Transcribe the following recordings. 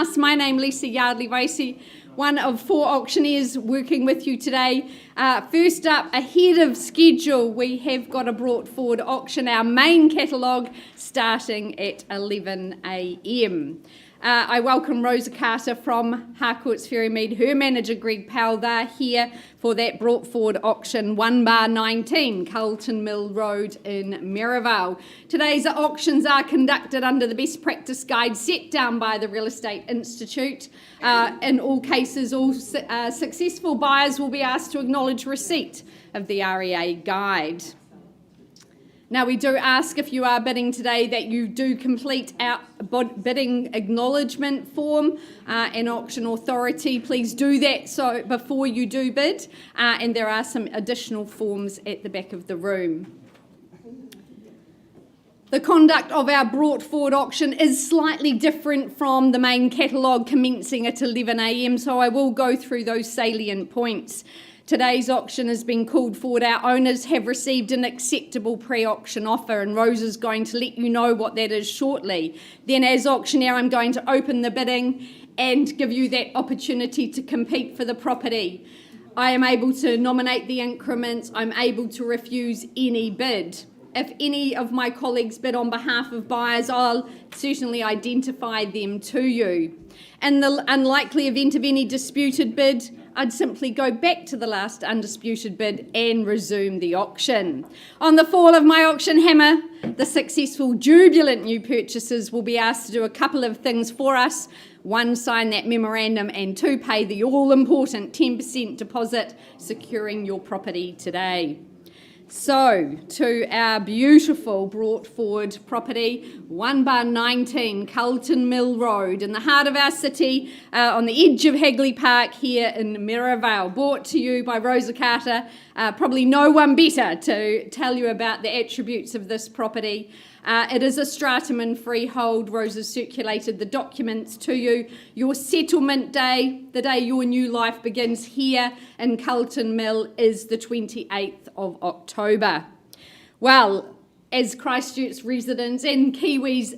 us. My name is Lisa Yardley-Vasey, one of 4 auctioneers working with you today. First up, ahead of schedule, we have got a brought forward auction, our main catalogue, starting at 11 a.m. I welcome Rosa Carter from Harcourts Ferrymead, her manager Greg Powell. They're here for that brought forward auction 1/19, Carlton Mill Road in Merivale. Today's auctions are conducted under the best practice guide set down by the Real Estate Institute. In all cases, all successful buyers will be asked to acknowledge receipt of the REA guide. Now, we do ask if you are bidding today that you do complete our bidding acknowledgement form. An auction authority, please do that so before you do bid. And there are some additional forms at the back of the room. The conduct of our brought forward auction is slightly different from the main catalogue commencing at 11 a.m, so I will go through those salient points. Today's auction has been called forward. Our owners have received an acceptable pre-auction offer, and Rosa's going to let you know what that is shortly. Then, as auctioneer, I'm going to open the bidding and give you that opportunity to compete for the property. I am able to nominate the increments. I'm able to refuse any bid. If any of my colleagues bid on behalf of buyers, I'll certainly identify them to you. In the unlikely event of any disputed bid, I'd simply go back to the last undisputed bid and resume the auction. On the fall of my auction hammer, the successful, jubilant new purchasers will be asked to do a couple of things for us. 1, sign that memorandum, and 2, pay the all-important 10% deposit, securing your property today. So, to our beautiful brought forward property, 1/19 Carlton Mill Road, in the heart of our city, on the edge of Hagley Park here in Merivale, brought to you by Rosa Carter. Probably no one better to tell you about the attributes of this property. It is a stratum and freehold. Rosa circulated the documents to you. Your settlement day, the day your new life begins here in Carlton Mill, is the 28th of October. Well, as Christchurch residents and Kiwis,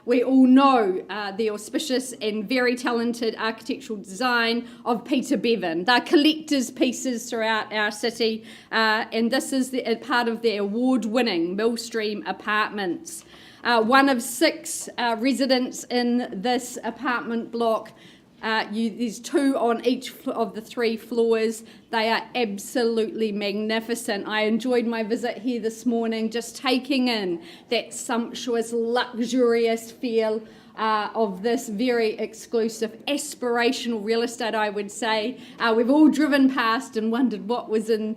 we all know the auspicious and very talented architectural design of Peter Bevan. They're collector's pieces throughout our city, and this is part of the award-winning Millstream Apartments. One of 6 residents in this apartment block. There's 2 on each of the 3 floors. They are absolutely magnificent. I enjoyed my visit here this morning, just taking in that sumptuous, luxurious feel of this very exclusive, aspirational real estate, I would say. We've all driven past and wondered what was in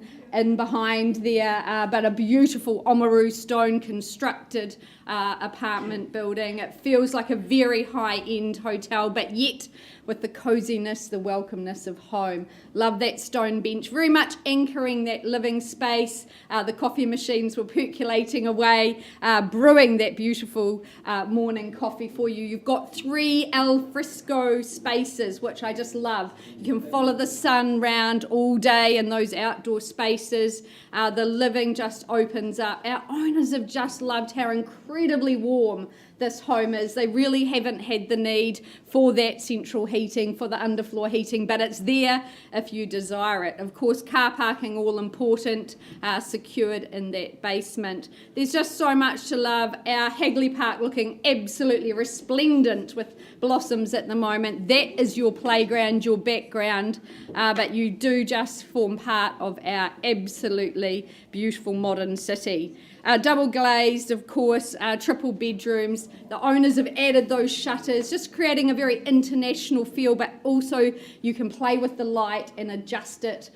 behind there, but a beautiful Oamaru stone constructed apartment building. It feels like a very high-end hotel, but yet with the coziness, the welcomeness of home. Love that stone bench, very much anchoring that living space. The coffee machines were percolating away, brewing that beautiful morning coffee for you. You've got 3 al fresco spaces, which I just love. You can follow the sun round all day in those outdoor spaces. The living just opens up. Our owners have just loved how incredibly warm this home is. They really haven't had the need for that central heating, for the underfloor heating, but it's there if you desire it. Of course, car parking, all important, secured in that basement. There's just so much to love. Our Hagley Park looking absolutely resplendent with blossoms at the moment. That is your playground, your background, but you do just form part of our absolutely beautiful modern city. Double glazed, of course, triple bedrooms. The owners have added those shutters, just creating a very international feel, but also you can play with the light and adjust it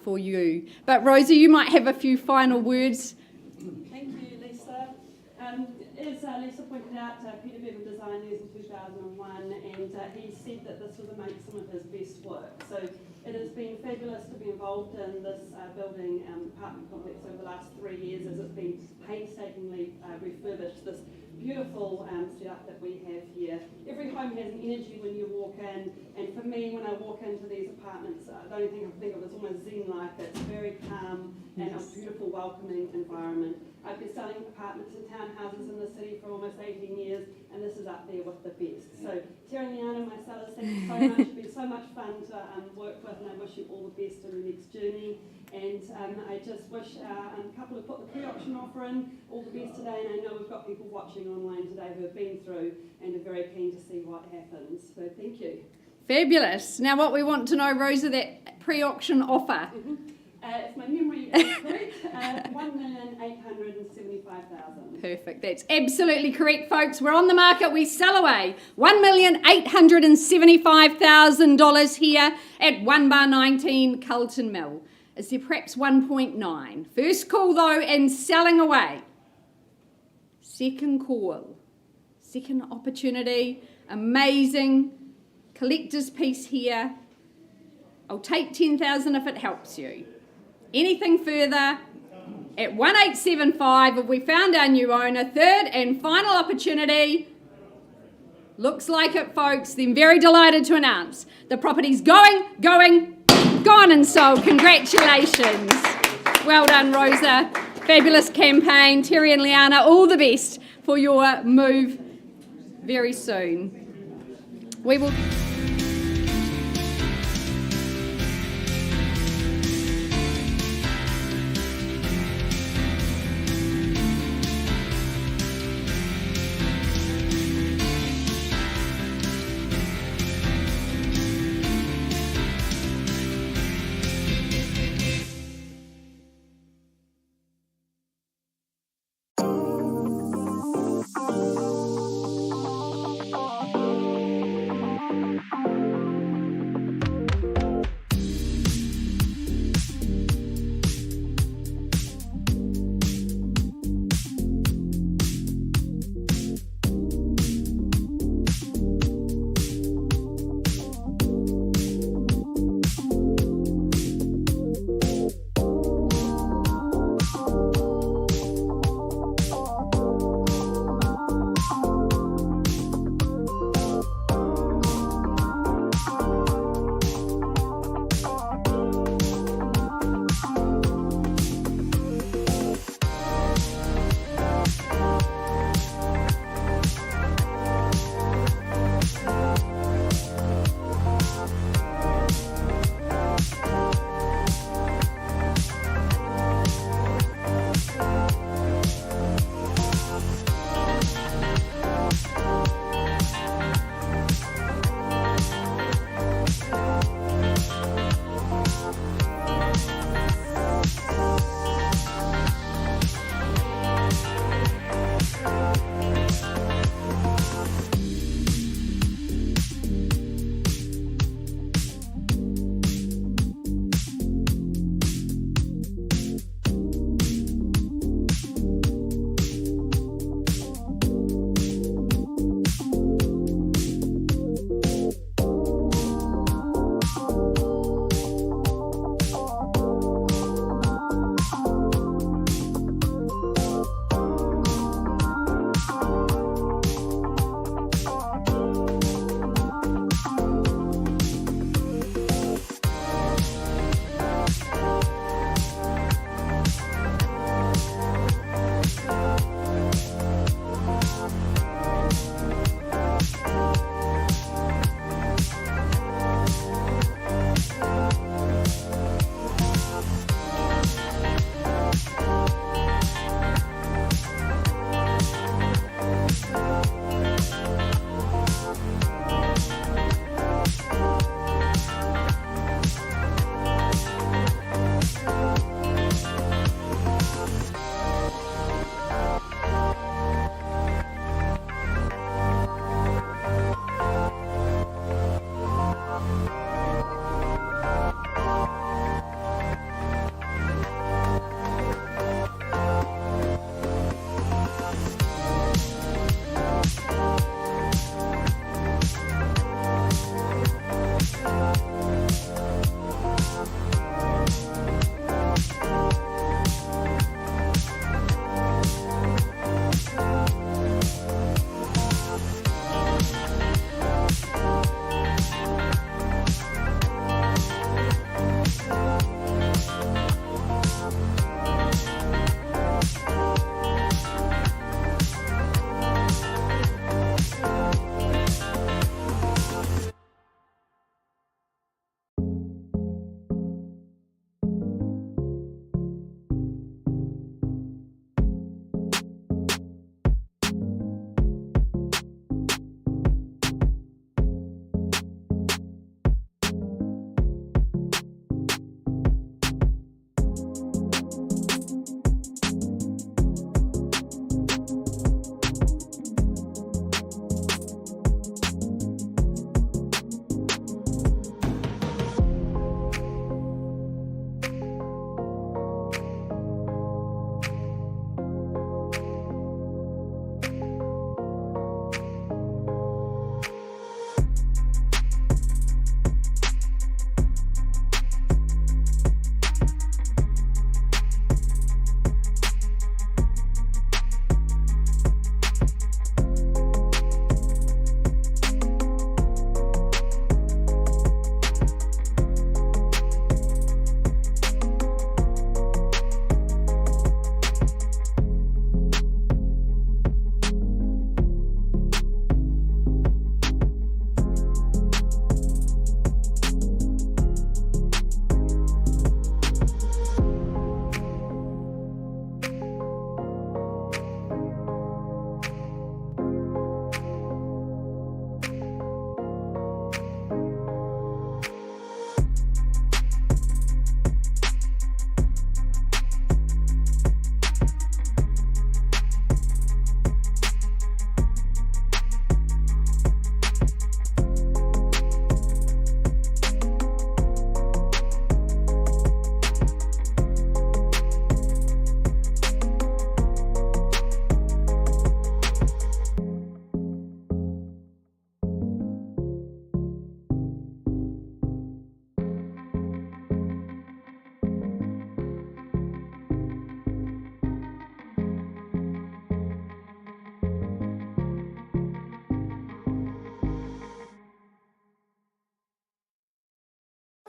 for you. But Rosie, you might have a few final words. Thank you, Lisa. As Lisa pointed out, Peter Bevan designed these in 2001, and he said that this was amongst some of his best work. So it has been fabulous to be involved in this building apartment complex over the last 3 years, as it's been painstakingly refurbished. This beautiful setup that we have here. Every home has an energy when you walk in, and for for me, when I walk into these apartments, the only thing I think of is almost zen-like. It's very calm and a beautiful, welcoming environment. I've been selling apartments and townhouses in the city for almost 18 years, and this is up there with the best. So, Terry and Liana, my sellers, thank you so much. It's been so much fun to work with, and I wish you all the best in the next journey. And I just wish our couple who put the pre-auction offer in all the best today, and I know we've got people watching online today who have been through and are very keen to see what happens. So thank you. Fabulous. Now what we want to know, Rosa, that pre-auction offer. If my memory is correct, 1,875,000. Perfect. That's absolutely correct, folks. We're on the market. We sell away $1,875,000 here at 1 bar 19 Carlton Mill. Is there perhaps 1.9? First call, though, and selling away. Second call. Second opportunity. Amazing collector's piece here. I'll take 10,000 if it helps you. Anything further? At 1,875, have we found our new owner? Third and final opportunity. Looks like it, folks. Then very delighted to announce the property's gone and sold. Congratulations. Well done, Rosa. Fabulous campaign. Terry and Liana, all the best for your move very soon. We will...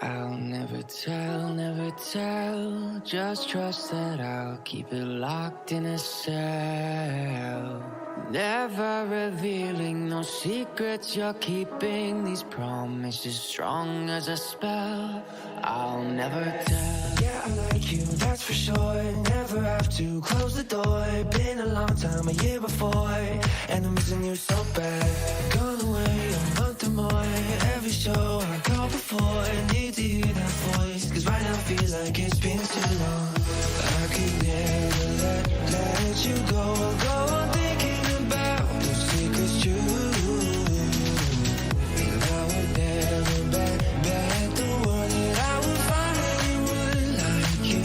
I'll never tell, just trust that I'll keep it locked in a cell. Never revealing no secrets you're keeping, these promises strong as a spell. I'll never tell. Yeah, I like you, that's for sure. Never have to close the door. Been a long time, a year before, and I'm missing you so bad. Gone away a month or more. Every show I go before, need to hear that voice, cause right now feels like it's been too long. I could never let you go on thinking about those secrets true. And I would never bet the world that I would find anyone like you.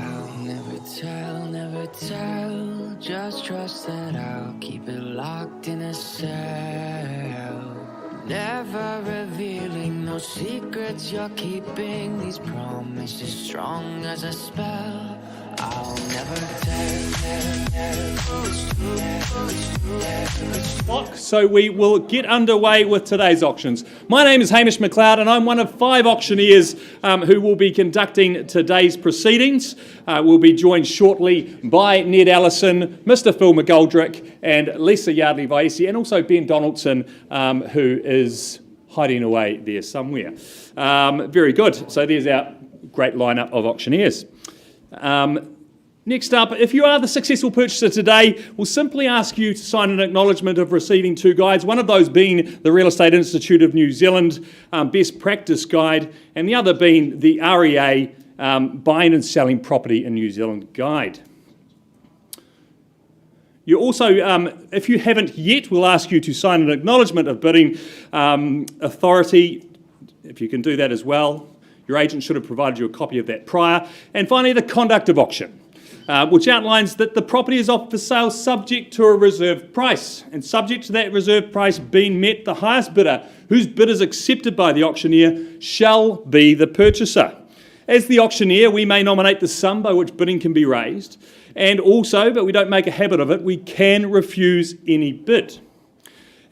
I'll never tell, just trust that I'll keep it locked in a cell. Never revealing no secrets you're keeping, these promises strong as a spell. I'll never Block, so we will get underway with today's auctions. My name is Hamish McLeod and I'm one of 5 auctioneers who will be conducting today's proceedings. We'll be joined shortly by Ned Allison, Mr. Phil McGoldrick and Lisa Yardley-Vaisi, and also Ben Donaldson, who is hiding away there somewhere. Very good. So there's our great lineup of auctioneers. Next up, if you are the successful purchaser today, we'll simply ask you to sign an acknowledgement of receiving 2 guides, one of those being the Real Estate Institute of New Zealand Best Practice Guide, and the other being the REA Buying and Selling Property in New Zealand Guide. You also, if you haven't yet, we'll ask you to sign an acknowledgement of bidding authority, if you can do that as well. Your agent should have provided you a copy of that prior. And finally, the conduct of auction, which outlines that the property is offered for sale subject to a reserve price. And subject to that reserve price being met, the highest bidder, whose bid is accepted by the auctioneer, shall be the purchaser. As the auctioneer, we may nominate the sum by which bidding can be raised. And also, but we don't make a habit of it, we can refuse any bid.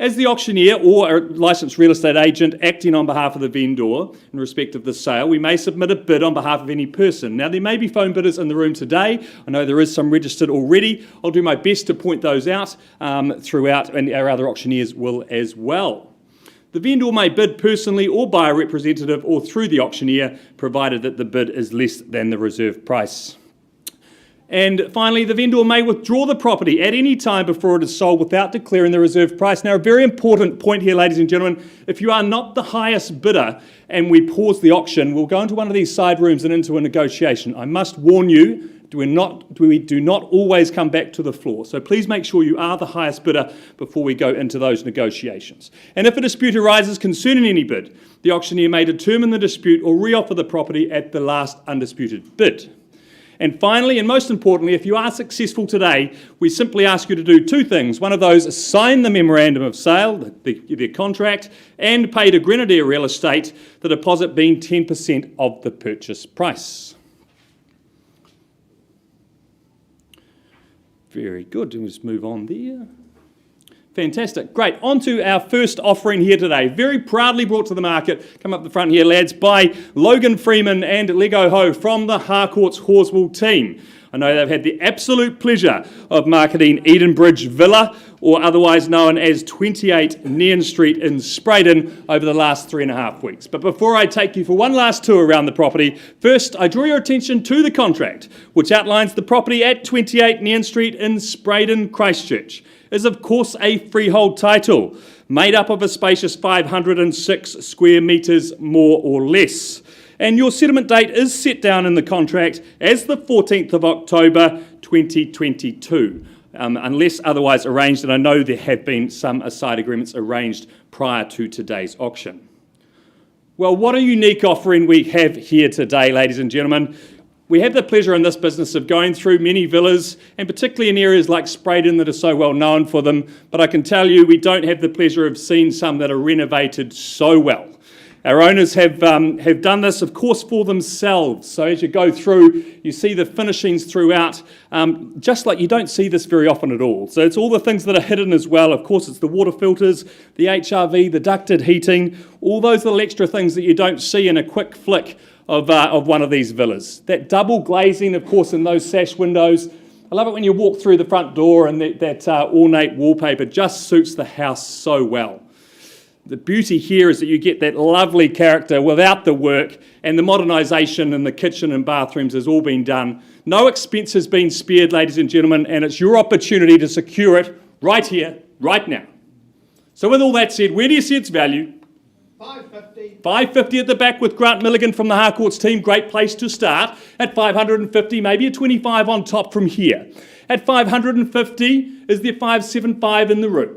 As the auctioneer or a licensed real estate agent acting on behalf of the vendor in respect of the sale, we may submit a bid on behalf of any person. Now, there may be phone bidders in the room today. I know there is some registered already. I'll do my best to point those out throughout, and our other auctioneers will as well. The vendor may bid personally or by a representative or through the auctioneer, provided that the bid is less than the reserve price. And finally, the vendor may withdraw the property at any time before it is sold without declaring the reserve price. Now, a very important point here, ladies and gentlemen, if you are not the highest bidder and we pause the auction, we'll go into one of these side rooms and into a negotiation. I must warn you, we do not always come back to the floor. So please make sure you are the highest bidder before we go into those negotiations. And if a dispute arises concerning any bid, the auctioneer may determine the dispute or reoffer the property at the last undisputed bid. And finally, and most importantly, if you are successful today, we simply ask you to do 2 things. One of those is sign the memorandum of sale, the contract, and pay to Grenadier Real Estate, the deposit being 10% of the purchase price. Very good. We'll just move on there. Fantastic. Great. On to our first offering here today. Very proudly brought to the market, come up the front here, lads, by Logan Freeman and Lego Ho from the Harcourts Horswell team. I know they've had the absolute pleasure of marketing Edenbridge Villa, or otherwise known as 28 Nean Street in Spraydon, over the last 3.5 weeks. But before I take you for one last tour around the property, first I draw your attention to the contract, which outlines the property at 28 Nean Street in Spraydon, Christchurch. Is of course a freehold title, made up of a spacious 506 square metres more or less. And your settlement date is set down in the contract as the 14th of October 2022, unless otherwise arranged, and I know there have been some aside agreements arranged prior to today's auction. Well, what a unique offering we have here today, ladies and gentlemen. We have the pleasure in this business of going through many villas, and particularly in areas like Spraydon that are so well known for them, but I can tell you we don't have the pleasure of seeing some that are renovated so well. Our owners have done this, of course, for themselves. So as you go through, you see the finishings throughout, just like you don't see this very often at all. So it's all the things that are hidden as well. Of course, it's the water filters, the HRV, the ducted heating, all those little extra things that you don't see in a quick flick of one of these villas. That double glazing, of course, in those sash windows. I love it when you walk through the front door and that ornate wallpaper just suits the house so well. The beauty here is that you get that lovely character without the work, and the modernisation in the kitchen and bathrooms has all been done. No expense has been spared, ladies and gentlemen, and it's your opportunity to secure it right here, right now. So with all that said, where do you see its value? $550. $550 at the back with Grant Milligan from the Harcourts team. Great place to start. At $550, maybe a $25 on top from here. At $550 is the $575 in the room.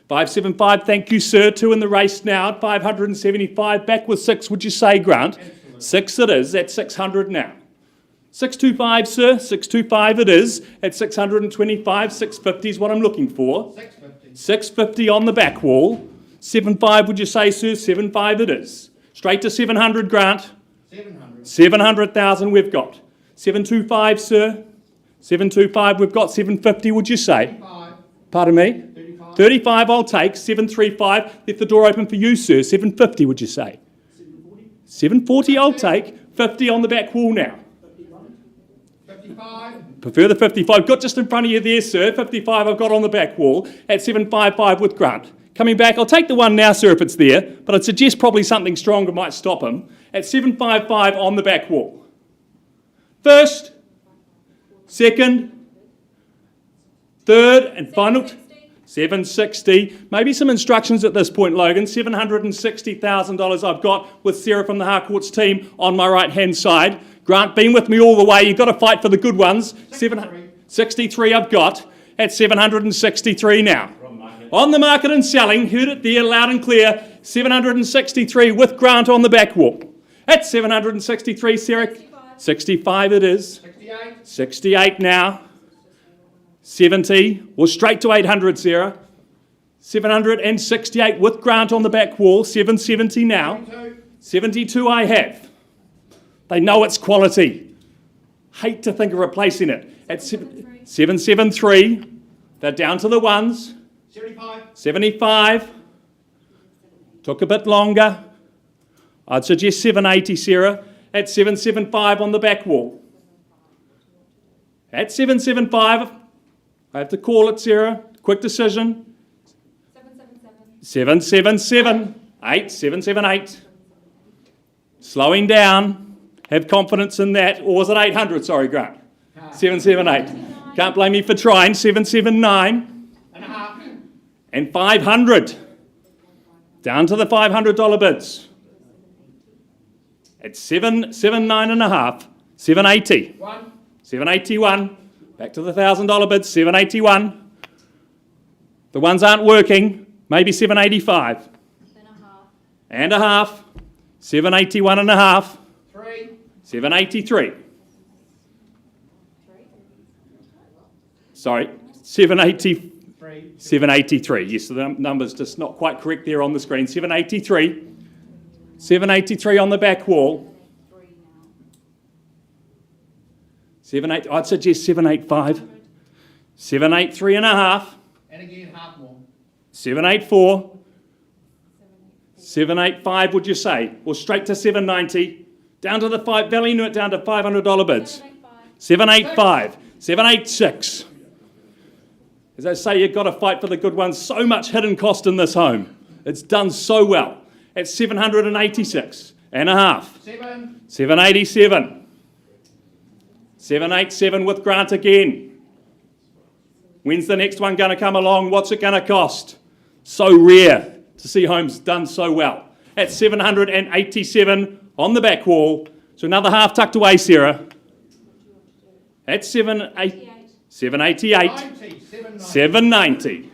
$575, thank you, sir. 2 in the race now at $575. Back with 6, would you say, Grant? Absolutely. 6 it is at $600 now. 625, sir. 625 it is at $625. $650 is what I'm looking for. $650. $650 on the back wall. 75, would you say, sir? 75 it is. Straight to 700, Grant. $700. 700,000 we've got. 725, sir. 725 we've got. 750, would you say? 5. Pardon me? 35. 35 I'll take. 735. Left the door open for you, sir. 750, would you say? 740 I'll take. 50 on the back wall now. 55. Prefer the 55. Got just in front of you there, sir. 55 I've got on the back wall at 755 with Grant. Coming back, I'll take the one now, sir, if it's there, but I'd suggest probably something stronger might stop him. At 755 on the back wall. First, second, third, and final. 760. Maybe some instructions at this point, Logan. $760,000 I've got with Sarah from the Harcourts team on my right-hand side. Grant, been with me all the way. You've got to fight for the good ones. 763 I've got at 763 now. On the market and selling, heard it there loud and clear, 763 with Grant on the back wall. At 763, Sarah. 65 it is. 68. 68 now. 70. Well, straight to 800, Sarah. 768 with Grant on the back wall. 770 now. 72. 72 I have. They know it's quality. Hate to think of replacing it. At 773, they're down to the ones. 75. 75. Took a bit longer. I'd suggest 780, Sarah. At 775 on the back wall. At 775, I have to call it, Sarah. Quick decision. 777. 778. Slowing down. Have confidence in that. Or was it 800? Sorry, Grant. 778. Can't blame me for trying. 779. And a half. And 500. Down to the $500 bids. At 779 and a half. 780. 1. 781. Back to the $1,000 bids. 781. The ones aren't working. Maybe 785. And a half. 781 and a half. 3. 783. Sorry. 780. 3. 783. Yes, the number's just not quite correct there on the screen. 783. 783 on the back wall. 78. I'd suggest 785. 783 and a half. And again, half more. 784. 785, would you say? Or straight to 790. Down to the value it down to $500 bids. 785. 786. As I say, you've got to fight for the good ones. So much hidden cost in this home. It's done so well. At 786 and a half. 7. 787. 787 with Grant again. When's the next one going to come along? What's it going to cost? So rare to see homes done so well. At 787 on the back wall. So another half tucked away, Sarah. At 788. 90. 790. 790.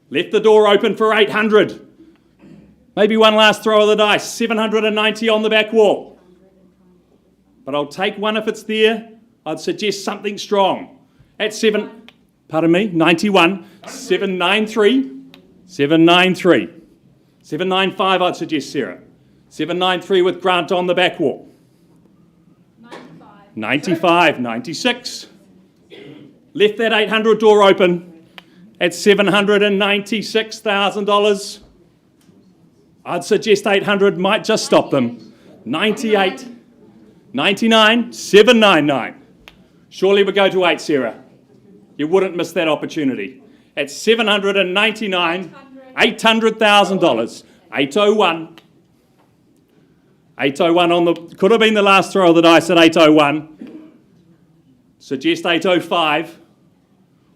Left the door open for 800. Maybe one last throw of the dice. 790 on the back wall. But I'll take one if it's there. I'd suggest something strong. At 91. 793. 793. 795 I'd suggest, Sarah. 793 with Grant on the back wall. 95, 96. Left that 800 door open at $796,000. I'd suggest 800 might just stop them. 98, 99, 799. Surely we go to 8, Sarah. You wouldn't miss that opportunity. At 799, $800,000. 801. 801 on the, could have been the last throw of the dice at 801. Suggest 805.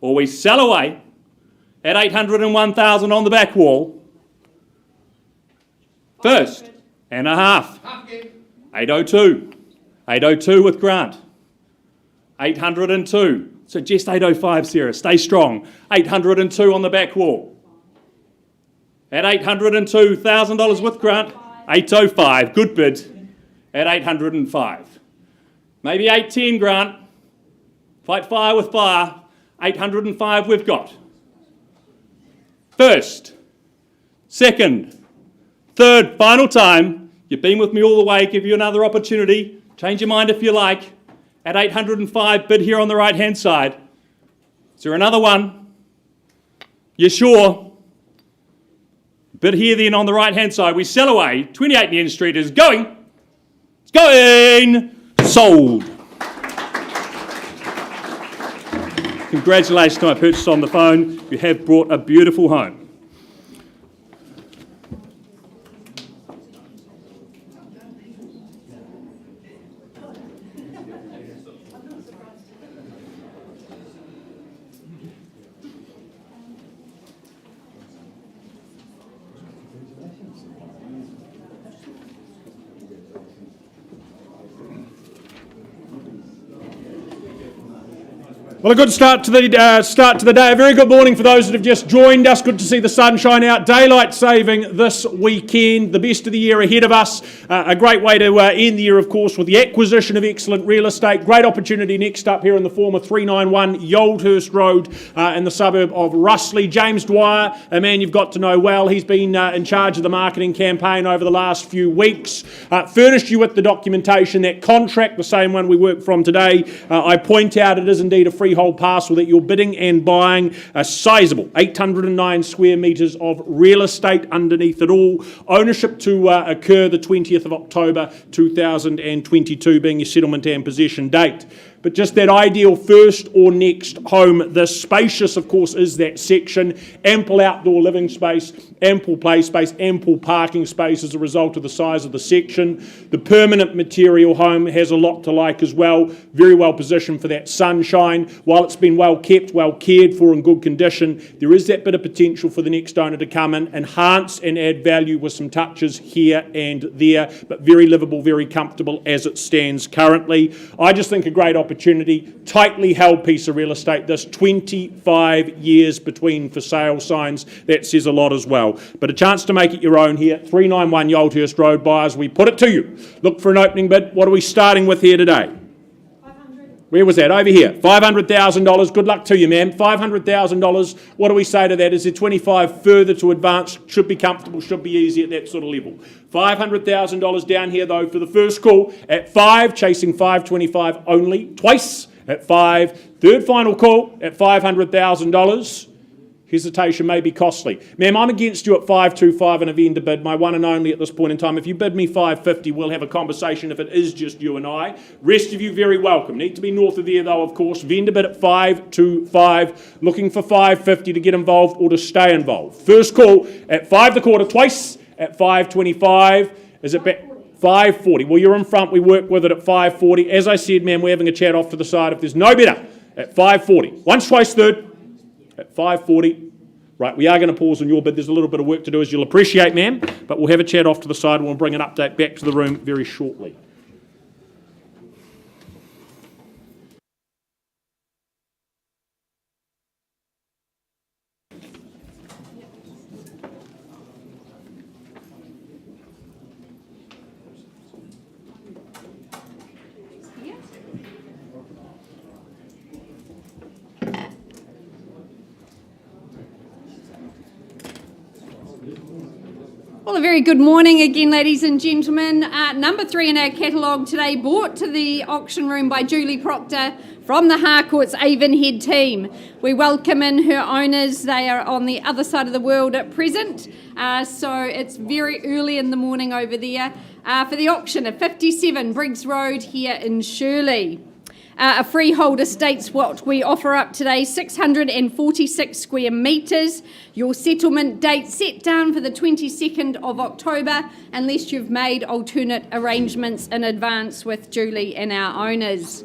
Or we sell away at 801,000 on the back wall. First and a half. Half again. 802. 802 with Grant. 802. Suggest 805, Sarah. Stay strong. 802 on the back wall. At $802,000 with Grant. 805. Good bid. At 805. Maybe 810, Grant. Fight fire with fire. 805 we've got. First. Second. Third. Final time. You've been with me all the way. Give you another opportunity. Change your mind if you like. At 805, bid here on the right-hand side. Is there another one? You sure? Bid here then on the right-hand side. We sell away. 28 Nairn Street is going. It's going. Sold. Congratulations to my purchase on the phone. You have brought a beautiful home. Well, a good start to the day. A very good morning for those that have just joined us. Good to see the sunshine out. Daylight saving this weekend. The best of the year ahead of us. A great way to end the year, of course, with the acquisition of excellent real estate. Great opportunity next up here in the former 391 Yoldhurst Road in the suburb of Russley. James Dwyer, a man you've got to know well. He's been in charge of the marketing campaign over the last few weeks. Furnished you with the documentation, that contract, the same one we work from today. I point out it is indeed a freehold parcel that you're bidding and buying, a sizable 809 square metres of real estate underneath it all. Ownership to occur the 20th of October 2022 being your settlement and possession date. But just that ideal first or next home. The spacious, of course, is that section. Ample outdoor living space, ample play space, ample parking space as a result of the size of the section. The permanent material home has a lot to like as well. Very well positioned for that sunshine. While it's been well kept, well cared for, in good condition, there is that bit of potential for the next owner to come in, enhance and add value with some touches here and there, but very livable, very comfortable as it stands currently. I just think a great opportunity. Tightly held piece of real estate. This 25 years between for sale signs. That says a lot as well. But a chance to make it your own here. 391 Yoldhurst Road, buyers. We put it to you. Look for an opening bid. What are we starting with here today? 500. Where was that? Over here. $500,000. Good luck to you, ma'am. $500,000. What do we say to that? Is there 25 further to advance? Should be comfortable, should be easy at that sort of level. $500,000 down here, though, for the first call at 5, chasing 525 only. Twice at 5. Third final call at $500,000. Hesitation may be costly. Ma'am, I'm against you at 525 in a vendor bid, my one and only at this point in time. If you bid me 550, we'll have a conversation if it is just you and I. Rest of you, very welcome. Need to be north of there, though, of course. Vendor bid at 525. Looking for 550 to get involved or to stay involved. First call at 5 the quarter, twice at 525. Is it back? 540. Well, you're in front. We work with it at 540. As I said, ma'am, we're having a chat off to the side. If there's no better, at 540. Once, twice, third. At 540. Right, we are going to pause on your bid. There's a little bit of work to do, as you'll appreciate, ma'am. But we'll have a chat off to the side and we'll bring an update back to the room very shortly. Well, a very good morning again, ladies and gentlemen. Number 3 in our catalogue today, brought to the auction room by Julie Proctor from the Harcourts Avonhead team. We welcome in her owners. They are on the other side of the world at present, so it's very early in the morning over there for the auction at 57 Briggs Road here in Shirley. A freehold estate's what we offer up today, 646 square metres. Your settlement date set down for the 22nd of October, unless you've made alternate arrangements in advance with Julie and our owners.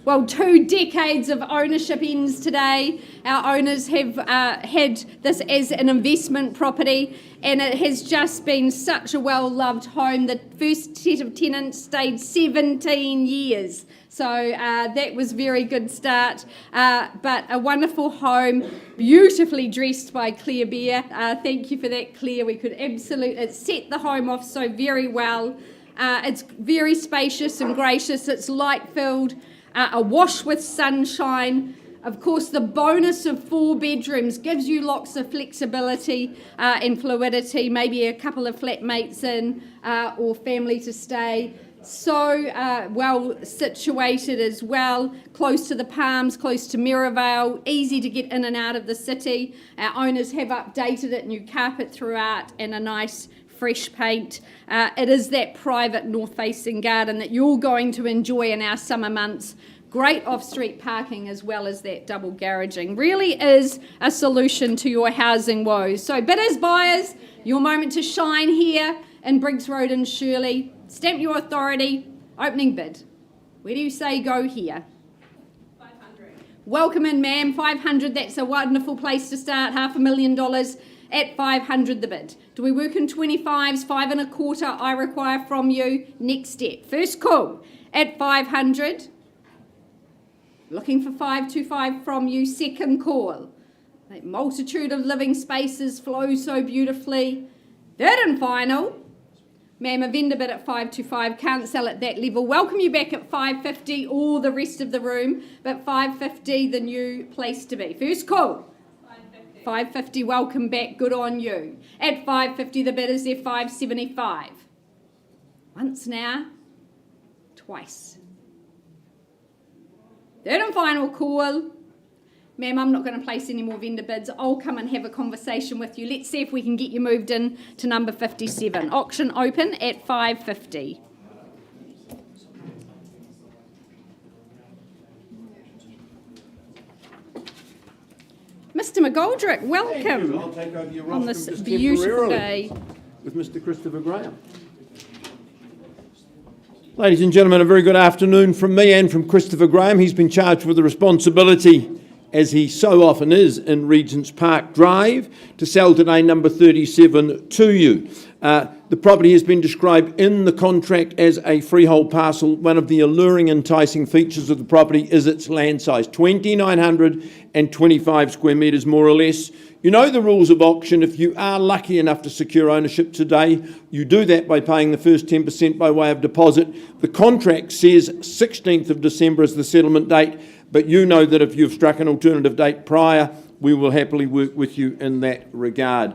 Well, 2 decades of ownership ends today. Our owners have had this as an investment property, and it has just been such a well-loved home. The first set of tenants stayed 17 years. So that was a very good start, but a wonderful home, beautifully dressed by Claire Bear. Thank you for that, Claire. We could absolutely, it set the home off so very well. It's very spacious and gracious. It's light-filled, awash with sunshine. Of course, the bonus of 4 bedrooms gives you lots of flexibility and fluidity, maybe a couple of flatmates in or family to stay. So well situated as well, close to the Palms, close to Merivale, easy to get in and out of the city. Our owners have updated it, new carpet throughout and a nice fresh paint. It is that private north-facing garden that you're going to enjoy in our summer months. Great off-street parking as well as that double garaging. Really is a solution to your housing woes. So bidders, buyers, your moment to shine here in Briggs Road in Shirley. Stamp your authority. Opening bid. Where do you say go here? 500. Welcome in, ma'am. 500. That's a wonderful place to start. $500,000 at 500 the bid. Do we work in 25s? 5 1/4 I require from you. Next step. First call at 500. Looking for 525 from you. Second call. That multitude of living spaces flow so beautifully. Third and final. Ma'am, a vendor bid at 525, can't sell at that level. Welcome you back at 550, all the rest of the room, but 550, the new place to be. First call. 550. 550, welcome back, good on you. At 550, the bid is there, 575. Once now, twice. Third and final call. Ma'am, I'm not going to place any more vendor bids. I'll come and have a conversation with you. Let's see if we can get you moved in to number 57. Auction open at 550. Mr. McGoldrick, welcome I'll take over your on rostrum this just beautiful temporarily day. with Mr. Christopher Graham. Ladies and gentlemen, a very good afternoon from me and from Christopher Graham. He's been charged with the responsibility, as he so often is in Regents Park Drive, to sell today number 37 to you. The property has been described in the contract as a freehold parcel. One of the alluring, enticing features of the property is its land size, 2,925 square metres more or less. You know the rules of auction. If you are lucky enough to secure ownership today, you do that by paying the first 10% by way of deposit. The contract says 16th of December is the settlement date, but you know that if you've struck an alternative date prior, we will happily work with you in that regard.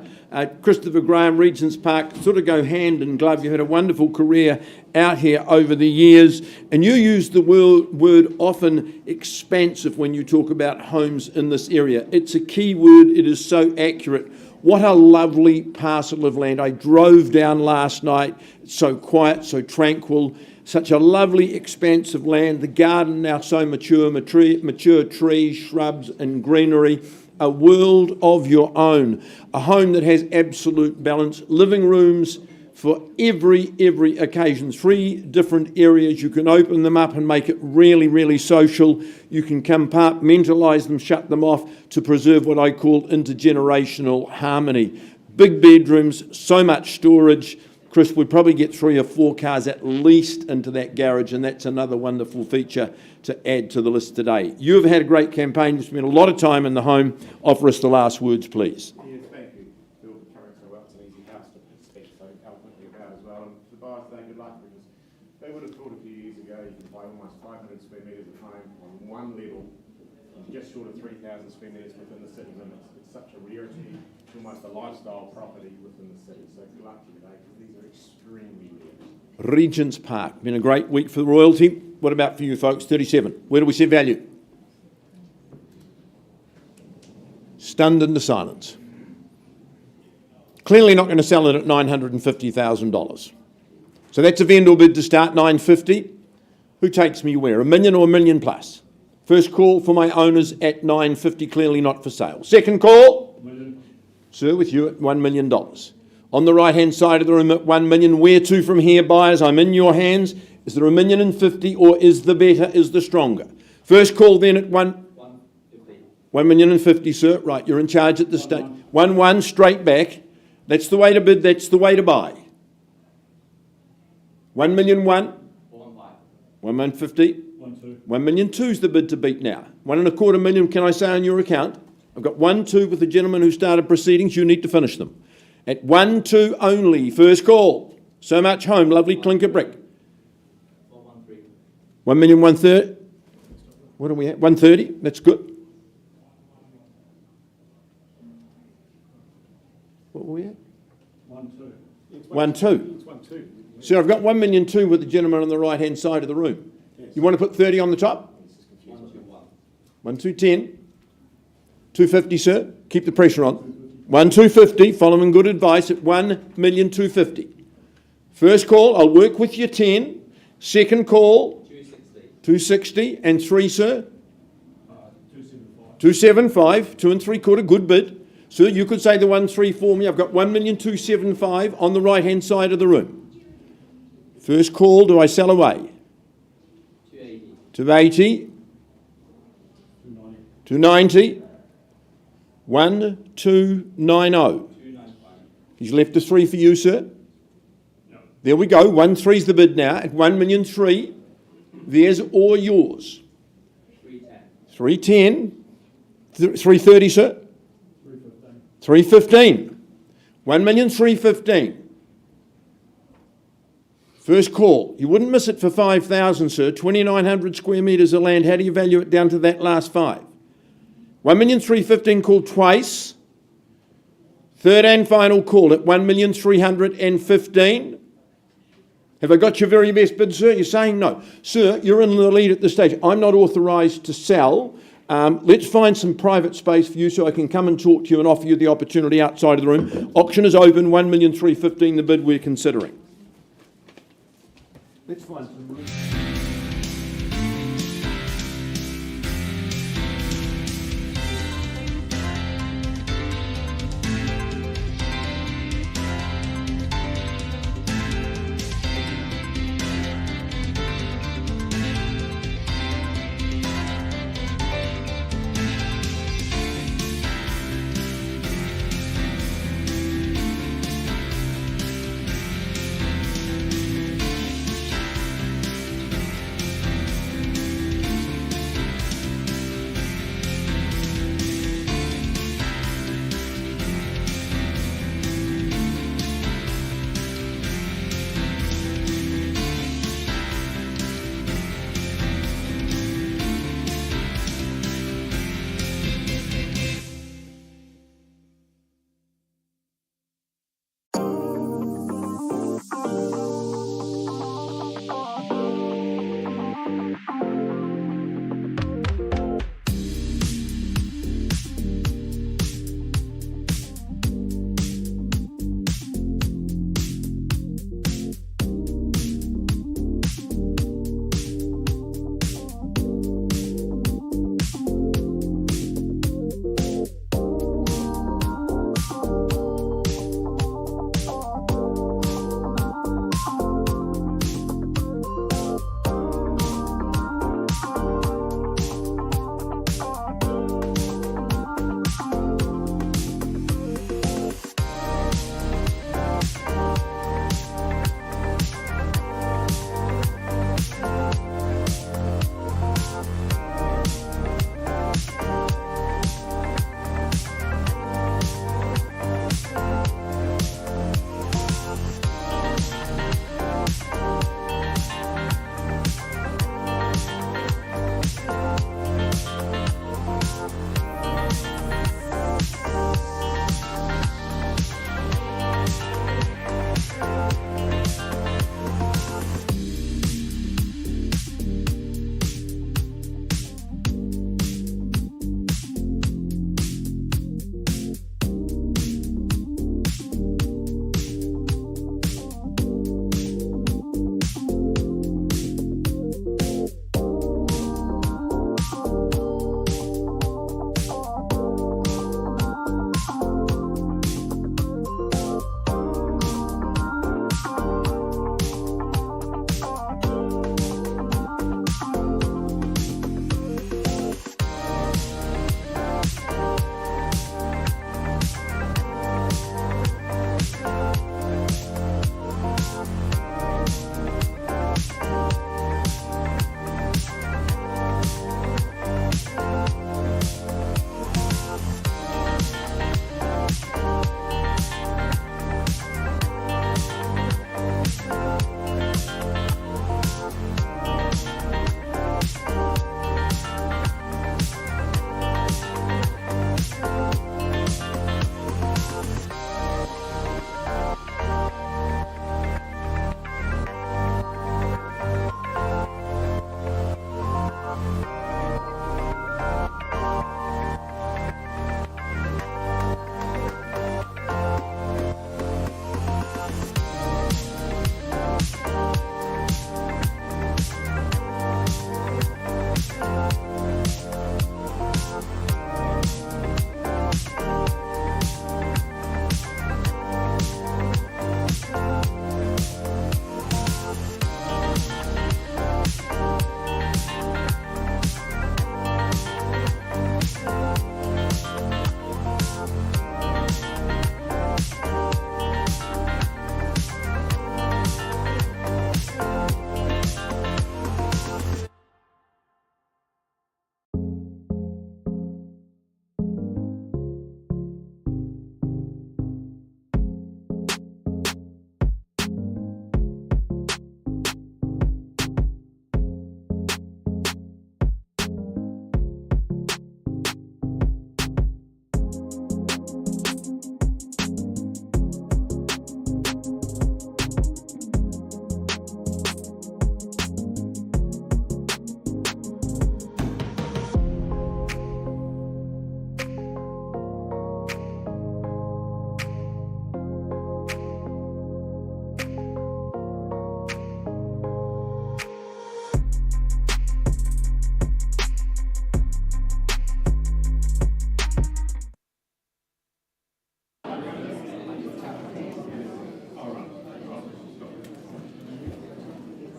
Christopher Graham, Regents Park, sort of go hand in glove. You had a wonderful career out here over the years, and you use the word often expansive when you talk about homes in this area. It's a key word. It is so accurate. What a lovely parcel of land. I drove down last night. It's so quiet, so tranquil. Such a lovely expanse of land. The garden now so mature trees, shrubs and greenery. A world of your own. A home that has absolute balance. Living rooms for every occasion. 3 different areas. You can open them up and make it really, really social. You can compartmentalise them, shut them off to preserve what I call intergenerational harmony. Big bedrooms, so much storage. Chris, we'd probably get 3 or 4 cars at least into that garage, and that's another wonderful feature to add to the list today. You've had a great campaign. You've spent a lot of time in the home. Offer us the last words, please. Yes, thank you. Bill, coming so well, it's an easy house to speak so eloquently about as well. And for the buyers today, good luck, because they would have thought a few years ago you could buy almost 500 square metres of home on one level, just short of 3,000 square metres within the city limits. It's such a rarity. It's almost a lifestyle property within the city, so good luck to you today, because these are extremely rare. Regent's Park, been a great week for the royalty. What about for you folks? 37. Where do we set value? Stunned into silence. Clearly not going to sell it at $950,000. So that's a vendor bid to start, 950. Who takes me where? $1 million or $1 million plus? First call for my owners at 950, clearly not for sale. Second call? Sir, with you at $1 million. On the right-hand side of the room at 1 million, where to from here, buyers? I'm in your hands. Is there $1,050,000 or is the better, is the stronger? First call then at 1,050,000, sir. Right, you're in charge at this stage. 1 straight back. That's the way to bid, that's the way to buy. 1 million one. 1,050,000. 1 million two's the bid to beat now. 1.25 million, can I say on your account? I've got 1, 2 with the gentleman who started proceedings. You need to finish them. At 1, 2 only, first call. So much home, lovely clinker brick. 1,130,000. What are we at? 130. That's good. What were we at? 1, 2. So I've got 1,000,002 with the gentleman on the right-hand side of the room. You want to put 30 on the top? 1, 2, 10. 250, sir. Keep the pressure on. 1,250, following good advice at 1,250,000. First call, I'll work with you 10. Second call, 260. And 3, sir? 275. 2 3/4, good bid. Sir, you could say the 1 3 for me. I've got 1,275,000 on the right-hand side of the room. First call, do I sell away? 280. 290. 1,290. He's left a 3 for you, sir. There we go. 1 3's the bid now at 1,003,000. Theirs or yours? 310. 330, sir. 315. 1,315,000. First call. You wouldn't miss it for 5,000, sir. 2,900 square metres of land. How do you value it down to that last 5? 1,315,000 called twice. Third and final call at 1,315,000. Have I got your very best bid, sir? You're saying no. Sir, you're in the lead at this stage. I'm not authorised to sell. Let's find some private space for you so I can come and talk to you and offer you the opportunity outside of the room. Auction is open, 1,315,000 the bid we're considering. Let's find some room.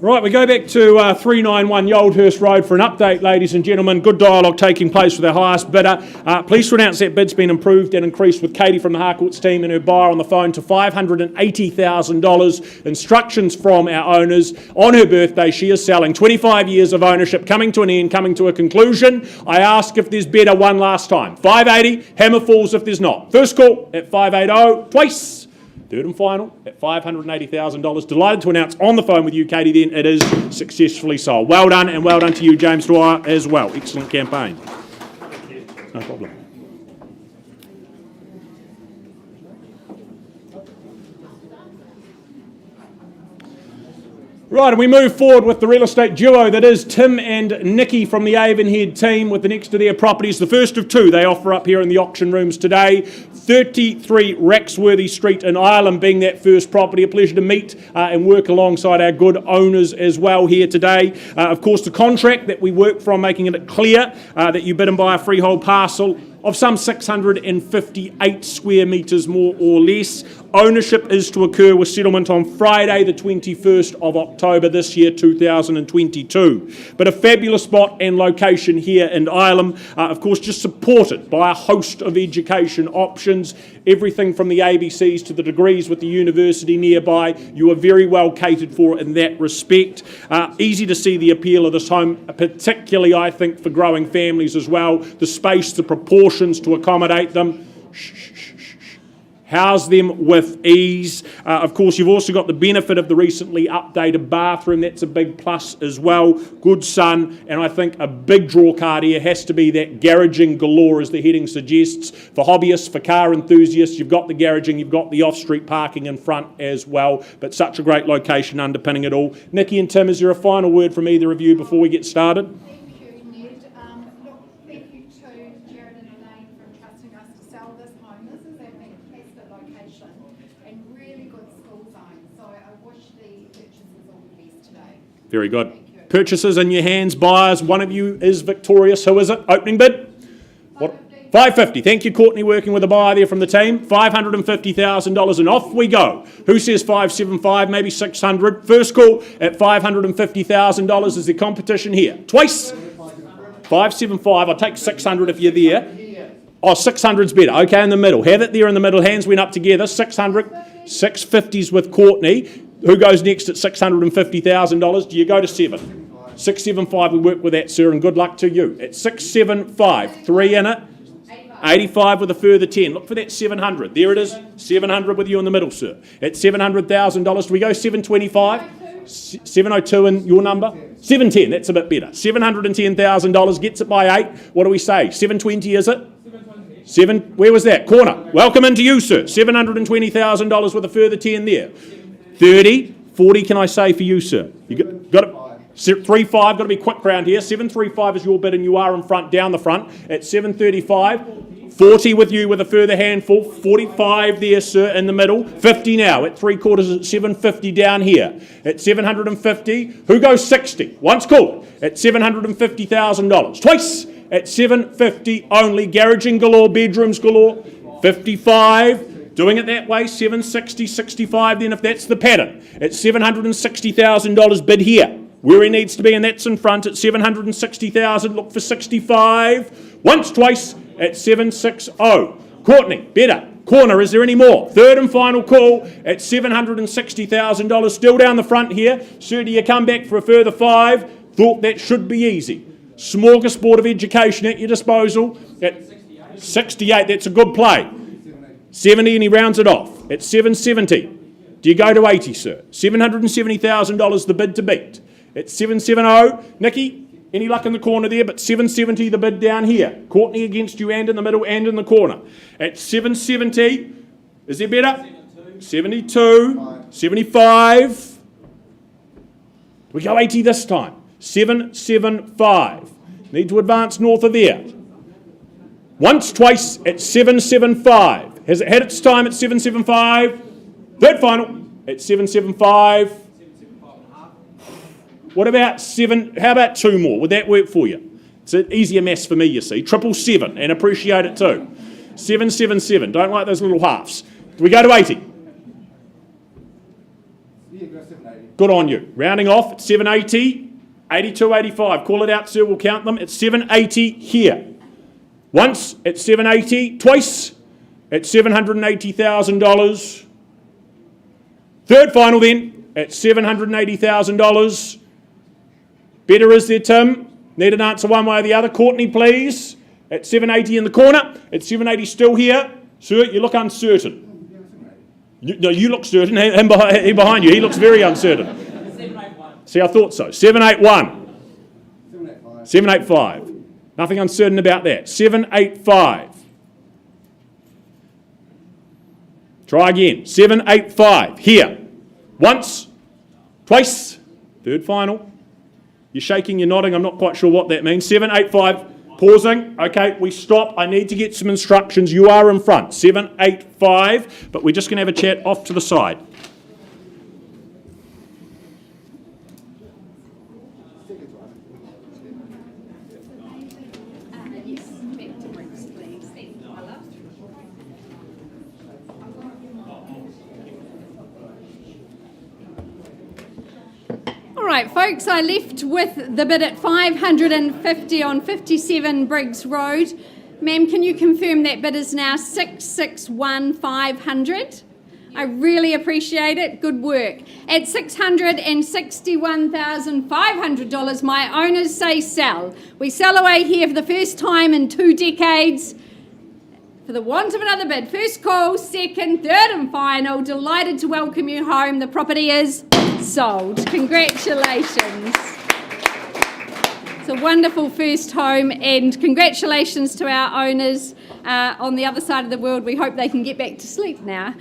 Right, we go back to 391 Yoldhurst Road for an update, ladies and gentlemen. Good dialogue taking place with our highest bidder. Pleased to announce that bid's been improved and increased with Katie from the Harcourts team and her buyer on the phone to $580,000. Instructions from our owners. On her birthday, she is selling. 25 years of ownership coming to an end, coming to a conclusion. I ask if there's better one last time. 580, hammer falls if there's not. First call at 580, twice. Third and final at $580,000. Delighted to announce on the phone with you, Katie, then it is successfully sold. Well done, and well done to you, James Dwyer, as well. Excellent campaign. No problem. Right, and we move forward with the real estate duo that is Tim and Nikki from the Avonhead team with the next to their properties. The first of two they offer up here in the auction rooms today. 33 Raxworthy Street in Ireland being that first property. A pleasure to meet and work alongside our good owners as well here today. Of course, the contract that we work from, making it clear that you bid and buy a freehold parcel of some 658 square metres more or less. Ownership is to occur with settlement on Friday the 21st of October this year, 2022. But a fabulous spot and location here in Ireland, of course just supported by a host of education options, everything from the ABCs to the degrees with the university nearby. You are very well catered for in that respect. Easy to see the appeal of this home, particularly I think for growing families as well. The space, the proportions to accommodate them. House them with ease. Of course, you've also got the benefit of the recently updated bathroom. That's a big plus as well. Good sun, and I think a big draw card here has to be that garaging galore, as the heading suggests. For hobbyists, for car enthusiasts, you've got the garaging, you've got the off-street parking in front as well, but such a great location underpinning it all. Nikki and Tim, is there a final word from either of you before we get started? Thank you, Ned. Look, thank you to Jared and Elaine for trusting us to sell this home. This is a fantastic location and really good school zone. So I wish the purchasers all the best today. Very good. Purchases in your hands, buyers. One of you is victorious. Who is it? Opening bid? What? 550. Thank you, Courtney, working with a buyer there from the team. $550,000 and off we go. Who says 575, maybe 600? First call at $550,000 is the competition here. Twice. 575. I'll take 600 if you're there. Oh, 600's better. Okay, in the middle. Have it there in the middle. Hands went up together. 600. 650's with Courtney. Who goes next at $650,000? Do you go to 7? 675, we work with that, sir, and good luck to you. At 675, 3 in it. 85 with a further 10. Look for that 700. There it is. 700 with you in the middle, sir. At $700,000. Do we go 725? 702 in your number? 710. That's a bit better. $710,000 gets it by 8. What do we say? 720 is it? 7. Where was that? Corner. Welcome into you, sir. $720,000 with a further 10 there. 30. 40 can I say for you, sir? You got it. 3.5, got to be quick round here. 735 is your bid and you are in front, down the front. At 735, 40 with you with a further handful. 45 there, sir, in the middle. 50 now at 3/4 at 750 down here. At 750, who goes 60? Once called at $750,000. Twice at 750 only. Garaging galore, bedrooms galore. 55. Doing it that way, 760, 65 then if that's the pattern. At $760,000 bid here. Where he needs to be, and that's in front at 760,000. Look for 65. Once, twice at 760. Courtney, better. Corner, is there any more? Third and final call at $760,000. Still down the front here. Sir, do you come back for a further 5? Thought that should be easy. Smorgasbord of education at your disposal. At 68, that's a good play. 70 and he rounds it off. At 770. Do you go to 80, sir? $770,000 the bid to beat. At 770, Nikki, any luck in the corner there, but 770 the bid down here. Courtney against you and in the middle and in the corner. At 770, is there better? 72, 75. We go 80 this time. 775. Need to advance north of there. Once, twice at 775. Has it had its time at 775? Third final at 775. What about 7? How about 2 more? Would that work for you? It's an easier maths for me, you see. 777, and appreciate it too. 777. Don't like those little halves. Do we go to 80? Be aggressive. Good on you. Rounding off at 780, 82, 85. Call it out, sir. We'll count them. It's 780 here. Once at 780, twice at $780,000. Third final then at $780,000. Better is there, Tim? Need an answer one way or the other. Courtney, please. At 780 in the corner. At 780 still here. Sir, you look uncertain. You look certain. Him behind you, he looks very uncertain. 781. See, I thought so. 781. 785. Nothing uncertain about that. 785. Try again. 785. Here. Once. Twice. Third final. You're shaking, you're nodding. I'm not quite sure what that means. 785. Pausing. Okay, we stop. I need to get some instructions. You are in front. 785. But we're just going to have a chat off to the side. Yes, back to Briggs, please. Thank you, my love. All right, folks, I left with the bid at 550 on 57 Briggs Road. Ma'am, can you confirm that bid is now 661,500? I really appreciate it. Good work. At $661,500, my owners say sell. We sell away here for the first time in 2 decades. For the want of another bid, first call, second, third and final. Delighted to welcome you home. The property is sold. Congratulations. It's a wonderful first home, and congratulations to our owners on the other side of the world. We hope they can get back to sleep now.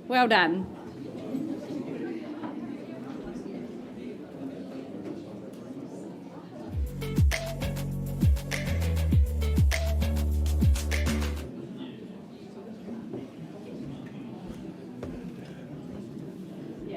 Well done.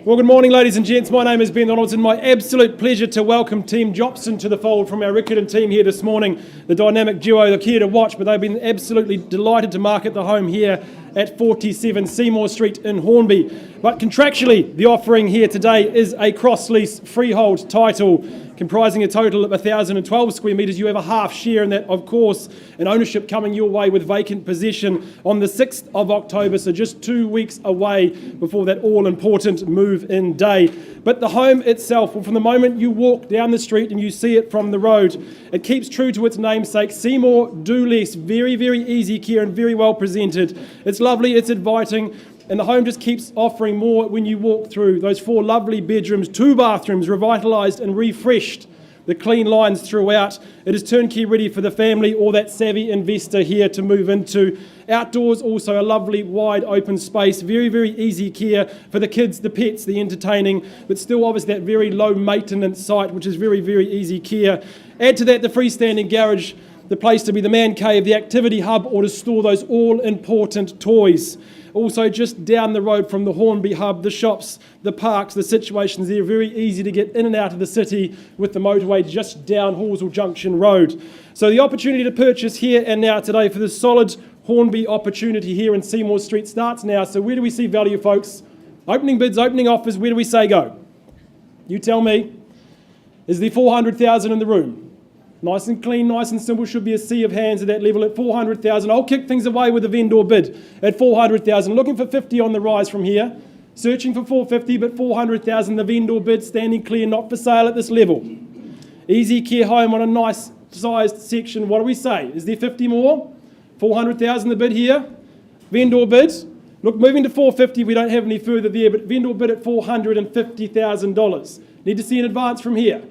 Well, good morning, ladies and gents. My name is Ben Donaldson. My absolute pleasure to welcome Team Jobson to the fold from our Riccarton team here this morning. The dynamic duo look here to watch, but they've been absolutely delighted to market the home here at 47 Seymour Street in Hornby. But contractually, the offering here today is a cross-lease freehold title comprising a total of 1,012 square metres. You have a half share in that, of course, and ownership coming your way with vacant possession on the 6th of October, so just 2 weeks away before that all-important move-in day. But the home itself, well, from the moment you walk down the street and you see it from the road, it keeps true to its namesake. Seymour Do Less, very, very easy care and very well presented. It's lovely, it's inviting, and the home just keeps offering more when you walk through. Those 4 lovely bedrooms, 2 bathrooms, revitalised and refreshed. The clean lines throughout. It is turnkey ready for the family or that savvy investor here to move into. Outdoors, also a lovely wide open space. Very, very easy care for the kids, the pets, the entertaining, but still obviously that very low maintenance site, which is very, very easy care. Add to that the freestanding garage, the place to be the man cave, the activity hub, or to store those all-important toys. Also, just down the road from the Hornby hub, the shops, the parks, the situations there, very easy to get in and out of the city with the motorway just down Horsell Junction Road. So the opportunity to purchase here and now today for this solid Hornby opportunity here in Seymour Street starts now. So where do we see value, folks? Opening bids, opening offers, where do we say go? You tell me. Is there 400,000 in the room? Nice and clean, nice and simple, should be a sea of hands at that level at 400,000. I'll kick things away with a vendor bid at 400,000. Looking for 50 on the rise from here. Searching for 450, but 400,000, the vendor bid standing clear, not for sale at this level. Easy care home on a nice sized section. What do we say? Is there 50 more? 400,000 the bid here. Vendor bid. Look, moving to 450, we don't have any further there, but vendor bid at $450,000. Need to see an advance from here.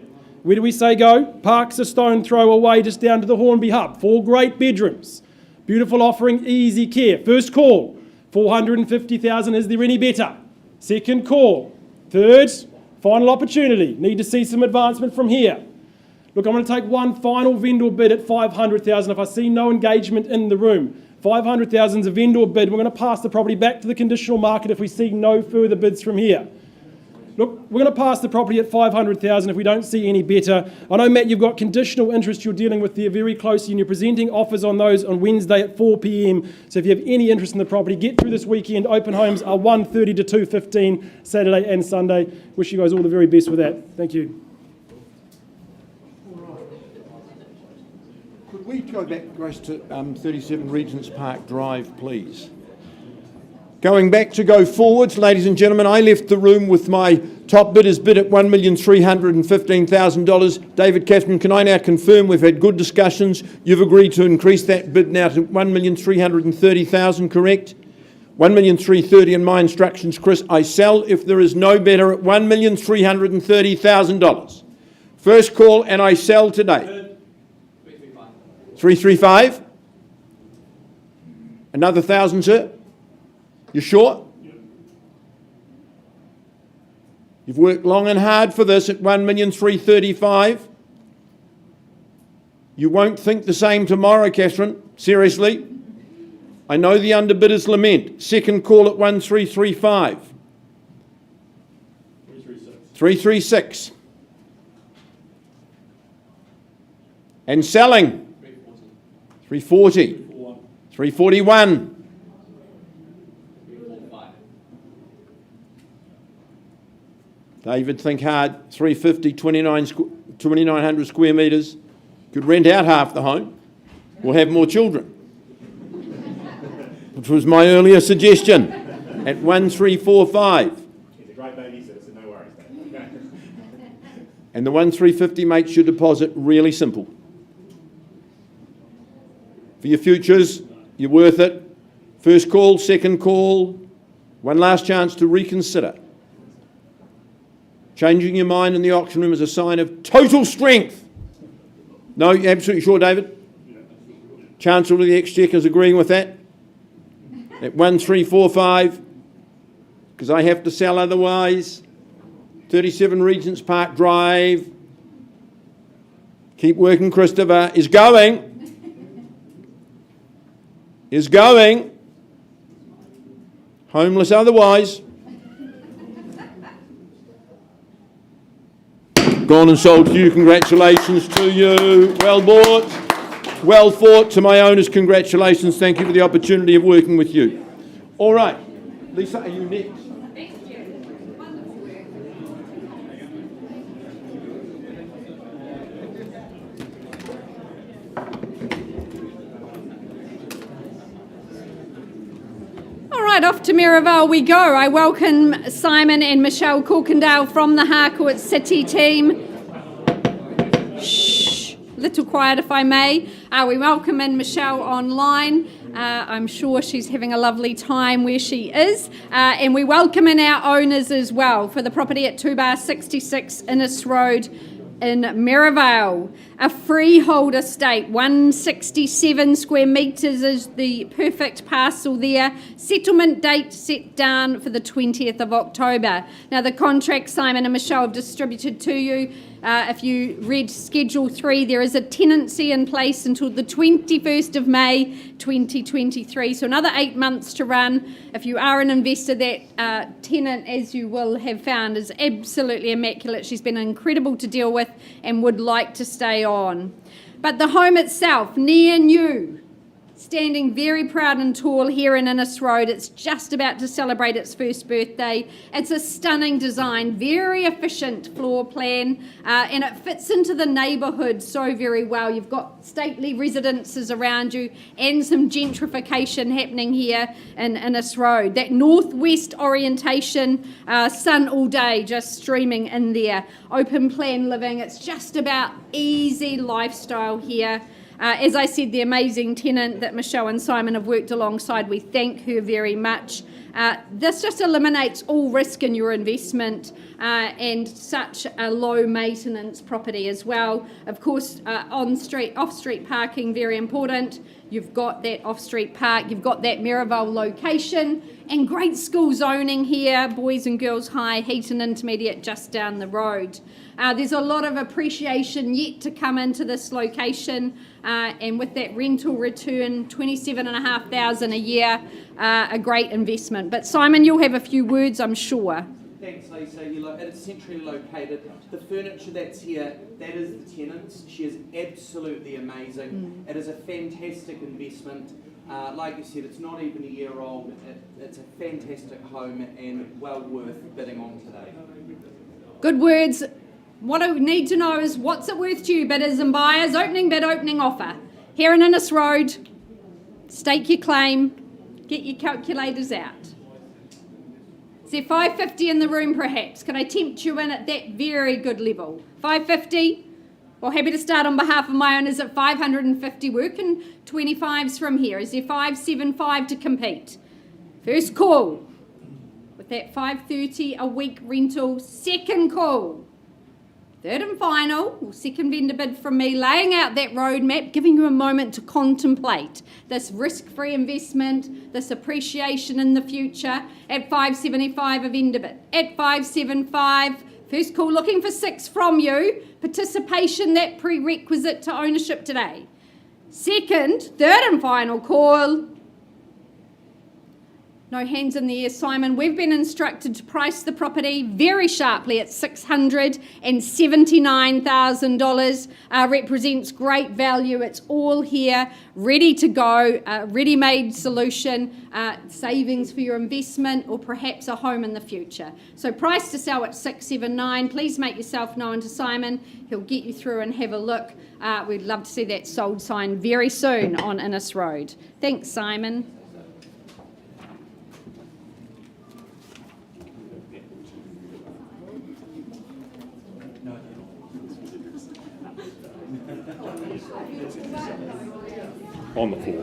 Where do we say go? Parks a stone throw away just down to the Hornby hub. 4 great bedrooms. Beautiful offering, easy care. First call, 450,000. Is there any better? Second call. Third, final opportunity. Need to see some advancement from here. Look, I'm going to take one final vendor bid at 500,000. If I see no engagement in the room, 500,000 is a vendor bid. We're going to pass the property back to the conditional market if we see no further bids from here. Look, we're going to pass the property at 500,000 if we don't see any better. I know, Matt, you've got conditional interest you're dealing with there very closely, and you're presenting offers on those on Wednesday at 4 p.m. So if you have any interest in the property, get through this weekend. Open homes are 1:30 to 2:15 Saturday and Sunday. Wish you guys all the very best with that. Thank you. Could we go back, Grace, to 37 Regents Park Drive, please? Going back to go forwards, ladies and gentlemen, I left the room with my top bidder's bid at $1,315,000. David Catherine, can I now confirm we've had good discussions? You've agreed to increase that bid now to $1,330,000, correct? $1,330,000 in my instructions, Chris. I sell if there is no better at $1,330,000. First call, and I sell today. 335. Another 1,000, sir? You sure? Yep. You've worked long and hard for this at $1,335,000. You won't think the same tomorrow, Catherine. Seriously. I know the underbidders lament. Second call at 1,335. 336. And selling. 340. 341. David, think hard. 350, 2,900 square metres. Could rent out half the home or have more children, which was my earlier suggestion, at 1,345. He's a great babysitter, so no worries. And the 1,350 makes your deposit really simple. For your futures, you're worth it. First call, second call, one last chance to reconsider. Changing your mind in the auction room is a sign of total strength. No, you're absolutely sure, David? Chancellor of the Exchequer is agreeing with that? At 1,345, because I have to sell otherwise. 37 Regents Park Drive. Keep working, Christopher. Is going. Is going. Homeless otherwise. Gone and sold to you. Congratulations to you. Well bought. Well fought. To my owners, congratulations. Thank you for the opportunity of working with you. All right. Lisa, are you next? All right, off to Miraval we go. I welcome Simon and Michelle Corkindale from the Harcourt City team. Shh, little quiet if I may. We welcome in Michelle online. I'm sure she's having a lovely time where she is. And we welcome in our owners as well for the property at 2/66 Innes Road in Miraval. A freehold estate, 167 square metres is the perfect parcel there. Settlement date set down for the 20th of October. Now the contract Simon and Michelle have distributed to you. If you read Schedule 3, there is a tenancy in place until the 21st of May 2023. So another 8 months to run. If you are an investor, that tenant, as you will have found, is absolutely immaculate. She's been incredible to deal with and would like to stay on. But the home itself, near new, standing very proud and tall here in Innes Road. It's just about to celebrate its first birthday. It's a stunning design, very efficient floor plan, and it fits into the neighbourhood so very well. You've got stately residences around you and some gentrification happening here in Innes Road. That northwest orientation, sun all day just streaming in there. Open plan living, it's just about easy lifestyle here. As I said, the amazing tenant that Michelle and Simon have worked alongside, we thank her very much. This just eliminates all risk in your investment and such a low maintenance property as well. Of course, on-street, off-street parking, very important. You've got that off-street park, you've got that Miraval location, and great school zoning here, Boys and Girls High, Heaton Intermediate just down the road. There's a lot of appreciation yet to come into this location, and with that rental return, $27,500 a year, a great investment. But Simon, you'll have a few words, I'm sure. Thanks, Lisa. It's centrally located. The furniture that's here, that is the tenant's. She is absolutely amazing. It is a fantastic investment. Like you said, it's not even a year old. It's a fantastic home and well worth bidding on today. Good words. What I need to know is what's it worth to you, bidders and buyers? Opening bid, opening offer. Here in Innes Road, stake your claim, get your calculators out. Is there 550 in the room perhaps? Could I tempt you in at that very good level? 550? Well, happy to start on behalf of my owners at 550 working 25s from here. Is there 575 to compete? First call. With that 530 a week rental, second call. Third and final, or second vendor bid from me, laying out that roadmap, giving you a moment to contemplate this risk-free investment, this appreciation in the future at 575 a vendor bid. At 575, first call looking for 6 from you. Participation, that prerequisite to ownership today. Second, third and final call. No hands in the air, Simon. We've been instructed to price the property very sharply at $679,000. Represents great value. It's all here, ready to go, ready-made solution, savings for your investment or perhaps a home in the future. So price to sell at 679. Please make yourself known to Simon. He'll get you through and have a look. We'd love to see that sold sign very soon on Innes Road. Thanks, Simon. On the floor.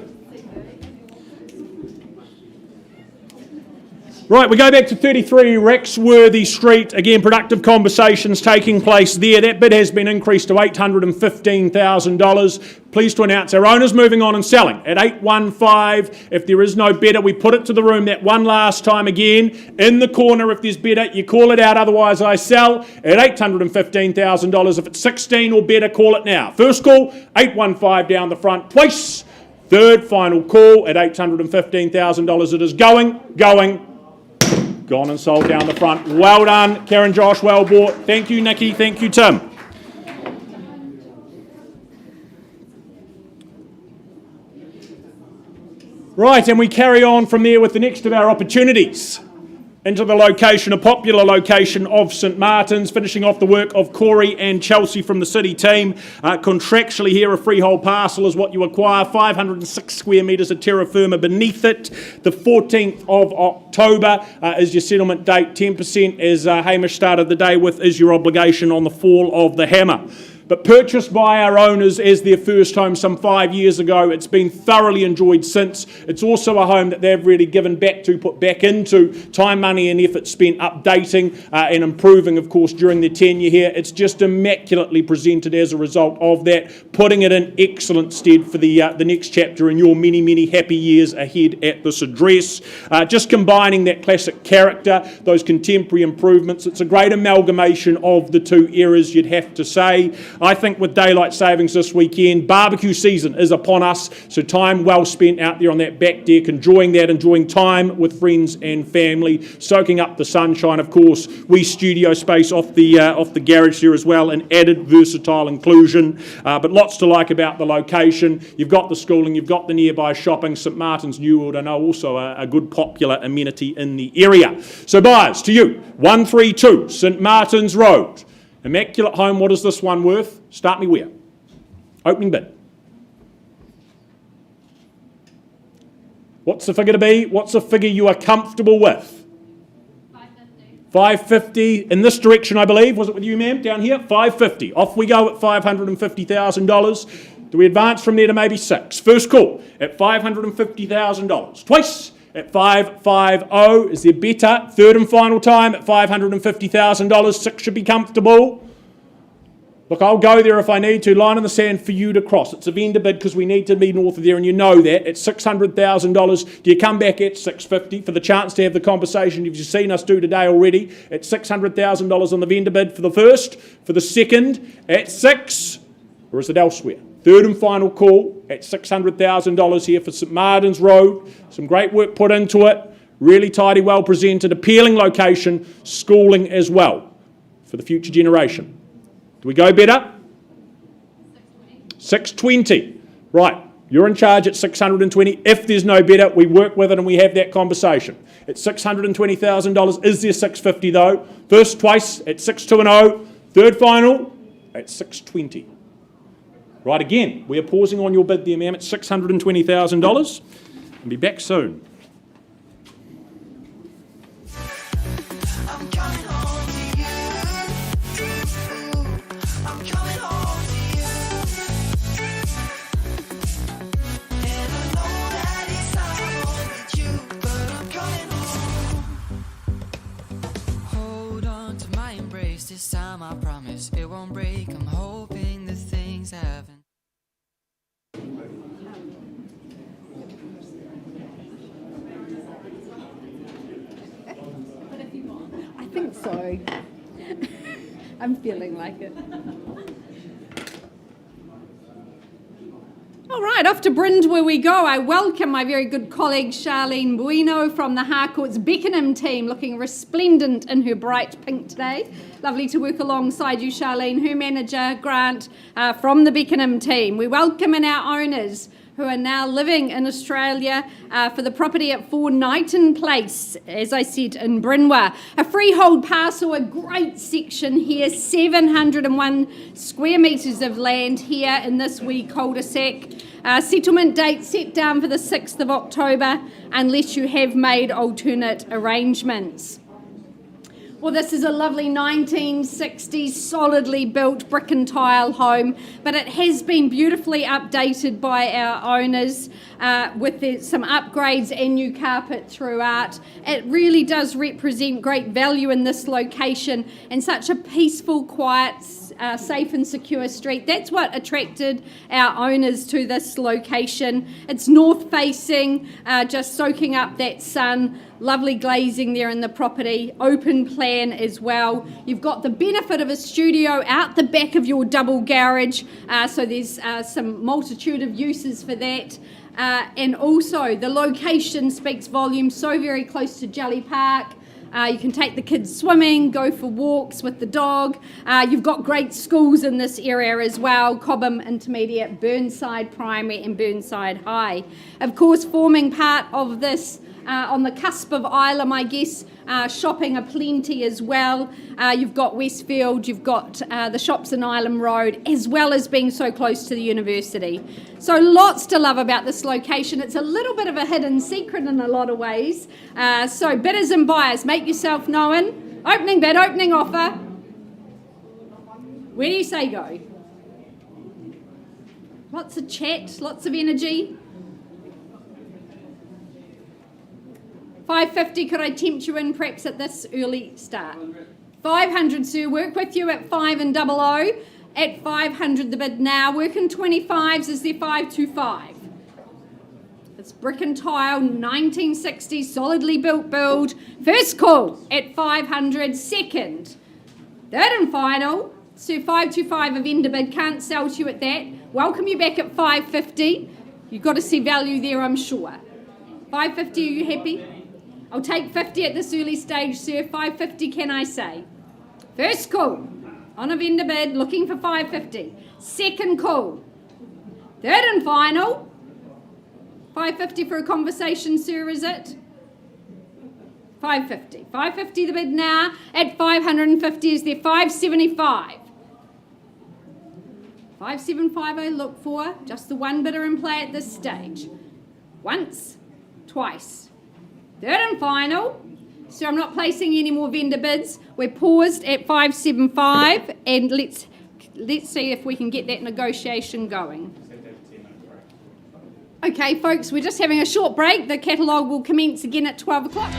Right, we go back to 33 Rexworthy Street. Again, productive conversations taking place there. That bid has been increased to $815,000. Pleased to announce our owner's moving on and selling at 815. If there is no bidder, we put it to the room that one last time again. In the corner, if there's bidder, you call it out. Otherwise, I sell at $815,000. If it's 16 or better, call it now. First call, 815 down the front. Twice. Third final call at $815,000. It is going. Gone and sold down the front. Well done, Karen, Josh, well bought. Thank you, Nikki. Thank you, Tim. Right, and we carry on from there with the next of our opportunities. Into the location, a popular location of St Martin's, finishing off the work of Corey and Chelsea from the City team. Contractually here, a freehold parcel is what you acquire, 506 square metres of terra firma beneath it. The 14th of October is your settlement date. 10%, as Hamish started the day with, is your obligation on the fall of the hammer. But purchased by our owners as their first home some 5 years ago. It's been thoroughly enjoyed since. It's also a home that they've really given back to, put back into time, money and effort spent updating and improving, of course, during their tenure here. It's just immaculately presented as a result of that, putting it in excellent stead for the next chapter in your many, many happy years ahead at this address. Just combining that classic character, those contemporary improvements. It's a great amalgamation of the two eras, you'd have to say. I think with daylight savings this weekend, barbecue season is upon us, so time well spent out there on that back deck, enjoying time with friends and family, soaking up the sunshine, of course. We studio space off the garage here as well, an added versatile inclusion, but lots to like about the location. You've got the schooling, you've got the nearby shopping. St Martin's New World, I know, also a good popular amenity in the area. So buyers, to you, 132 St Martin's Road. Immaculate home, what is this one worth? Start me where? Opening bid. What's the figure to be? What's a figure you are comfortable with? 550. In this direction, I believe. Was it with you, ma'am? Down here? 550. Off we go at $550,000. Do we advance from there to maybe 6? First call at $550,000. Twice at 550. Is there better? Third and final time at $550,000. 6 should be comfortable. Look, I'll go there if I need to. Line in the sand for you to cross. It's a vendor bid because we need to be north of there, and you know that. At $600,000, do you come back at $650 for the chance to have the conversation you've just seen us do today already? At $600,000 on the vendor bid for the first, for the second, at 6, or is it elsewhere? Third and final call at $600,000 here for St Martin's Road. Some great work put into it. Really tidy, well presented, appealing location, schooling as well for the future generation. Do we go better? 620. Right, you're in charge at 620. If there's no better, we work with it and we have that conversation. At $620,000, is there 650 though? First twice at 620, third final at 620. Right, again, we are pausing on your bid there, ma'am, at $620,000. And be back soon. I'm coming home to you. I'm coming home to you. And I know that it's time with you, but I'm coming home. Hold on to my embrace this time, I promise it won't break. I'm hoping that things haven't. I think so. I'm feeling like it. All right, off to Brindwa we go. I welcome my very good colleague Charlene Bueno from the Harcourts Beckenham team, looking resplendent in her bright pink today. Lovely to work alongside you, Charlene. Her manager, Grant, from the Beckenham team. We welcome in our owners who are now living in Australia for the property at 4 Knighton Place, as I said, in Brindwa. A freehold parcel, a great section here, 701 square metres of land here in this wee cul-de-sac. Settlement date set down for the 6th of October, unless you have made alternate arrangements. Well, this is a lovely 1960s solidly built brick and tile home, but it has been beautifully updated by our owners with some upgrades and new carpet throughout. It really does represent great value in this location and such a peaceful, quiet, safe and secure street. That's what attracted our owners to this location. It's north facing, just soaking up that sun. Lovely glazing there in the property, open plan as well. You've got the benefit of a studio out the back of your double garage, so there's some multitude of uses for that. And also the location speaks volumes, so very close to Jelly Park. You can take the kids swimming, go for walks with the dog. You've got great schools in this area as well, Cobham Intermediate, Burnside Primary and Burnside High. Of course, forming part of this on the cusp of Ilam, I guess, shopping aplenty as well. You've got Westfield, you've got the shops in Ilam Road, as well as being so close to the university. So lots to love about this location. It's a little bit of a hidden secret in a lot of ways. So bidders and buyers, make yourself known. Opening bid, opening offer. Where do you say go? Lots of chat, lots of energy. 550, could I tempt you in perhaps at this early start? 500, sir, work with you at 5 and 00. At 500 the bid now. Working 25s, is there 525? It's brick and tile, 1960s, solidly built build. First call at 500, second. Third and final, sir, 525 a vendor bid, can't sell to you at that. Welcome you back at 550. You've got to see value there, I'm sure. 550, are you happy? I'll take 50 at this early stage, sir. 550, can I say? First call on a vendor bid, looking for 550. Second call. Third and final. 550 for a conversation, sir, is it? 550. 550 the bid now. At 550, is there 575? 575 I look for. Just the one bidder in play at this stage. Once, twice. Third and final. So I'm not placing any more vendor bids. We're paused at 575 and let's see if we can get that negotiation going. Okay, folks, we're just having a short break. The catalogue will commence again at 12 o'clock.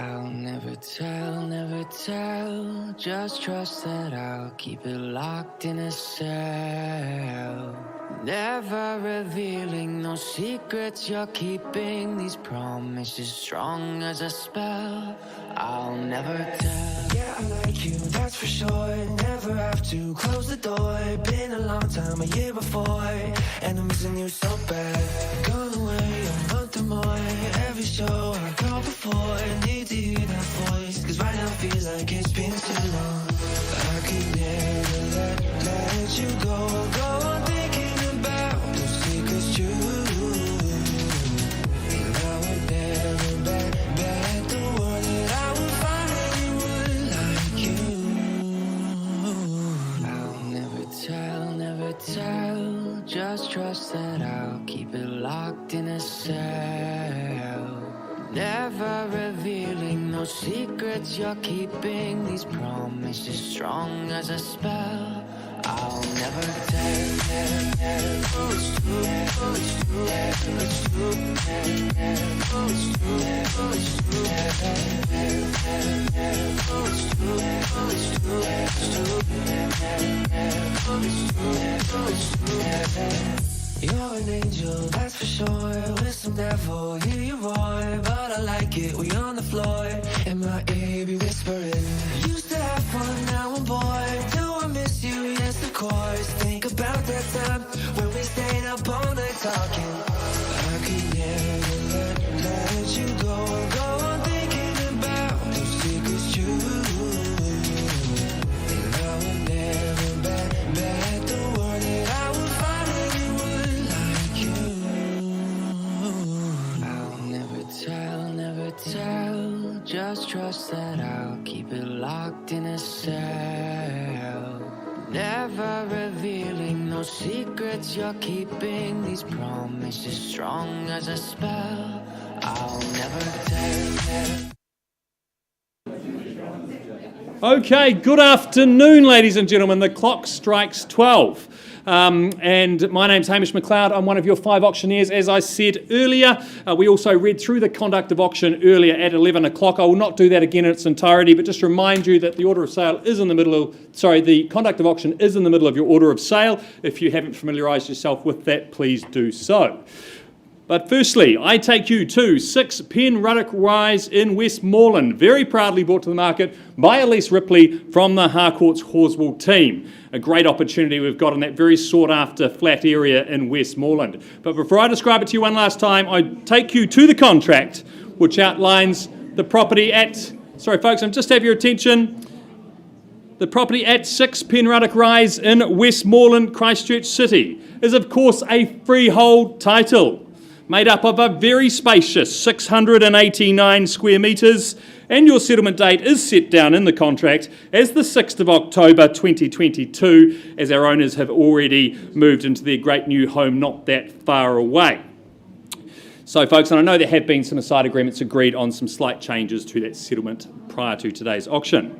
I'll never tell, just trust that I'll keep it locked in a cell. Never revealing no secrets you're keeping, these promises strong as a spell. I'll never tell. Yeah, I like you, that's for sure. Never have to close the door. Been a long time, a year before, and I'm missing you so bad. Gone away a month or more. Every show I go before, need to hear that voice, 'cause right now feels like it's been too long. I could never let you go on thinking about those secrets true. And I would never bet the world that I would find anyone like you. I'll never tell, just trust that I'll keep it locked in a cell. Never revealing no secrets you're keeping, these promises strong as a spell. I'll never tell. You're an angel, that's for sure. With some devil, hear you roar. But I like it, we on the floor. In my ear, be whispering. Used to have fun, now I'm bored. Do I miss you? Yes, of course. Think about that time when we stayed up all night talking. I could never let you go on thinking about those secrets true. And I would never bet the world that I would find anyone like you. I'll never tell, just trust that I'll keep it locked in a cell. Never revealing no secrets you're keeping, these promises strong as a spell. I'll never tell. Okay, good afternoon, ladies and gentlemen. The clock strikes 12. And my name's Hamish McLeod. I'm one of your 5 auctioneers. As I said earlier, we also read through the conduct of auction earlier at 11 o'clock. I will not do that again in its entirety, but just remind you that the order of sale is in the middle of, the conduct of auction is in the middle of your order of sale. If you haven't familiarised yourself with that, please do so. But firstly, I take you to 6 Penruddock Rise in Westmoreland, very proudly brought to the market by Elise Ripley from the Harcourts Horswell team. A great opportunity we've got in that very sought-after flat area in Westmoreland. But before I describe it to you one last time, I take you to the contract, which outlines the property at... Sorry, folks, just have your attention. The property at 6 Penruddock Rise in Westmoreland, Christchurch City, is of course a freehold title, made up of a very spacious 689 square metres, and your settlement date is set down in the contract as the 6th of October 2022, as our owners have already moved into their great new home not that far away. So folks, and I know there have been some aside agreements agreed on some slight changes to that settlement prior to today's auction.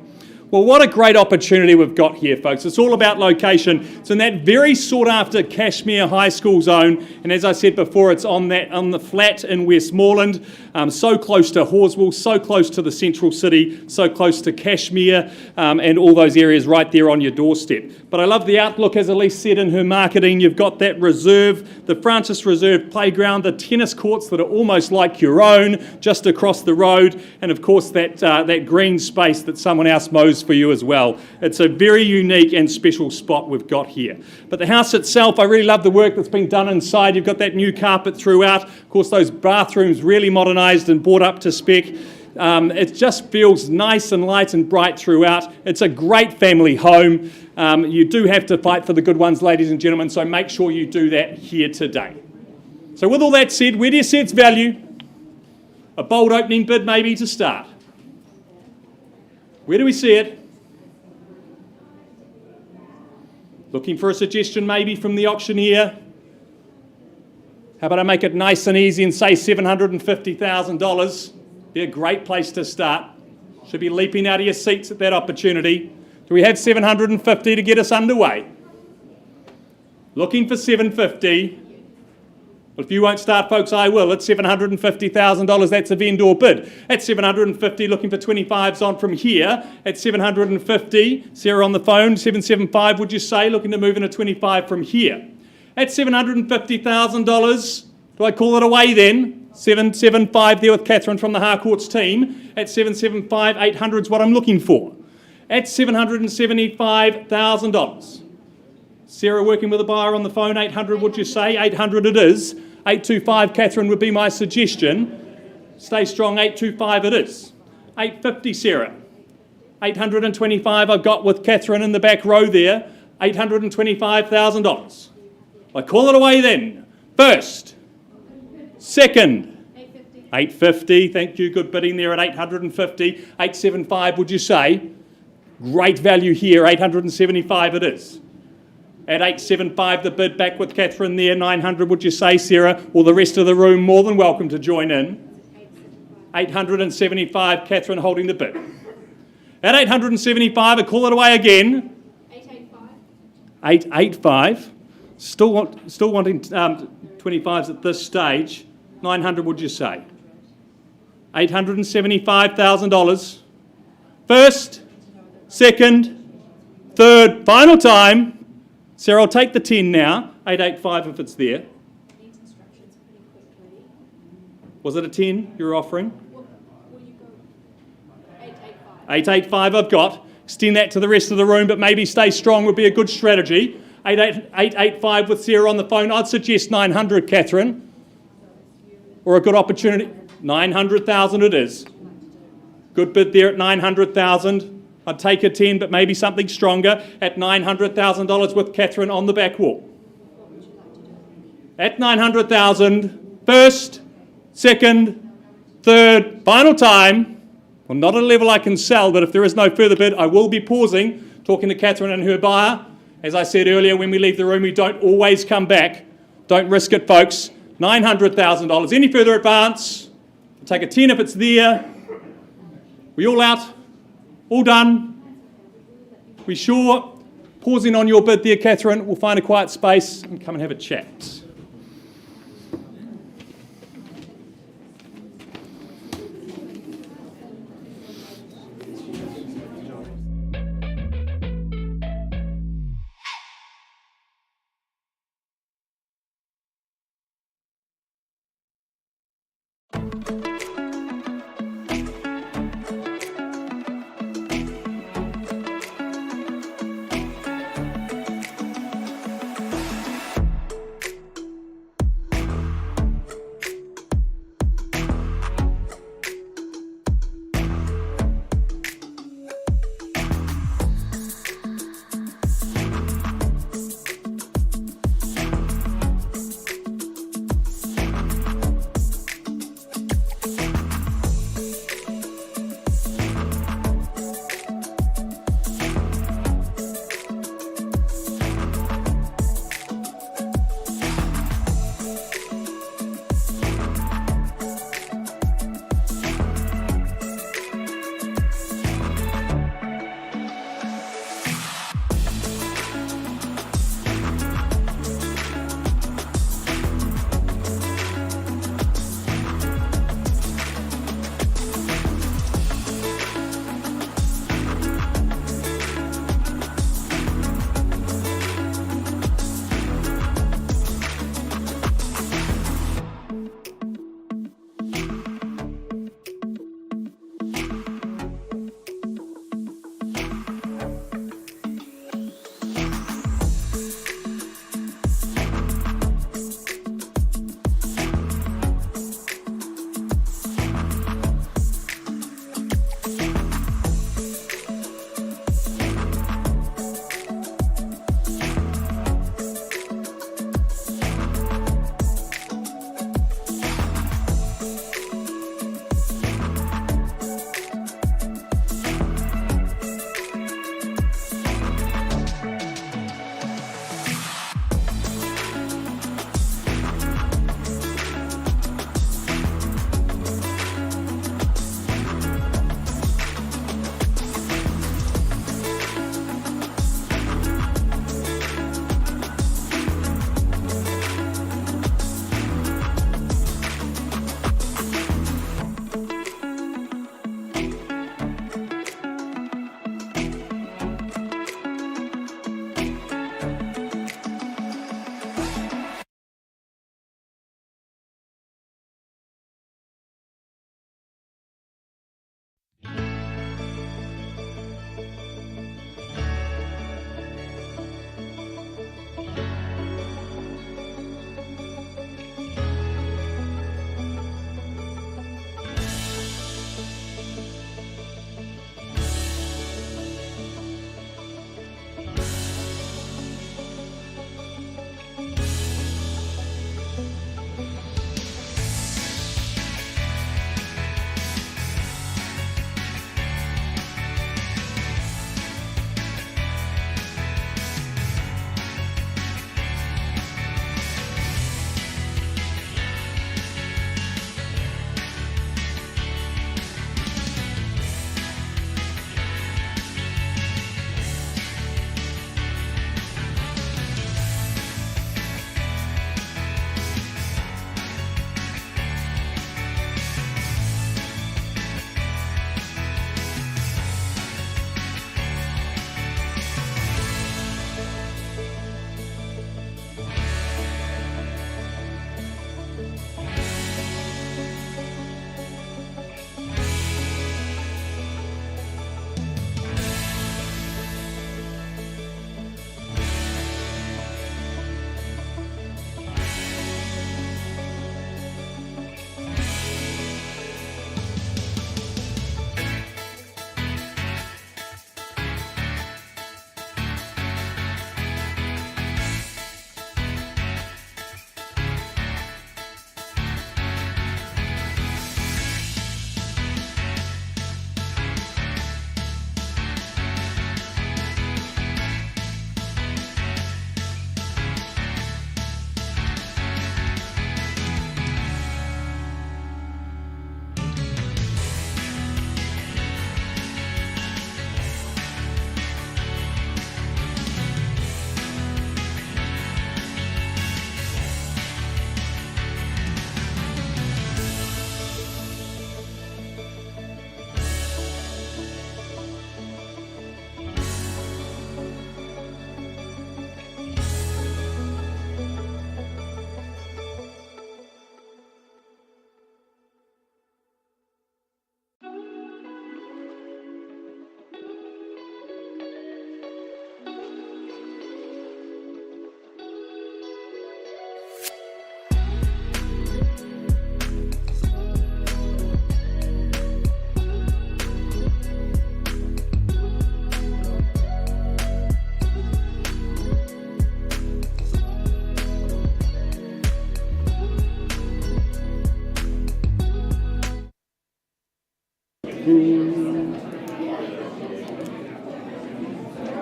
Well, what a great opportunity we've got here, folks. It's all about location. It's in that very sought-after Cashmere High School zone, and as I said before, it's on the flat in Westmoreland, so close to Horswell, so close to the central city, so close to Cashmere, and all those areas right there on your doorstep. But I love the outlook, as Elise said in her marketing. You've got that reserve, the Francis Reserve playground, the tennis courts that are almost like your own, just across the road, and of course that green space that someone else mows for you as well. It's a very unique and special spot we've got here. But the house itself, I really love the work that's been done inside. You've got that new carpet throughout. Of course, those bathrooms really modernised and brought up to spec. It just feels nice and light and bright throughout. It's a great family home. You do have to fight for the good ones, ladies and gentlemen, so make sure you do that here today. So with all that said, where do you see its value? A bold opening bid maybe to start. Where do we see it? Looking for a suggestion maybe from the auctioneer? How about I make it nice and easy and say $750,000? Be a great place to start. Should be leaping out of your seats at that opportunity. Do we have 750 to get us underway? Looking for 750. Well, if you won't start, folks, I will. It's $750,000. That's a vendor bid. At $750,000, looking for 25s on from here. At $750,000, Sarah on the phone, 775, would you say? Looking to move in a 25 from here. At $750,000, do I call it away then? 775 there with Catherine from the Harcourts team. At 775, 800 is what I'm looking for. At $775,000. Sarah working with a buyer on the phone, 800 would you say? 800 it is. 825, Catherine, would be my suggestion. Stay strong, 825 it is. 850, Sarah. 825 I've got with Catherine in the back row there. $825,000. I call it away then. First. Second. 850, thank you, good bidding there at 850. 875 would you say? Great value here, 875 it is. At 875, the bid back with Catherine there. 900, would you say, Sarah? Or the rest of the room more than welcome to join in. 875, Catherine holding the bid. At 875, I call it away again. 885. Still wanting 25s at this stage. 900, would you say? $875,000. First, second, third, final time. Sarah, I'll take the 10 now. 885 if it's there. Was it a 10 you're offering? 885 I've got. Extend that to the rest of the room, but maybe stay strong would be a good strategy. 885 with Sarah on the phone. I'd suggest 900, Catherine. Or a good opportunity. 900,000 it is. Good bid there at 900,000. I'd take a 10, but maybe something stronger at $900,000 with Catherine on the back wall. At 900,000, first, second, third, final time. Well, not at a level I can sell, but if there is no further bid, I will be pausing, talking to Catherine and her buyer. As I said earlier, when we leave the room, we don't always come back. Don't risk it, folks. $900,000. Any further advance? I'll take a 10 if it's there. We all out? All done? We sure? Pausing on your bid there, Catherine. We'll find a quiet space and come and have a chat.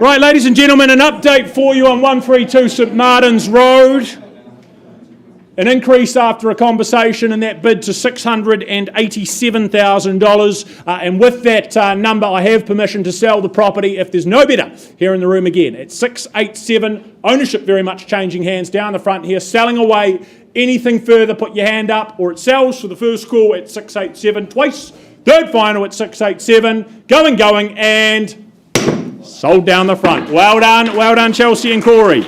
Right, ladies and gentlemen, an update for you on 132 St Martin's Road. An increase after a conversation in that bid to $687,000. And with that number, I have permission to sell the property if there's no bidder here in the room again. At 687, ownership very much changing hands down the front here, selling away. Anything further, put your hand up, or it sells for the first call at 687 twice. Third final at 687, going, and sold down the front. Well done, Chelsea and Corey.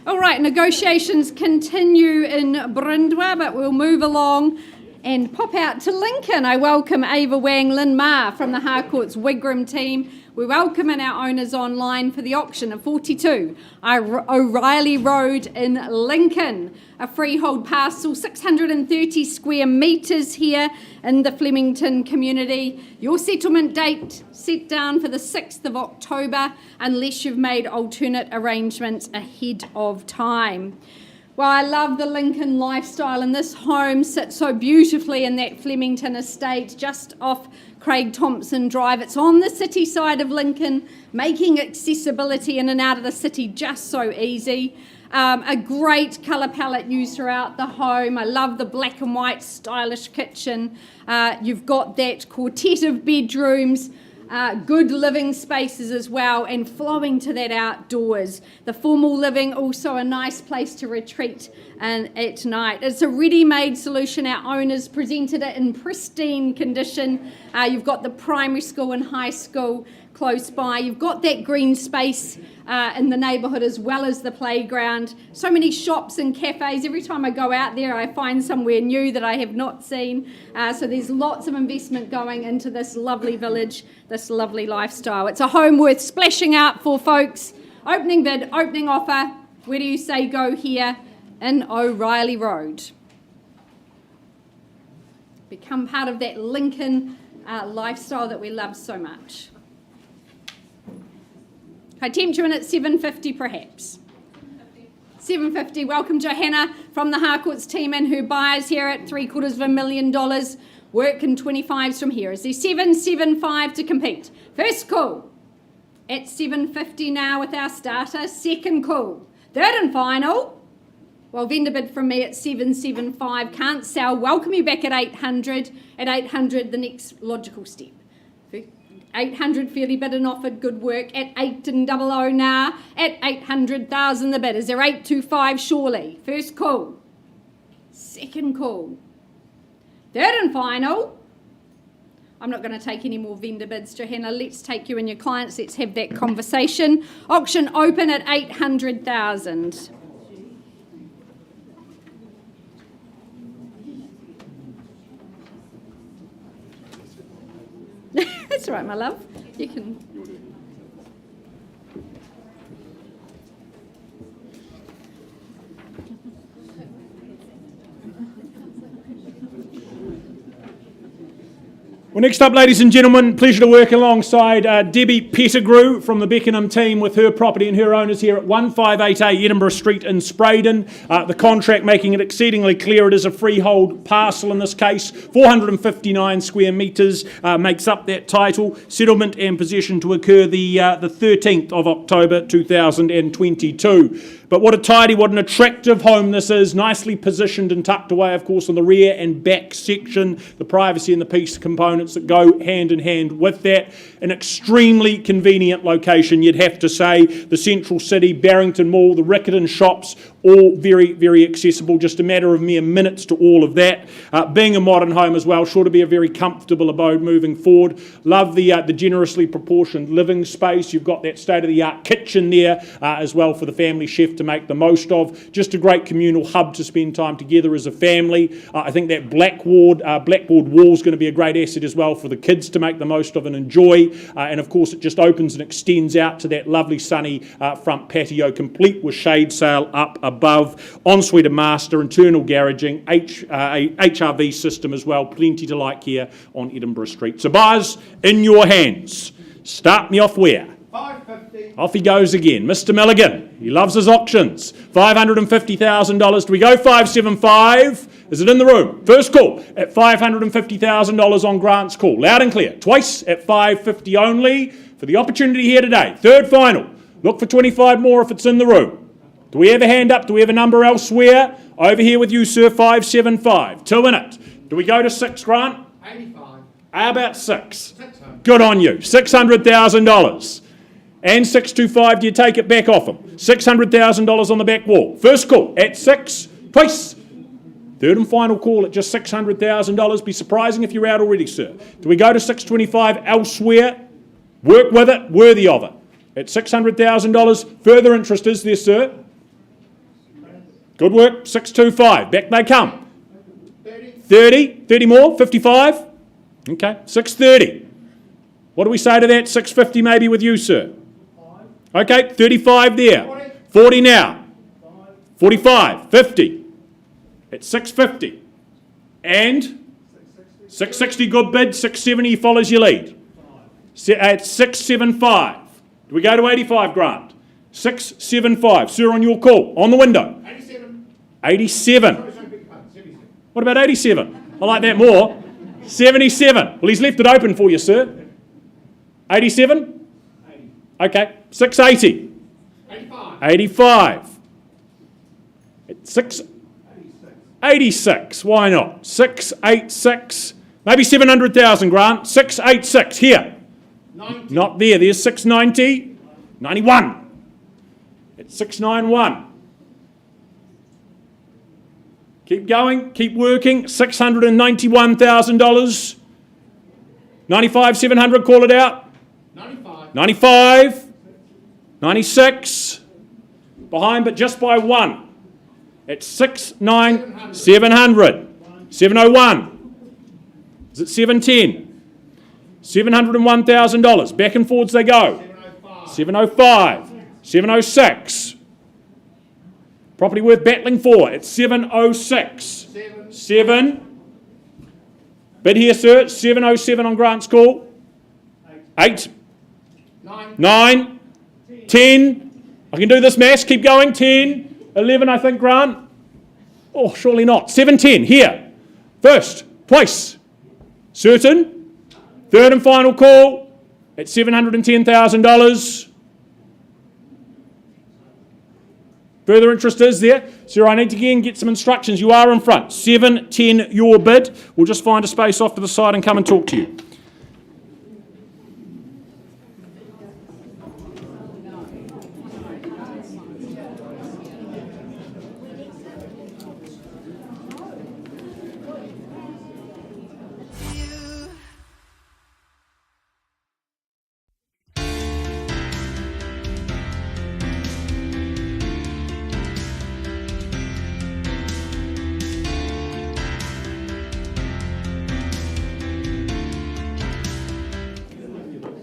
All right, negotiations continue in Brindwa, but we'll move along and pop out to Lincoln. I welcome Ava Wang Lin Ma from the Harcourts Wigram team. We welcome in our owners online for the auction of 42 O'Reilly Road in Lincoln. A freehold parcel, 630 square metres here in the Flemington community. Your settlement date set down for the 6th of October unless you've made alternate arrangements ahead of time. Well, I love the Lincoln lifestyle, and this home sits so beautifully in that Flemington estate just off Craig Thompson Drive. It's on the city side of Lincoln, making accessibility in and out of the city just so easy. A great colour palette used throughout the home. I love the black and white stylish kitchen. You've got that quartet of bedrooms. Good living spaces as well, and flowing to that outdoors. The formal living, also a nice place to retreat at night. It's a ready-made solution. Our owners presented it in pristine condition. You've got the primary school and high school close by. You've got that green space in the neighbourhood as well as the playground. So many shops and cafes. Every time I go out there, I find somewhere new that I have not seen. So there's lots of investment going into this lovely village, this lovely lifestyle. It's a home worth splashing out for, folks. Opening bid, opening offer. Where do you say go here? In O'Reilly Road. Become part of that Lincoln lifestyle that we love so much. I tempt you in at $750 perhaps. $750. Welcome Johanna from the Harcourts team and her buyers here at $750,000. Work in 25s from here. Is there 775 to compete? First call at $750 now with our starter. Second call. Third and final. Well, vendor bid from me at $775. Can't sell. Welcome you back at $800. At $800, the next logical step. $800 fairly bid and offered, good work. At 800 now, at 800,000 the bid. Is there 825 surely? First call. Second call. Third and final. I'm not going to take any more vendor bids, Johanna. Let's take you and your clients. Let's have that conversation. Auction open at 800,000. That's all right, my love. You can. Well, next up, ladies and gentlemen, pleasure to work alongside Debbie Pettigrew from the Beckenham team with her property and her owners here at 158A Edinburgh Street in Spraydon. The contract making it exceedingly clear it is a freehold parcel in this case. 459 square metres makes up that title. Settlement and possession to occur the 13th of October 2022. But what a tidy, what an attractive home this is. Nicely positioned and tucked away, of course, on the rear and back section. The privacy and the peace components that go hand in hand with that. An extremely convenient location, you'd have to say. The central city, Barrington Mall, the Riccarton shops, all very, very accessible. Just a matter of mere minutes to all of that. Being a modern home as well, sure to be a very comfortable abode moving forward. Love the generously proportioned living space. You've got that state-of-the-art kitchen there as well for the family chef to to make the most of. Just a great communal hub to spend time together as a family. I think that blackboard wall is going to be a great asset as well for the kids to make the most of and enjoy. And of course, it just opens and extends out to that lovely sunny front patio, complete with shade sail up above, ensuite and master, internal garaging, HRV system as well. Plenty to like here on Edinburgh Street. So buyers, in your hands. Start me off where? 550. Off he goes again. Mr. Milligan, he loves his auctions. $550,000. Do we go 575? Is it in the room? First call at $550,000 on Grant's call. Loud and clear. Twice at $550 only for the opportunity here today. Third final. Look for 25 more if it's in the room. Do we have a hand up? Do we have a number elsewhere? Over here with you, sir, 575. Two in it. Do we go to 6, Grant? 85. How about 6? 600. Good on you. $600,000. And 625, do you take it back off him? $600,000 on the back wall. First call at 6, twice. Third and final call at just $600,000. Be surprising if you're out already, sir. Do we go to 625 elsewhere? Work with it, worthy of it. At $600,000. Further interest is there, sir? Good work. 625. Back they come. 30. 30 more? 55? Okay. 630. What do we say to that? 650 maybe with you, sir? Okay. 35 there. 40 now. 45. 50. At 650. And 660, good bid. 670 follows your lead. At 675. Do we go to 85, Grant? 675. Sir, on your call. On the window. 87. 87. Sorry, big pardon, 77. What about 87? I like that more. 77. Well, he's left it open for you, sir. 87? Okay. 680. 85. 85. At 686. Why not? 686. Maybe 700,000, Grant. 686. Here. 90. Not there. There's 690. 91. It's 691. Keep going. Keep working. $691,000. 95, 700. Call it out. 95. 95. 96. Behind, but just by one. It's 700. 701. Is it 710? $701,000. Back and forwards they go. 705. 706. Property worth battling for. It's 706. 7. Bid here, sir. 707 on Grant's call. 8. 9. 10. I can do this maths. Keep going. 10. 11, I think, Grant. Oh, surely not. 710. Here. First. Twice. Certain. Third and final call at $710,000. Further interest is there. Sir, I need to again get some instructions. You are in front. 710 your bid. We'll just find a space off to the side and come and talk to you.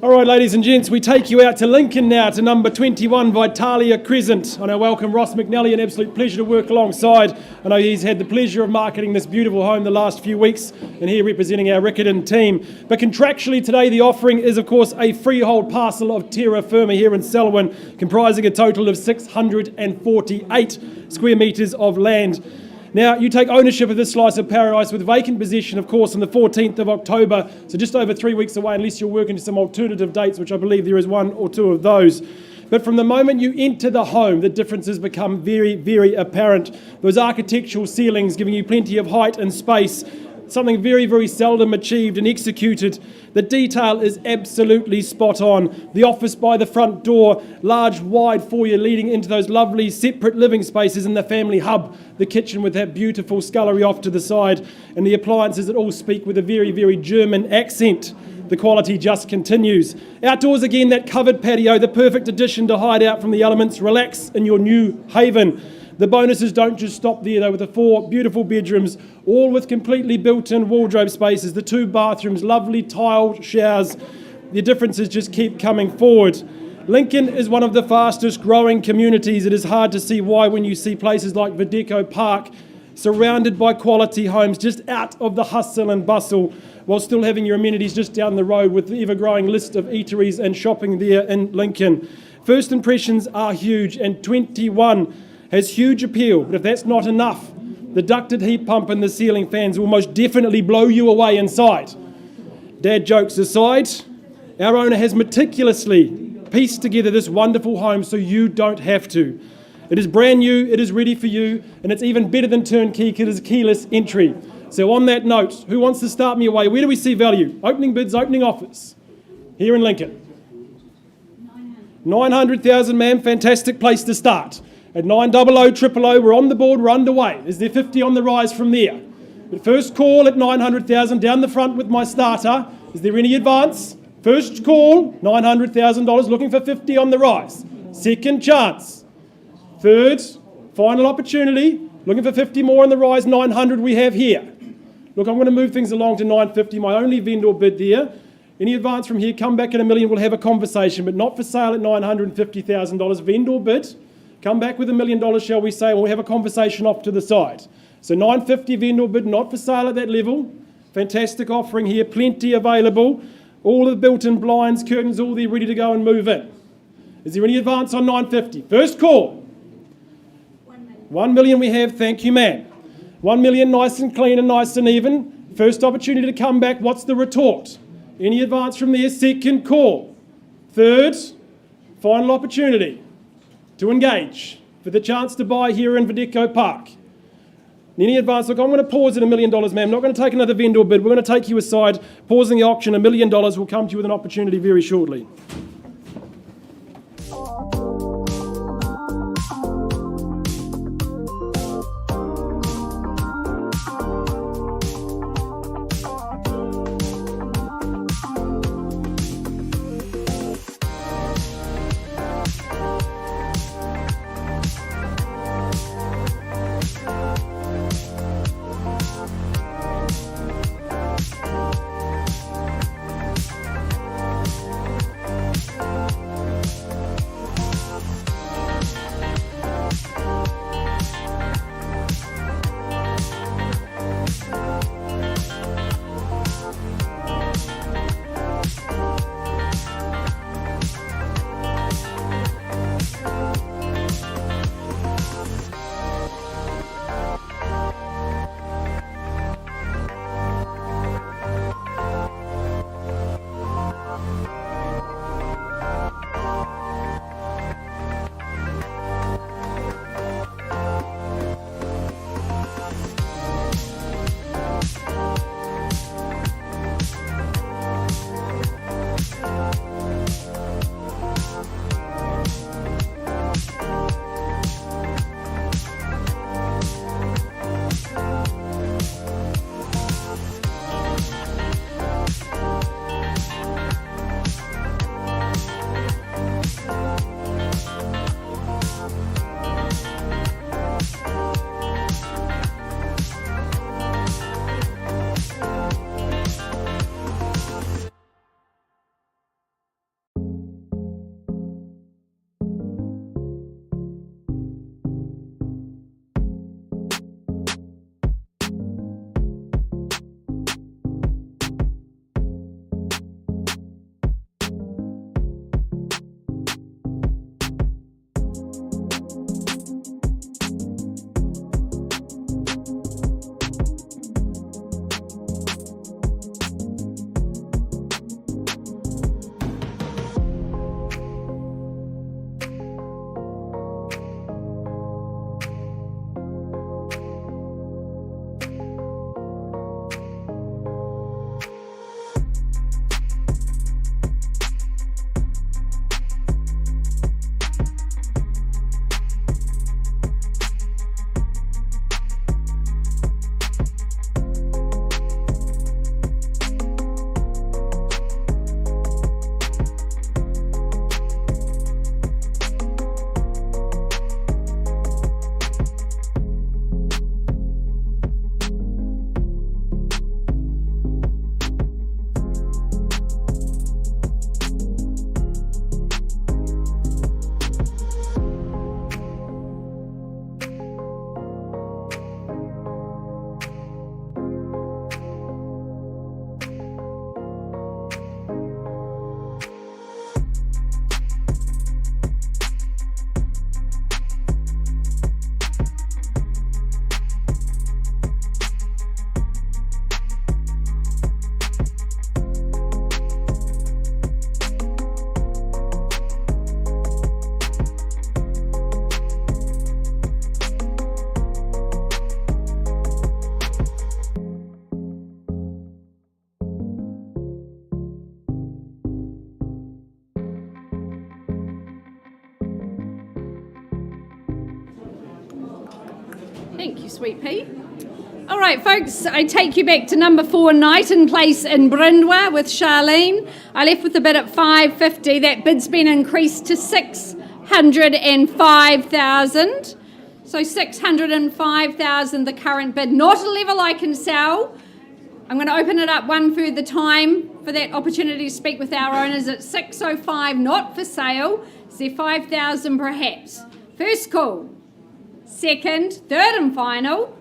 All right, ladies and gents, we take you out to Lincoln now to number 21, Vitalia Crescent. I know, welcome Ross McNally, an absolute pleasure to work alongside. I know he's had the pleasure of marketing this beautiful home the last few weeks and here representing our Riccarton team. But contractually today, the offering is, of course, a freehold parcel of terra firma here in Selwyn, comprising a total of 648 square metres of land. Now, you take ownership of this slice of paradise with vacant possession, of course, on the 14th of October, so just over 3 weeks away, unless you're working to some alternative dates, which I believe there is 1 or 2 of those. But from the moment you enter the home, the differences become very, very apparent. Those architectural ceilings giving you plenty of height and space, something very, very seldom achieved and executed. The detail is absolutely spot on. The office by the front door, large wide foyer leading into those lovely separate living spaces in the family hub. The kitchen with that beautiful scullery off to the side, and the appliances that all speak with a very, very German accent. the quality just continues. Outdoors again, that covered patio, the perfect addition to hide out from the elements, relax in your new haven. The bonuses don't just stop there though, with the 4 beautiful bedrooms, all with completely built-in wardrobe spaces, the 2 bathrooms, lovely tiled showers. The differences just keep coming forward. Lincoln is one of the fastest growing communities. It is hard to see why when you see places like Verdeco Park surrounded by quality homes just out of the hustle and bustle, while still having your amenities just down the road with the ever-growing list of eateries and shopping there in Lincoln. First impressions are huge, and 21 has huge appeal, but if that's not enough, the ducted heat pump and the ceiling fans will most definitely blow you away inside. Dad jokes aside, our owner has meticulously pieced together this wonderful home so you don't have to. It is brand new, it is ready for you, and it's even better than turnkey because it is keyless entry. So on that note, who wants to start me away? Where do we see value? Opening bids, opening offers. Here in Lincoln. 900,000, ma'am. Fantastic place to start. At 900, we're on the board, we're underway. Is there 50 on the rise from there? But first call at 900,000 down the front with my starter. Is there any advance? First call, $900,000, looking for 50 on the rise. Second chance. Third, final opportunity, looking for 50 more on the rise, 900 we have here. Look, I'm going to move things along to 950, my only vendor bid there. Any advance from here, come back at $1 million, we'll have a conversation, but not for sale at $950,000. Vendor bid, come back with $1 million, shall we say, and we'll have a conversation off to the side. So 950 vendor bid, not for sale at that level. Fantastic offering here, plenty available. All the built-in blinds, curtains, all there ready to go and move in. Is there any advance on 950? First call. 1 million we have, thank you, ma'am. 1 million, nice and clean and nice and even. First opportunity to come back, what's the retort? Any advance from there? Second call. Third, final opportunity to engage for the chance to buy here in Verdeco Park. Any advance? Look, I'm going to pause at $1 million, ma'am. I'm not going to take another vendor bid. We're going to take you aside, pausing the auction, $1 million. We'll come to you with an opportunity very shortly. Thank you, Sweet Pea. All right, folks, I take you back to number 4, Knighton Place in Brindwa with Charlene. I left with a bid at $550. That bid's been increased to $605,000. So $605,000, the current bid. Not a level I can sell. I'm going to open it up one further time for that opportunity to speak with our owners at $605, not for sale. Is there $5,000 perhaps? First call. Second, third and final.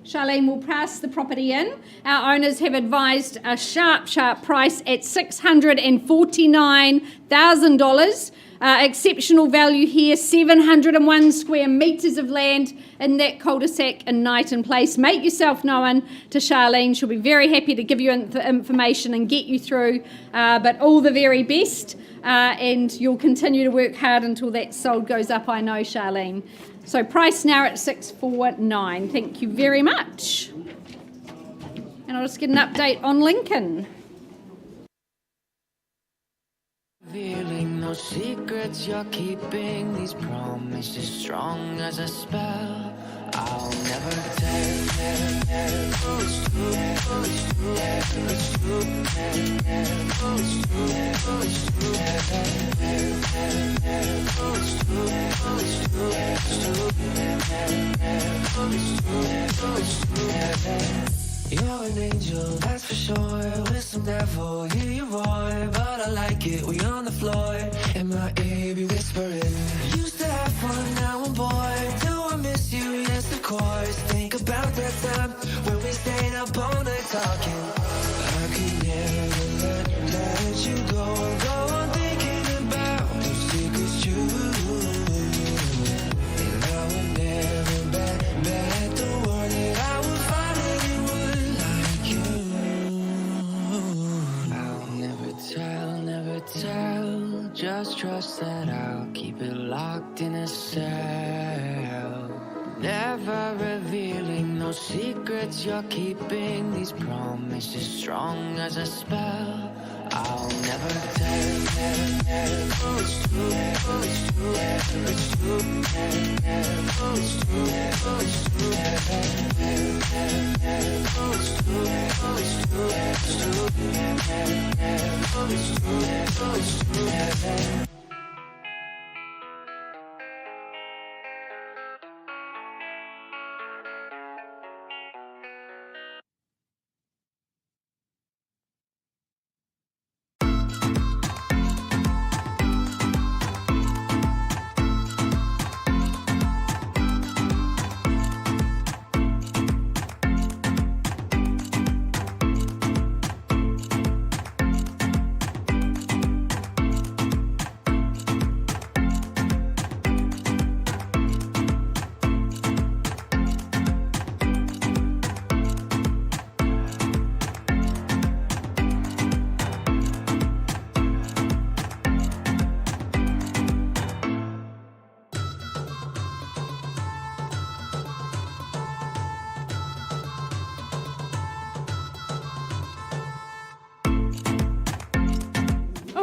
Charlene will pass the property in. Our owners have advised a sharp price at $649,000. Exceptional value here, 701 square metres of land in that cul-de-sac in Knighton Place. Make yourself known to Charlene. She'll be very happy to give you information and get you through, but all the very best, and you'll continue to work hard until that sold goes up, I know, Charlene. So price now at $649. Thank you very much. And I'll just get an update on Lincoln. Revealing no secrets you're keeping, these promises strong as a spell. I'll never tell. You're an angel, that's for sure. With some devil, hear you roar. But I like it, we on the floor. In my ear, be whispering. Used to have fun, now I'm bored. Do I miss you? Yes, of course. Think about that time when we stayed up all night talking. I could never let you go. Go on thinking about those secrets true. And I would never bet the word that I would find anyone like you. Never tell, just trust that I'll keep it locked in a cell. Never revealing no secrets you're keeping, these promises strong as a spell. I'll never tell.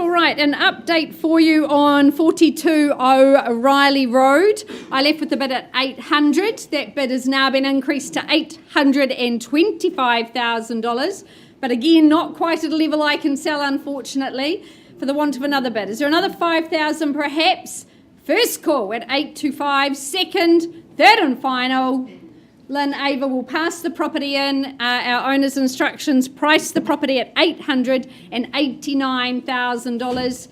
Right, an update for you on 42 O'Reilly Road. I left with a bid at $800. That bid has now been increased to $825,000. But again, not quite at a level I can sell, unfortunately, for the want of another bid. Is there another $5,000 perhaps? First call at $825. Second, third and final. Lynn Ava will pass the property in. Our owner's instructions price the property at $889,000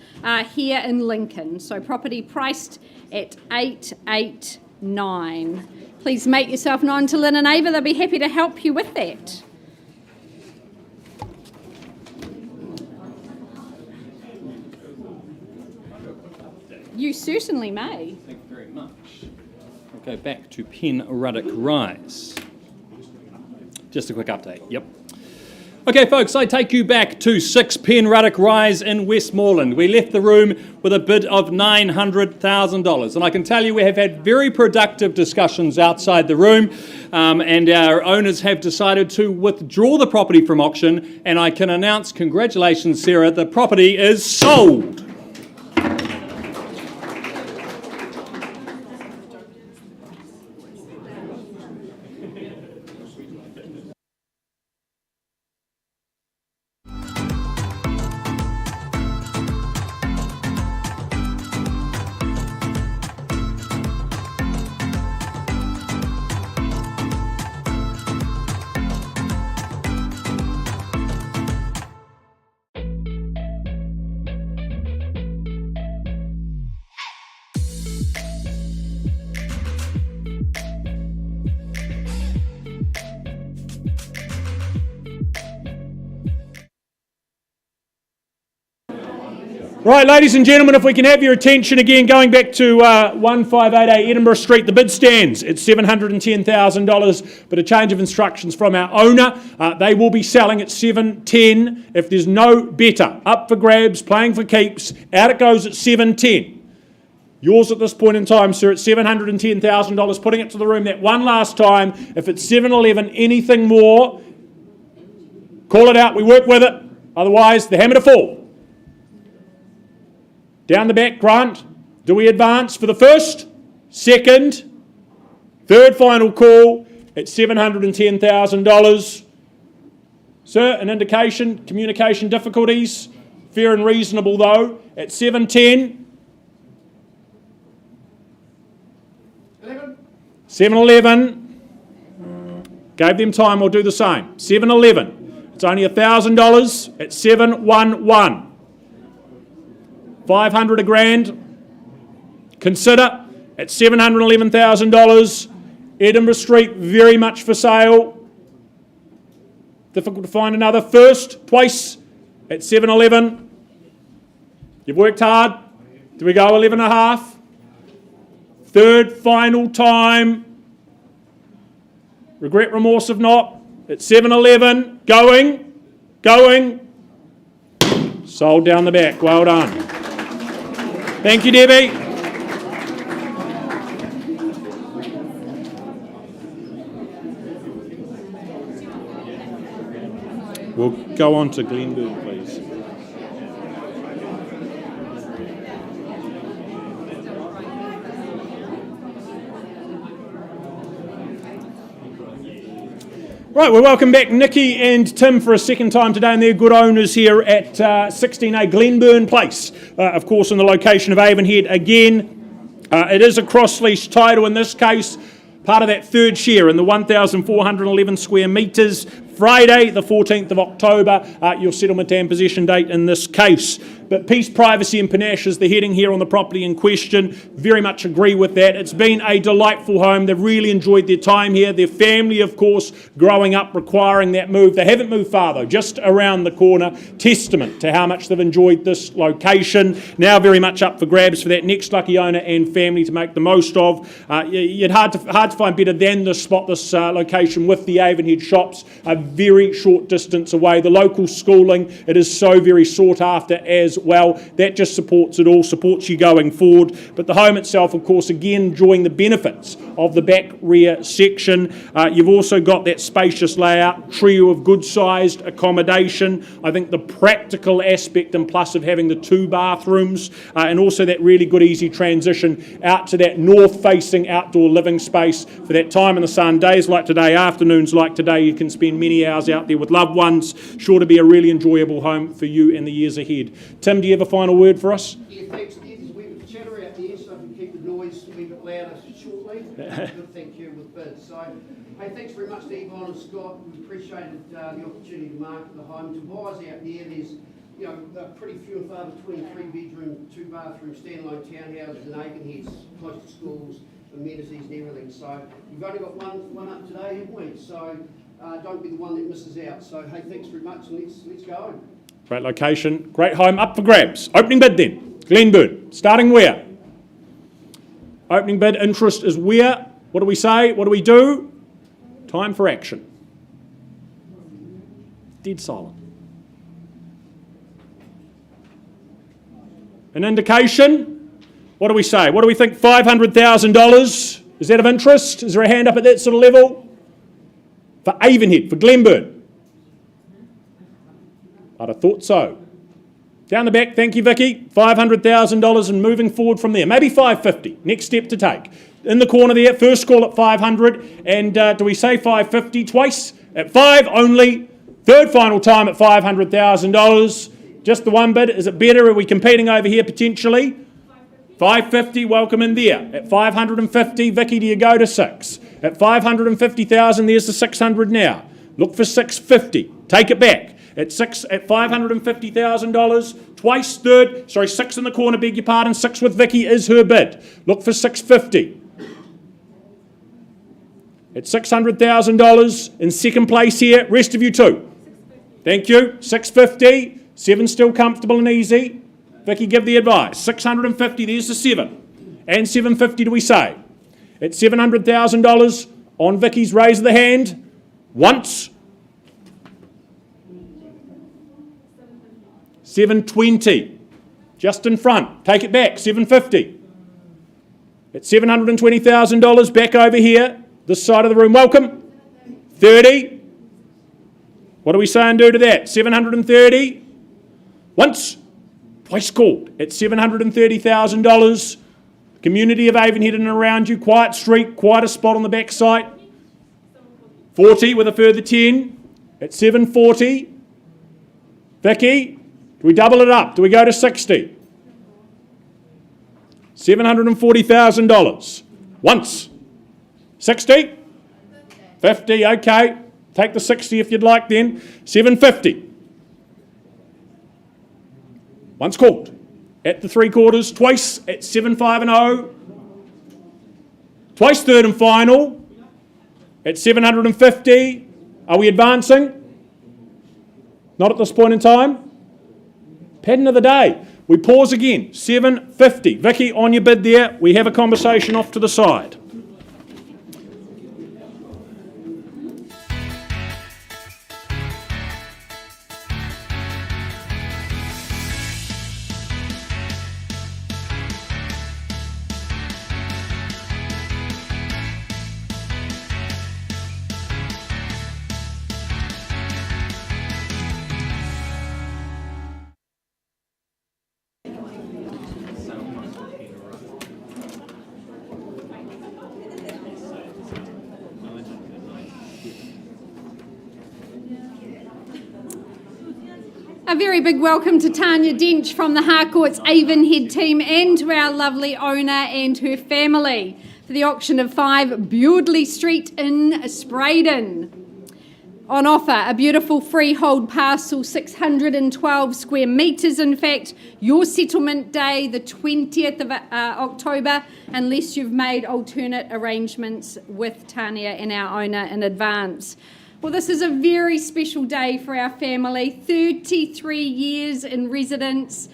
here in Lincoln. So property priced at $889,000. Please make yourself known to Lynn and Ava. They'll be happy to help you with that. You certainly may. Thank you very much. We'll go back to Penruddock Rise. Just a quick update, yep. Okay, folks, I take you back to 6 Penruddock Rise in Westmoreland. We left the room with a bid of $900,000. And I can tell you we have had very productive discussions outside the room, and our owners have decided to withdraw the property from auction. And I can announce, congratulations, Sarah, the property is sold. Right, ladies and gentlemen, if we can have your attention again, going back to 1588 Edinburgh Street, the bid stands at $710,000, but a change of instructions from our owner. They will be selling at 710 if there's no better. Up for grabs, playing for keeps, out it goes at 710. Yours at this point in time, sir, at $710,000, putting it to the room that one last time. If it's 711, anything more, call it out, we work with it. Otherwise, the hammer to fall. Down the back, Grant. Do we advance for the first, second, third final call at $710,000? Sir, an indication, communication difficulties. Fair and reasonable though. At 710. 711. Gave them time, we'll do the same. 711. It's only $1,000 at 711. 500 a grand. Consider at $711,000. Edinburgh Street, very much for sale. Difficult to find another. First, twice at 711. You've worked hard. Do we go 11 and a half? Third, final time. Regret, remorse if not. At 711. Going. Sold down the back. Well done. Thank you, Debbie. We'll go on to Glenburn, please. Right, we welcome back Nikki and Tim for a second time today, and they're good owners here at 16A Glenburn Place, of course in the location of Avonhead again. It is a cross-lease title in this case, part of that third share in the 1,411 square metres. Friday, the 14th of October, your settlement and possession date in this case. But peace, privacy and panache is the heading here on the property in question. Very much agree with that. It's been a delightful home. They've really enjoyed their time here. Their family, of course, growing up, requiring that move. They haven't moved far, though, just around the corner. Testament to how much they've enjoyed this location. Now very much up for grabs for that next lucky owner and family to make the most of. It's hard to find better than this spot, this location with the Avonhead shops. A very short distance away. The local schooling, it is so very sought after as well. That just supports it all, supports you going forward. But the home itself, of course, again, enjoying the benefits of the back rear section. You've also got that spacious layout, trio of good-sized accommodation. I think the practical aspect and plus of having the 2 bathrooms and also that really good easy transition out to that north-facing outdoor living space for that time in the sun. Days like today, afternoons like today, you can spend many hours out there with loved ones. Sure to be a really enjoyable home for you in the years ahead. Tim, do you have a final word for us? Yeah, thanks, Ed. We have a chatter out there, so I can keep the noise a wee bit louder shortly. Good, thank you with bids. So, hey, thanks very much to Yvonne and Scott. We appreciated the opportunity to market the home. To buyers out there, there's pretty few and far between 3-bedroom, 2-bathroom standalone townhouses and Avonheads, close to schools, amenities and everything. So you've only got one up today, haven't we? So don't be the one that misses out. So hey, thanks very much, and let's go. Great location, great home, up for grabs. Opening bid then, Glenburn, starting where? Opening bid, interest is where? What do we say? What do we do? Time for action. Dead silent. An indication? What do we say? What do we think? $500,000? Is that of interest? Is there a hand up at that sort of level? For Avonhead, for Glenburn. I'd have thought so. Down the back, thank you, Vicky. $500,000 and moving forward from there. Maybe $550. Next step to take. In the corner there, first call at $500. And do we say $550 twice? At $5 only. Third final time at $500,000. Just the one bid. Is it better? Are we competing over here potentially? $550, welcome in there. At $550, Vicky, do you go to 6? At $550,000, there's the 600 now. Look for $650. Take it back. At $550,000, twice third, 6 in the corner, beg your pardon, 6 with Vicky is her bid. Look for $650. At $600,000 in second place here, rest of you too. Thank you, $650, 7 still comfortable and easy. Vicky, give the advice. 650, there's the 7. And 750 do we say? It's $700,000 on Vicky's raise of the hand. Once. 720. Just in front. Take it back. 750. It's $720,000 back over here. This side of the room. Welcome. 30. What do we say and do to that? 730. Once. Twice called. It's $730,000. Community of Avonhead and around you. Quiet street. Quiet a spot on the back side. 40 with a further 10. It's 740. Vicky, do we double it up? Do we go to 60? $740,000. Once. 60? 50, okay. Take the 60 if you'd like then. 750. Once called. At the 3/4, twice at 750. Twice third and final. At 750. Are we advancing? Not at this point in time. Pattern of the day. We pause again. 750. Vicky, on your bid there. We have a conversation off to the side. A very big welcome to Tanya Dench from the Harcourts Avonhead team and to our lovely owner and her family for the auction of 5 Bewdley Street in Spraydon. On offer, a beautiful freehold parcel, 612 square metres in fact. Your settlement day, the 20th of October, unless you've made alternate arrangements with Tanya and our owner in advance. Well, this is a very special day for our family. 33 years in residence,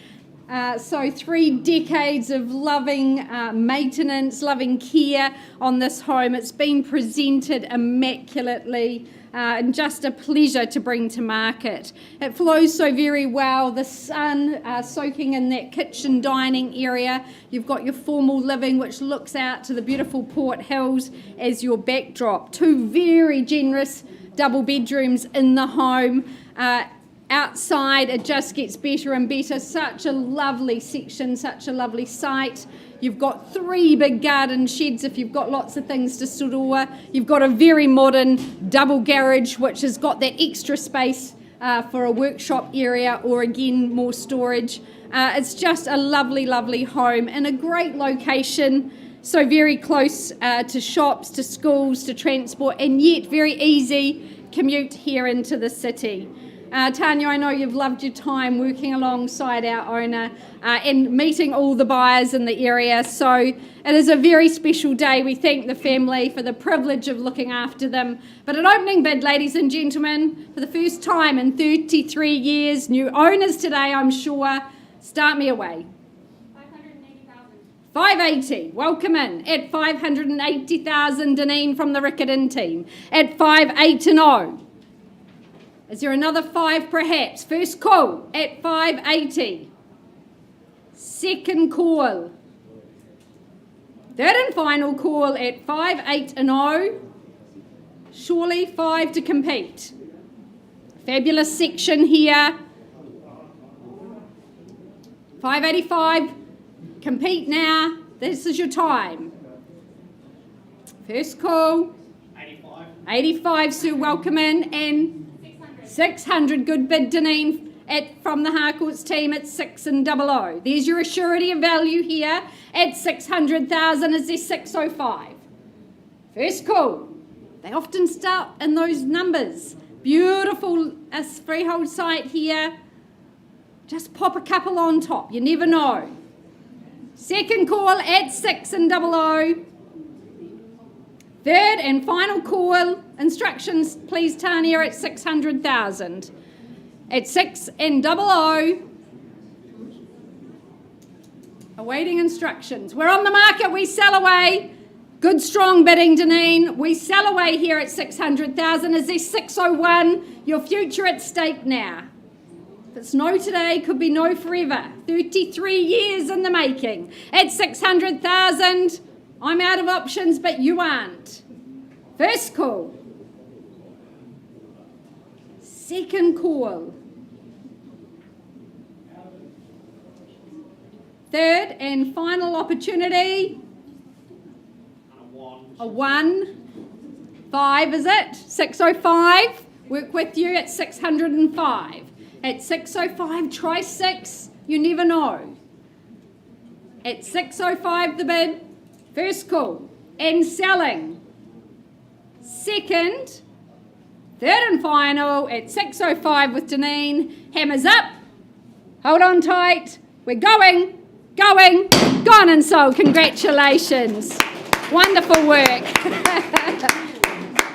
so 3 decades of loving maintenance, loving care on this home. It's been presented immaculately and just a pleasure to bring to market. It flows so very well, the sun soaking in that kitchen dining area. You've got your formal living which looks out to the beautiful Port Hills as your backdrop. 2 very generous double bedrooms in the home. Outside it just gets better and better. Such a lovely section, such a lovely site. You've got 3 big garden sheds if you've got lots of things to store. You've got a very modern double garage which has got that extra space for a workshop area or again more storage. It's just a lovely, lovely home in a great location. So very close to shops, to schools, to transport, and yet very easy commute here into the city. Tanya, I know you've loved your time working alongside our owner and meeting all the buyers in the area. So it is a very special day. We thank the family for the privilege of looking after them. But an opening bid, ladies and gentlemen, for the first time in 33 years, new owners today, I'm sure. Start me away. 580, welcome in. At 580,000, Deneen from the Riccarton team. At 580. Is there another 5 perhaps? First call at 580. Second call. Third and final call at 580. Surely 5 to compete. Fabulous section here. 585. Compete now. This is your time. First call. 85. 85, Sue, welcome in. And 600. Good bid, Deneen, from the Harcourts team at 600. There's your assurity of value here at 600,000. Is there 605? First call. They often start in those numbers. Beautiful freehold site here. Just pop a couple on top. You never know. Second call at 600. Third and final call. Instructions, please, Tanya, at 600,000. At 600. Awaiting instructions. We're on the market. We sell away. Good strong bidding, Deneen. We sell away here at 600,000. Is there 601? Your future at stake now. If it's no today, could be no forever. 33 years in the making. At 600,000, I'm out of options, but you aren't. First call. Second call. Third and final opportunity. A 1. 5, is it? 605. Work with you at 605. At 605, try 6. You never know. At 605, the bid. First call. And selling. Second. Third and final at 605 with Deneen. Hammers up. Hold on tight. We're going, gone and sold. Congratulations. Wonderful work.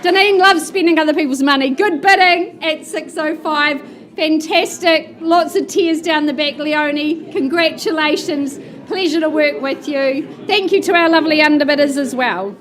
Deneen loves spending other people's money. Good bidding at 605. Fantastic. Lots of tears down the back, Leonie. Congratulations. Pleasure to work with you. Thank you to our lovely underbidders as well.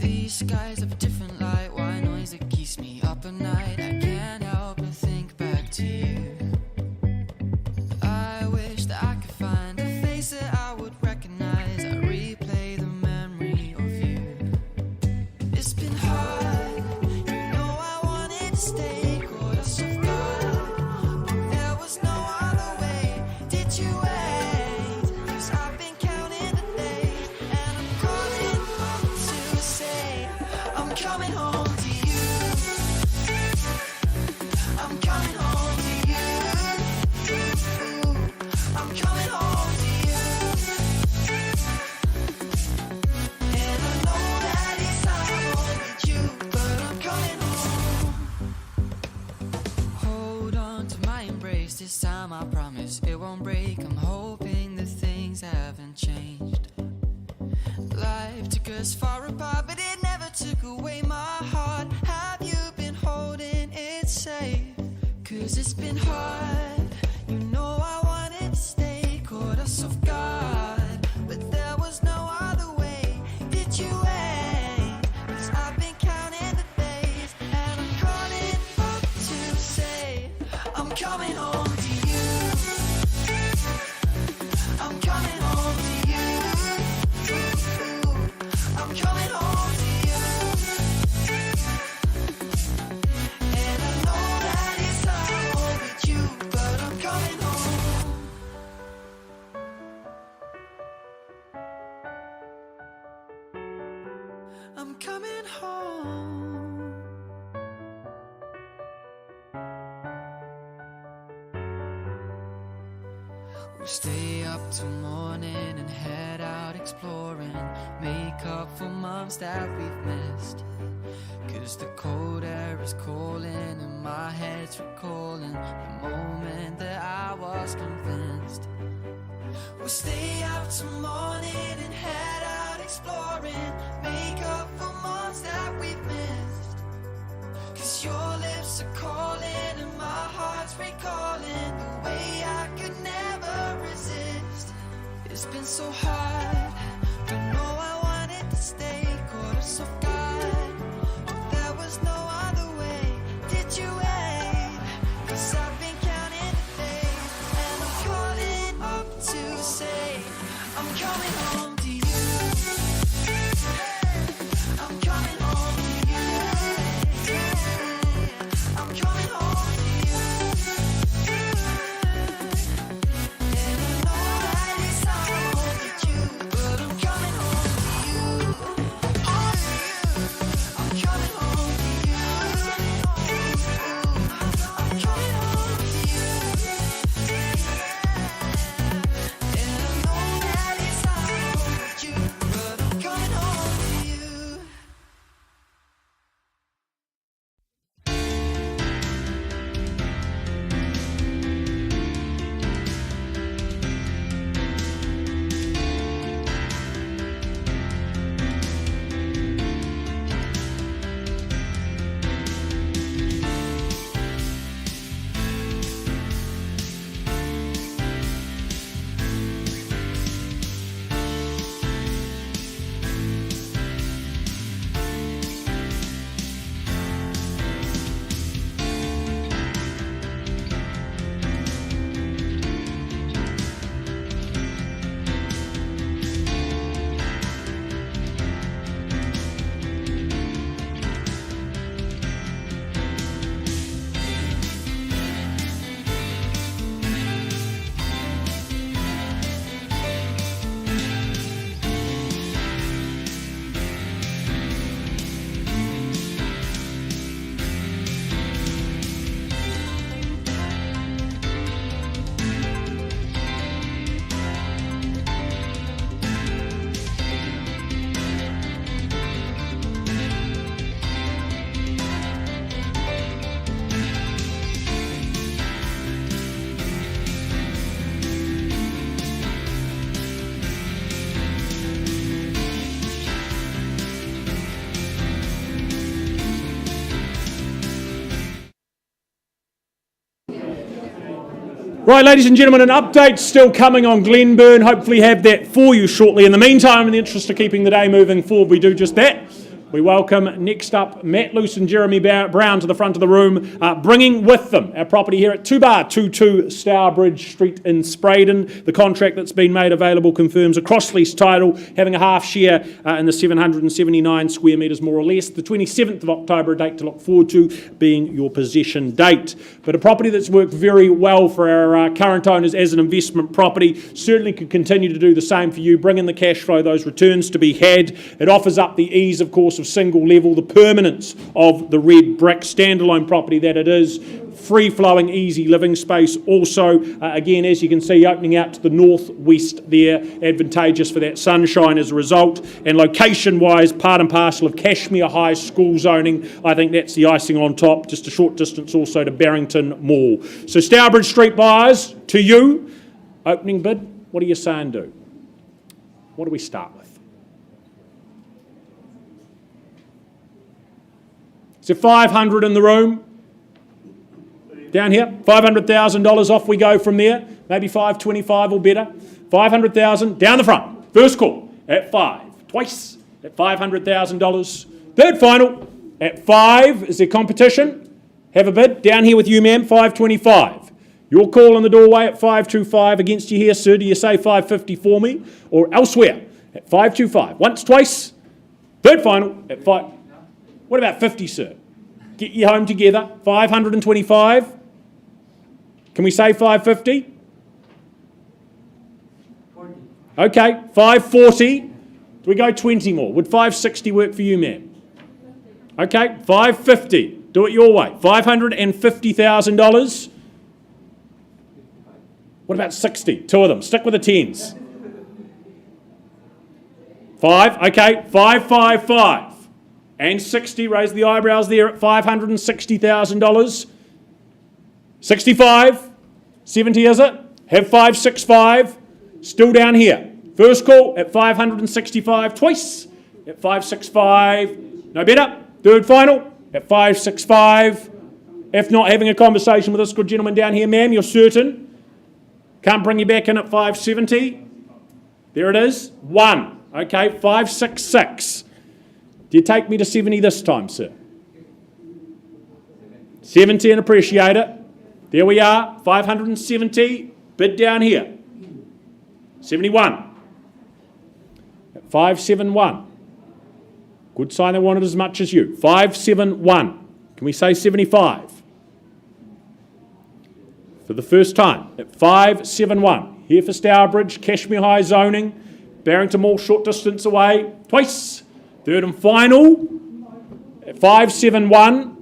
These skies have a different light, why noise that keeps me up at night. I can't help but think back to you. I wish that I could find a face that I would recognize. I replay the memory of you. It's been hard, you know I wanted to stay, caught us off guard, but there was no other way. Did you wait? 'Cause I've been counting the days, and I'm calling home to say I'm coming home to you. I'm coming home to you. I'm coming home to you. And I know that it's not home with you, but I'm coming home. Hold on to my embrace, this time I promise it won't break. I'm hoping that things haven't changed. Life took us far apart, but it never took away my heart. Have you been holding it safe? 'Cause it's been hard, you know I wanted to stay, caught us off guard, but there was no other way. Did you wait? 'Cause I've been counting the days, and I'm calling up to say I'm coming home to you. I'm coming home to you. I'm coming home to you. And I know that it's not home with you, but I'm coming home. I'm coming home. We stay up till morning and head out exploring, make up for months that we've missed. 'Cause the cold air is calling and my head's recalling the moment that I was convinced. We'll stay up till morning and head so hard, but no, I wanted to stay. Caught us off guard, but there was no other way. Did you wait? 'Cause I've been counting the days, and I'm calling up to say I'm coming home to you. I'm coming home to you. I'm coming home to you. And I know that it's not home with you, but I'm coming home to you. I'm coming home to you. I'm coming home to you. And I know that it's not home with you, but I'm coming home to you. Right, ladies and gentlemen, an update still coming on Glenburn. Hopefully have that for you shortly. In the meantime, in the interest of keeping the day moving forward, we do just that. We welcome next up Matt Luce and Jeremy Brown to the front of the room, bringing with them our property here at 2-22 Stourbridge Street in Spraydon. The contract that's been made available confirms a cross-lease title, having a half share in the 779 square metres more or less. The 27th of October, a date to look forward to, being your possession date. But a property that's worked very well for our current owners as an investment property, certainly could continue to do the same for you, bring in the cash flow, those returns to be had. It offers up the ease, of course, of single level, the permanence of the red brick standalone property that it is, free-flowing, easy living space. Also, again, as you can see, opening out to the northwest there, advantageous for that sunshine as a result. And location-wise, part and parcel of Cashmere High school zoning. I think that's the icing on top, just a short distance also to Barrington Mall. So Stourbridge Street buyers, to you, opening bid, what are you saying do? What do we start with? So 500 in the room. Down here, $500,000 off we go from there. Maybe 525 or better. 500,000 down the front. First call at 5. Twice at $500,000. Third final at 5. Is there competition? Have a bid. Down here with you, ma'am, 525. Your call in the doorway at 525. Against you here, sir. Do you say 550 for me? Or elsewhere at 525. Once, twice. Third final at 5. What about 50, sir? Get you home together. 525. Can we say 550? Okay, 540. Do we go 20 more? Would 560 work for you, ma'am? Okay, 550. Do it your way. $550,000. What about 60? Two of them. Stick with the tens. 5. Okay, 555. And 60, raise the eyebrows there at $560,000. 65, 70 is it? Have 565, still down here. First call at 565, twice at 565, no better. Third final at 565. If not, having a conversation with this good gentleman down here, ma'am, you're certain. Can't bring you back in at 570. There it is. 1. Okay, 566. Do you take me to 70 this time, sir? 70 and appreciate it. There we are. 570. Bid down here. 71. 571. Good sign they wanted as much as you. 571. Can we say 75? For the first time at 571. Here for Stourbridge, Cashmere High zoning, Barrington Mall short distance away, twice. Third and final at 571.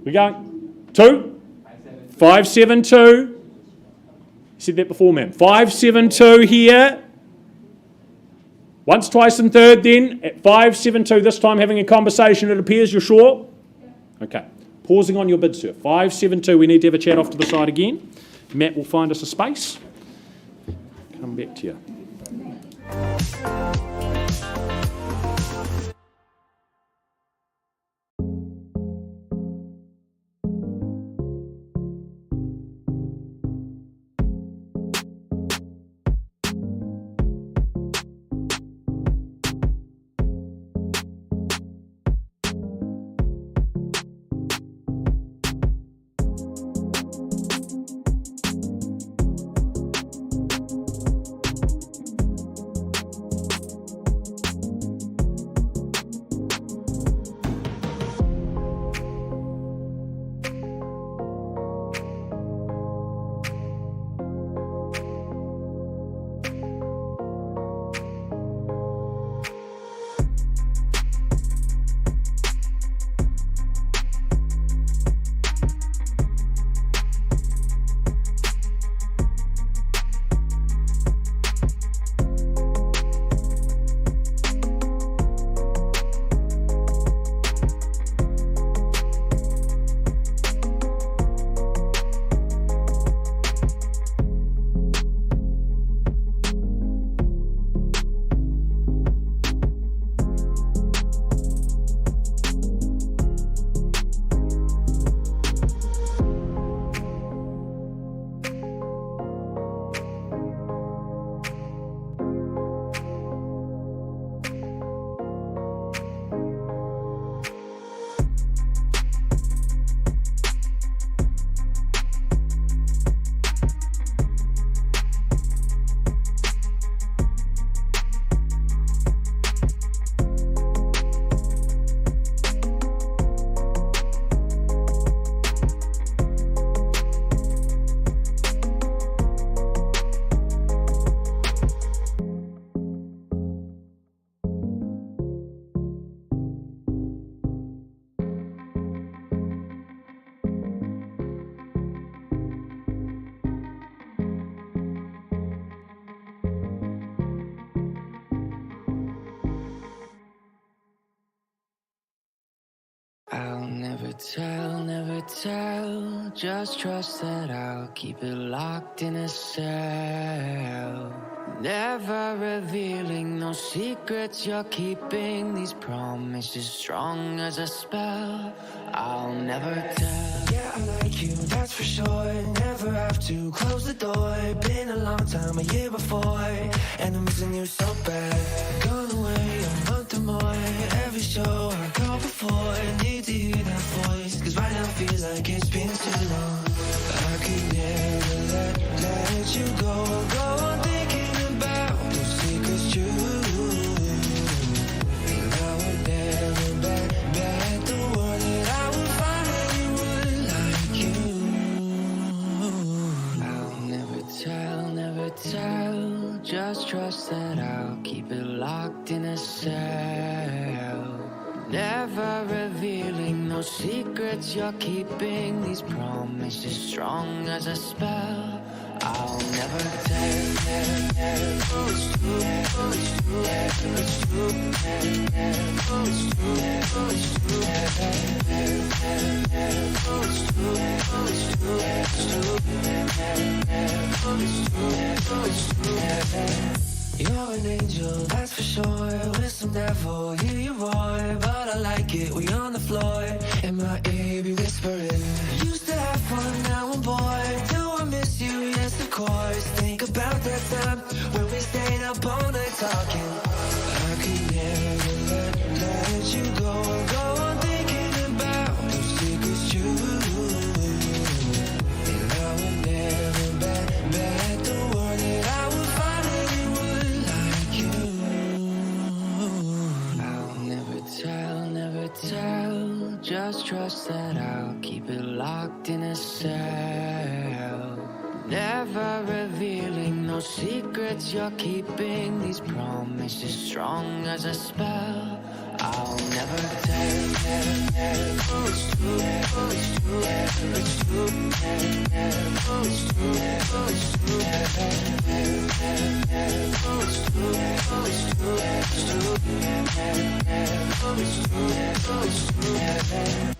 We're going 2. 572. You said that before, ma'am. 572 here. Once, twice, and third then at 572. This time having a conversation, it appears. You're sure? Okay. Pausing on your bid, sir. 572. We need to have a chat off to the side again. Matt will find us a space. Come back to you. I'll never tell, just trust that I'll keep it locked in a cell. Never revealing no secrets you're keeping, these promises strong as a spell. I'll never tell. Yeah, I like you, that's for sure. Never have to close the door. Been a long time, a year before, and I'm missing you so bad. Gone away a month or more. Every show I go before, need to hear that voice, cause right now feels like it's been too long. I could never let you go on thinking about those secrets true. And I would never bet the world that I would find anyone like you. I'll never tell, just trust that I'll keep it locked in a cell. Never revealing no secrets you're keeping, these promises strong as a spell. I'll never tell. You're an angel, that's for sure. With some devil, hear you roar, but I like it. We on the floor, in my ear, be whispering. Used to have fun, now I'm bored. Do I miss you? Yes, of course. Think about that time when we stayed up all night talking. I could never let you go on thinking about those secrets too. And I would never bet the word that I would find anyone like you. I'll never tell. Just trust that I'll keep it locked in a cell. Never revealing no secrets you're keeping. These promises strong as a spell. I'll never tell. Oh, it's true. Oh, it's true. It's true. Oh, it's true. Oh, it's true. Oh, it's true. Oh, it's true. It's true. Oh, it's true. Oh, it's true.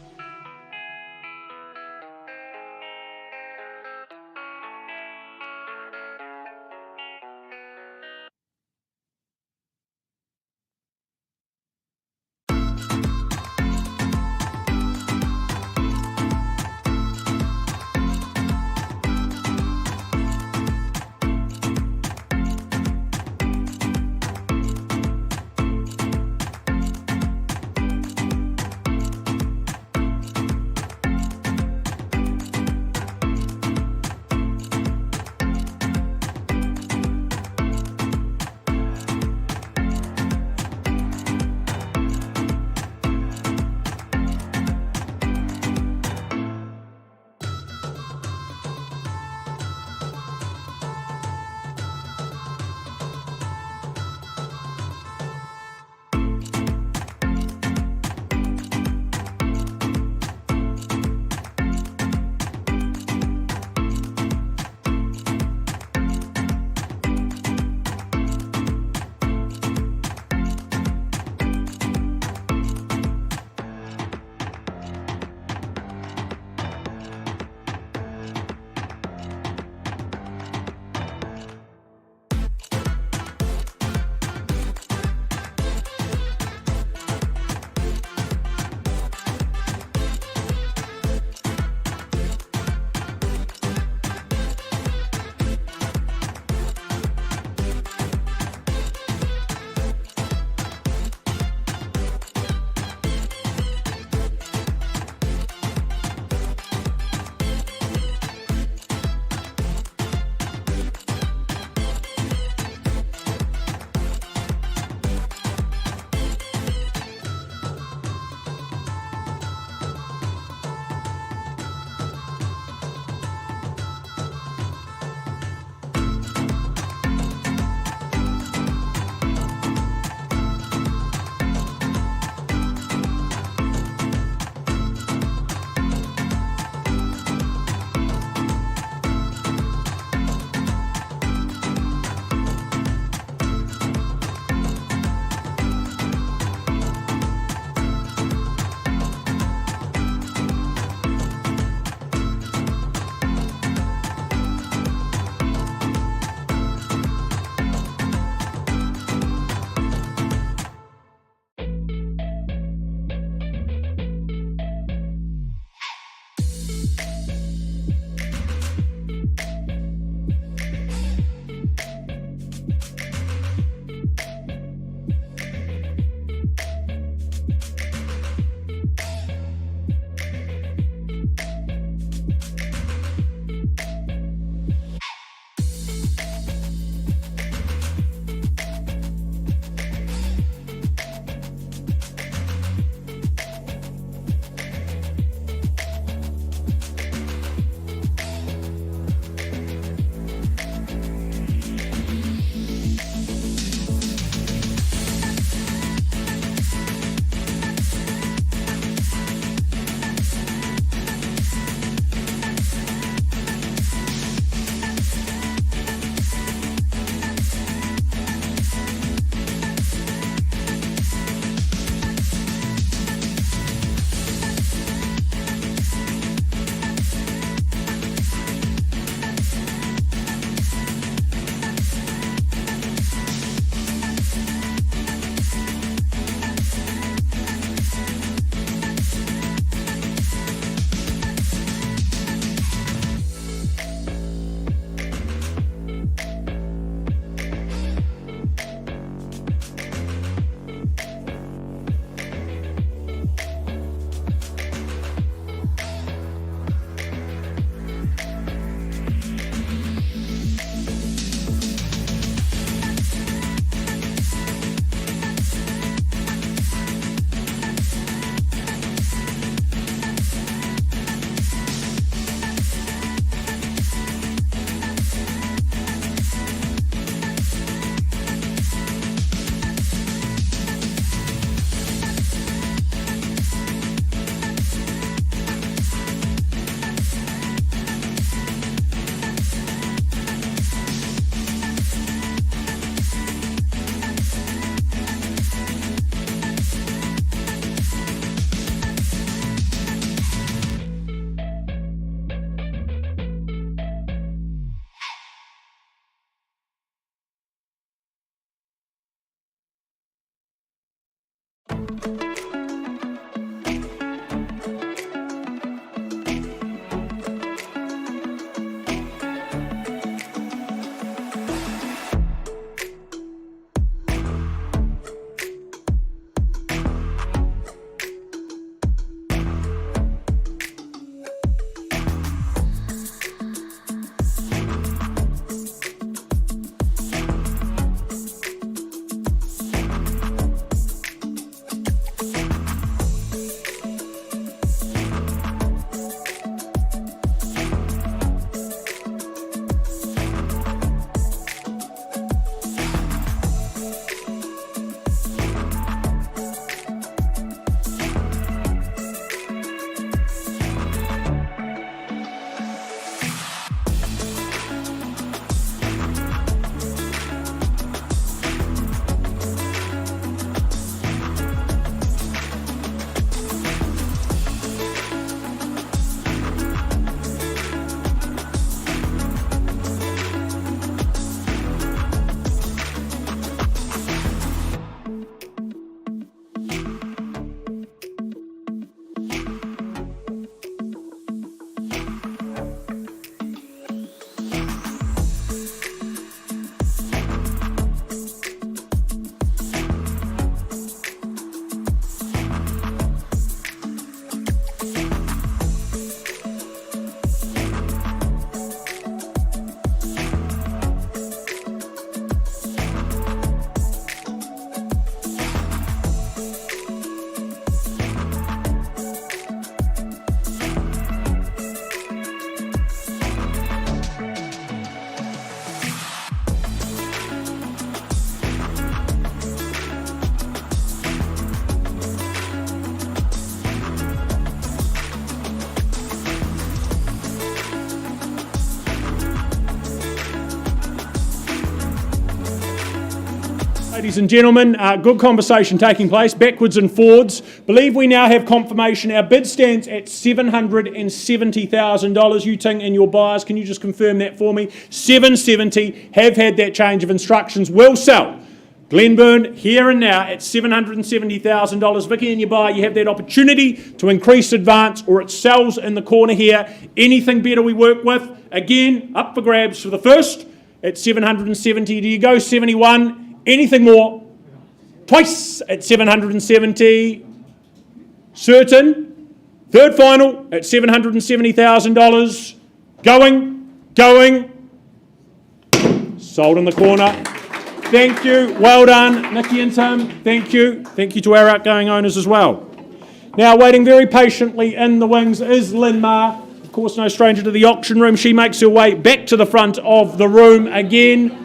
Ladies and gentlemen, good conversation taking place, backwards and forwards. Believe we now have confirmation. Our bid stands at $770,000. You Ting and your buyers, can you just confirm that for me? 770, have had that change of instructions, will sell. Glenburn, here and now at $770,000. Vicky and your buyer, you have that opportunity to increase advance, or it sells in the corner here. Anything better we work with, again, up for grabs for the first at 770. Do you go 71? Anything more? Twice at 770. Certain. Third final at $770,000. Going. Sold in the corner. Thank you. Well done, Nikki and Tim. Thank you. Thank you to our outgoing owners as well. Now, waiting very patiently in the wings is Lynn Ma. Of course, no stranger to the auction room. She makes her way back to the front of the room again.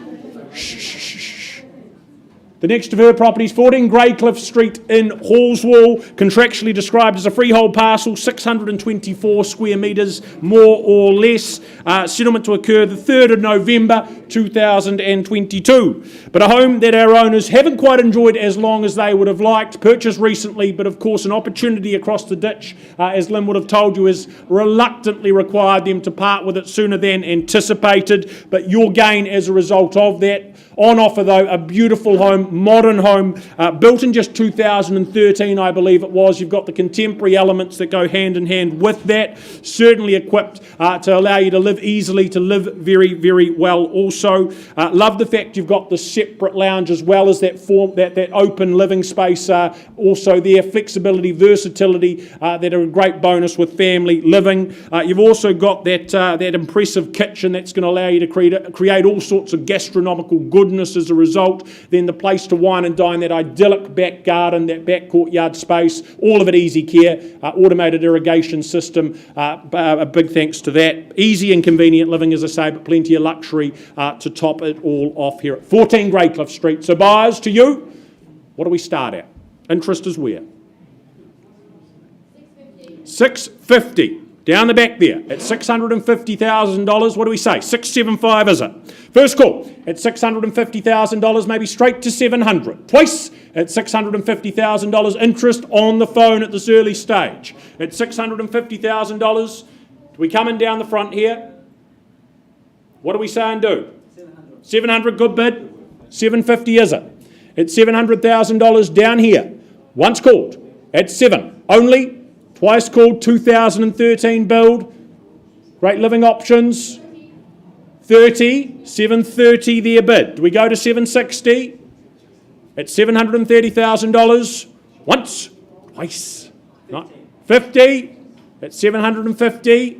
The next of her properties, 14 Greycliff Street in Hallswall, contractually described as a freehold parcel, 624 square metres, more or less. Settlement to occur the 3rd of November 2022. But a home that our owners haven't quite enjoyed as long as they would have liked, purchased recently, but of course an opportunity across the ditch, as Lynn would have told you, has reluctantly required them to part with it sooner than anticipated. But your gain as a result of that. On offer though, a beautiful home, modern home, built in just 2013, I believe it was. You've got the contemporary elements that go hand in hand with that. Certainly equipped to allow you to live easily, to live very, very well also. Love the fact you've got the separate lounge as well as that open living space also there. Flexibility, versatility that are a great bonus with family living. You've also got that impressive kitchen that's going to allow you to create all sorts of gastronomical goodness as a result. Then the place to wine and dine, that idyllic back garden, that back courtyard space, all of it easy care, automated irrigation system, a big thanks to that. Easy and convenient living, as I say, but plenty of luxury to top it all off here at 14 Greycliff Street. So buyers, to you, what do we start at? Interest is where? $650. Down the back there at $650,000. What do we say? 675 is it? First call at $650,000, maybe straight to $700. Twice at $650,000. Interest on the phone at this early stage at $650,000. Do we come in down the front here? What do we say and do? 700, good bid. 750 is it? At $700,000 down here. Once called at 7 only. Twice called, 2013 build. Great living options. 30, 730 their bid. Do we go to 760? At $730,000. Once, twice. Not 50 at 750.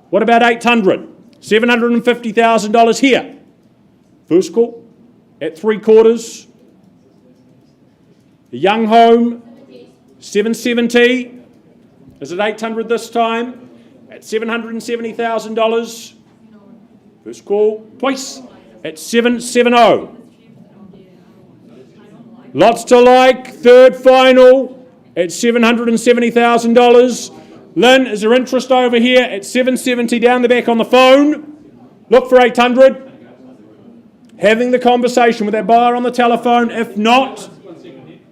What about 800? $750,000 here. First call at 3/4. A young home, 770. Is it 800 this time? At $770,000. First call, twice, at 770. Lots to like, third final, at $770,000. Lynn, is there interest over here at 770 down the back on the phone? Look for 800. Having the conversation with that buyer on the telephone. If not,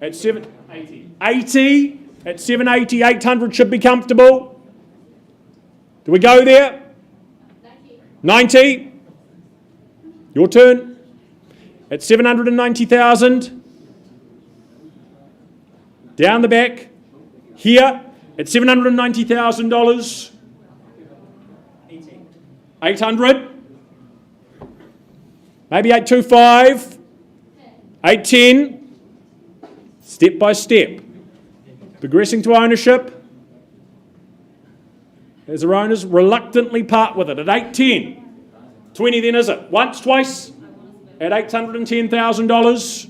at 780. At 780, 800 should be comfortable. Do we go there? 90. Your turn. At 790,000. Down the back. Here at $790,000. 800. Maybe 825. 810. Step by step. Progressing to ownership. As their owners reluctantly part with it at 810. 20 then is it? Once, twice? At $810,000.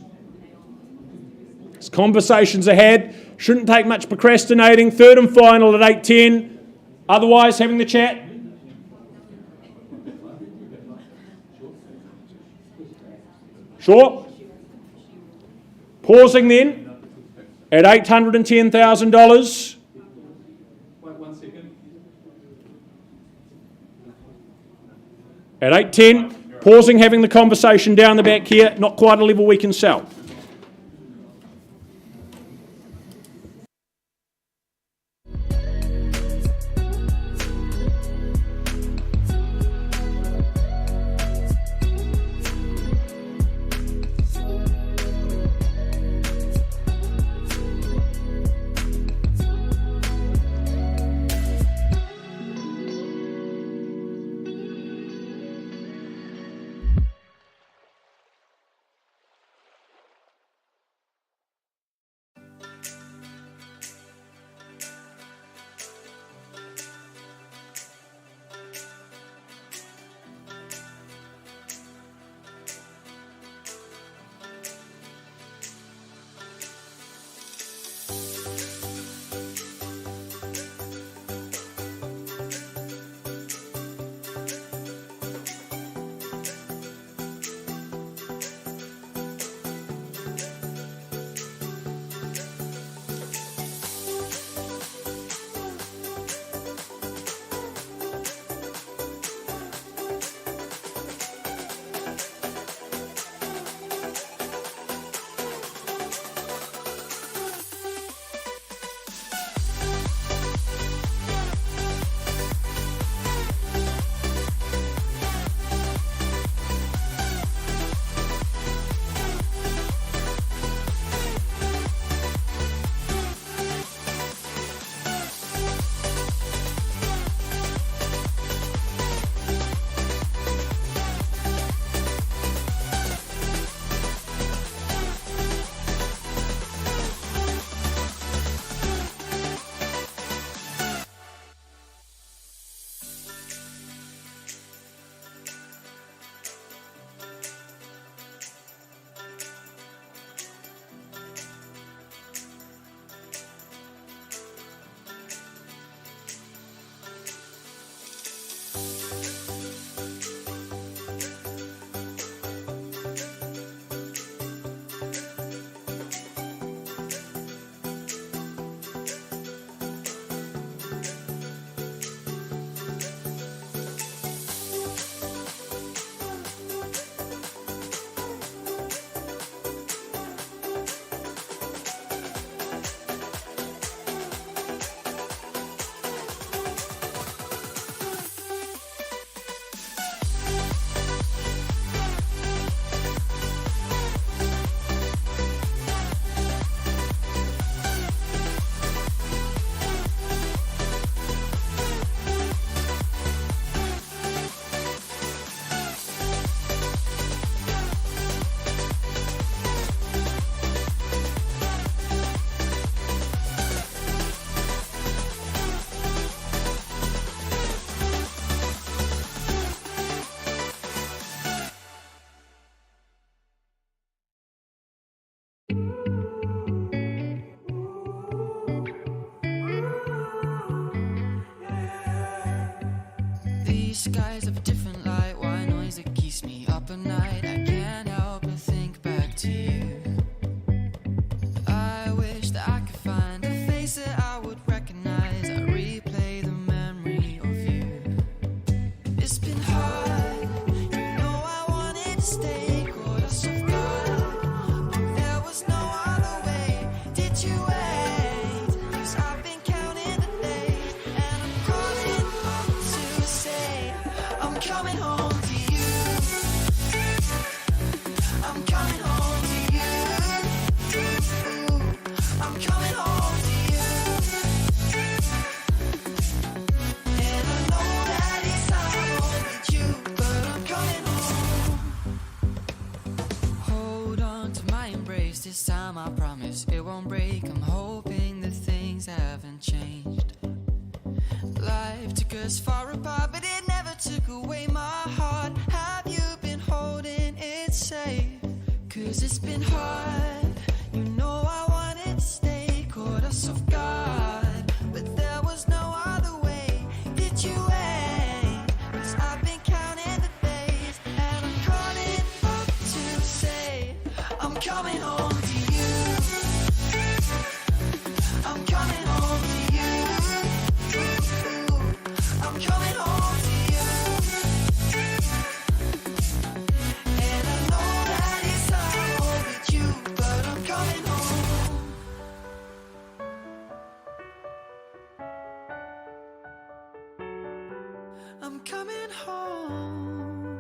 As conversations are had, shouldn't take much procrastinating. Third and final at 810. Otherwise, having the chat. Sure? Pausing then. At $810,000. Wait 1 second. At 810, pausing, having the conversation down the back here, not quite a level we can sell. These skies have a different light, why noise that keeps me up at night. I can't help but think back to you. I wish that I could find a face that I would recognize. I replay the memory of you. It's been hard, you know I wanted to stay, caught us off guard, but there was no other way. Did you wait? 'Cause I've been counting the days, and I'm calling up to say I'm coming home to you. I'm coming home to you. I'm coming home to you. And I know that it's hard with you, but I'm coming home. Hold on to my embrace, this time I promise it won't break. I'm hoping that things haven't changed. Life took us far apart, but it never took away my heart. Have you been holding it safe? 'Cause it's been hard, you know I wanted to stay, caught us off guard, but there was no other way. Did you wait? 'Cause I've been counting the days, and I'm calling up to say I'm coming home to you. I'm coming home to you. I'm coming home to you. And I know that it's hard with you, but I'm coming home. I'm coming home.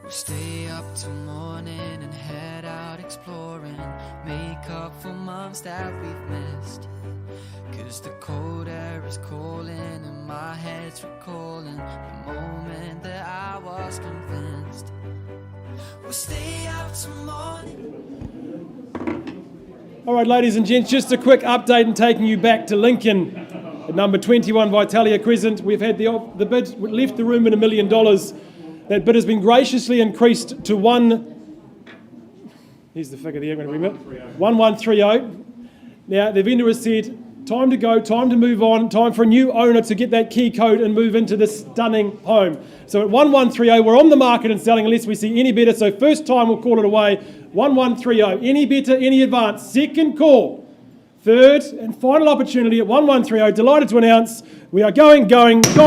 We'll stay up till morning and head out exploring, make up for months that we've missed. 'Cause the cold air is calling and my head's recalling the moment that I was convinced. We'll stay up till morning. All right, ladies and gents, just a quick update and taking you back to Lincoln at number 21 Vitalia Crescent. We've had the bid left the room at $1 million. That bid has been graciously increased to here's the figure there, I'm going to remember, 1130. Now, the vendor has said, time to go, time to move on, time for a new owner to get that key code and move into this stunning home. So at 1130, we're on the market and selling unless we see any better. So first time we'll call it away, 1130. Any better, any advance, second call. Third and final opportunity at 1130. Delighted to announce we are gone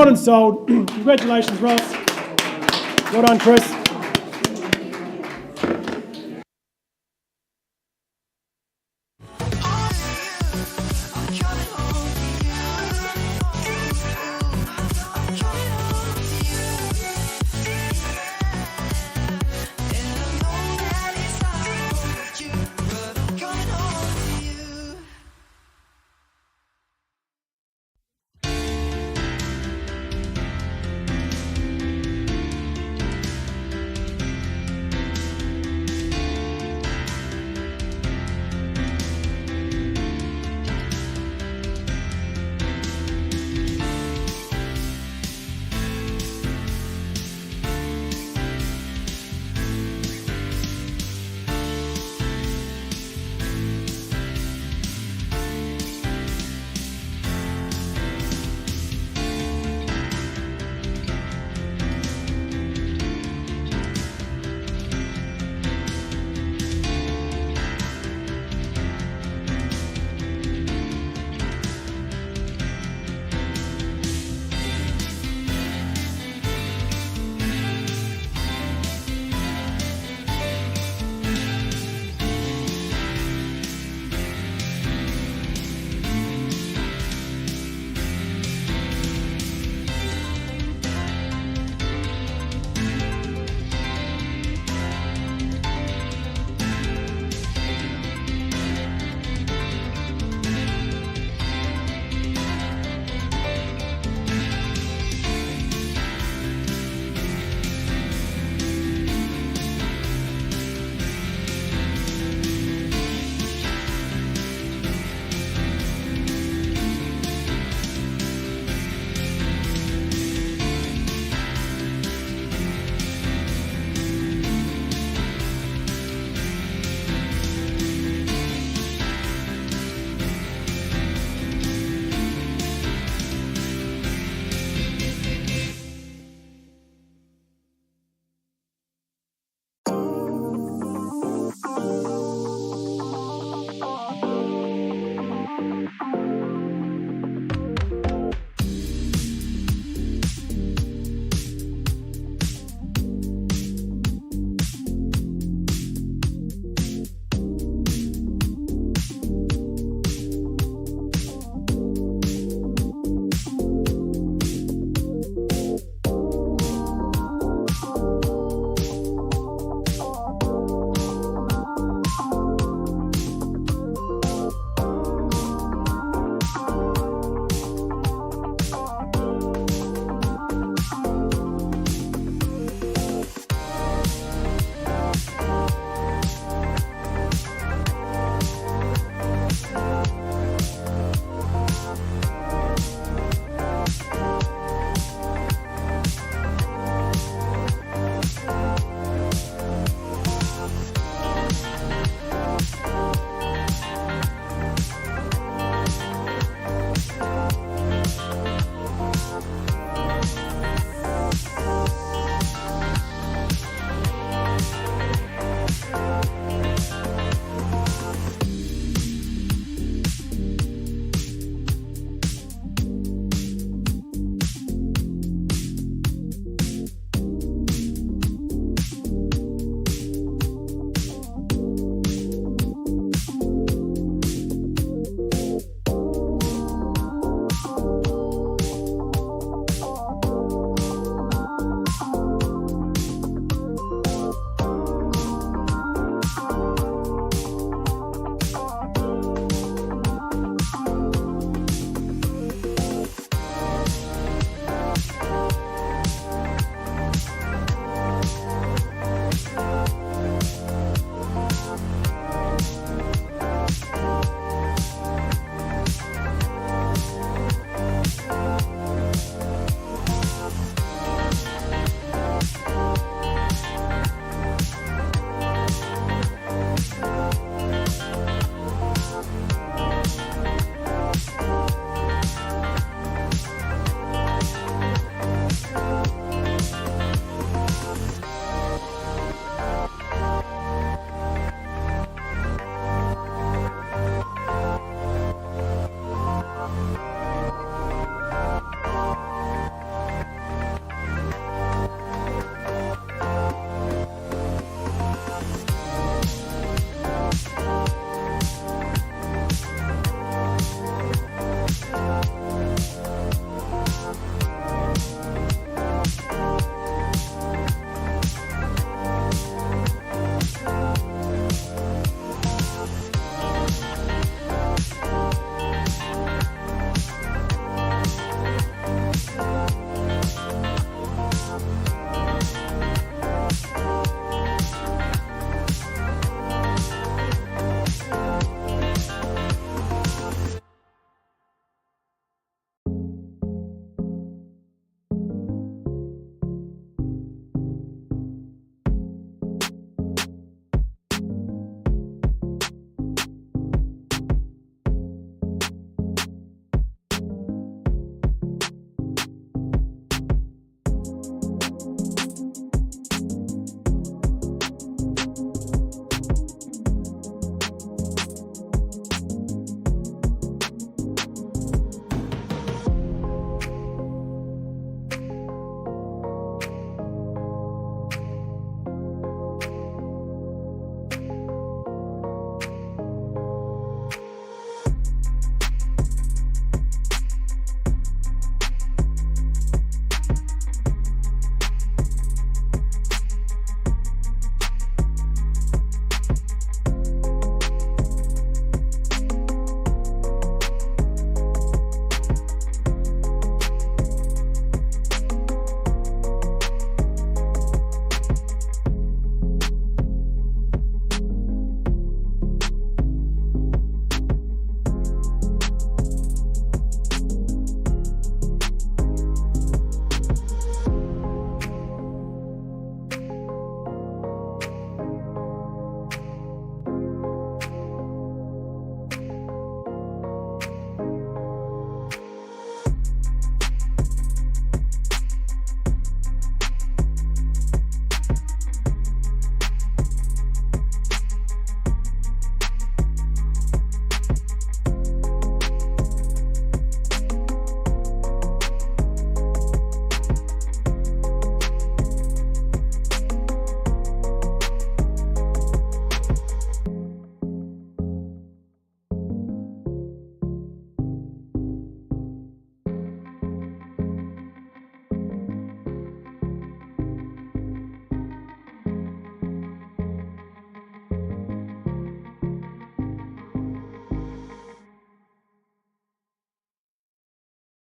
and sold. Congratulations, Ross. Well done, Chris.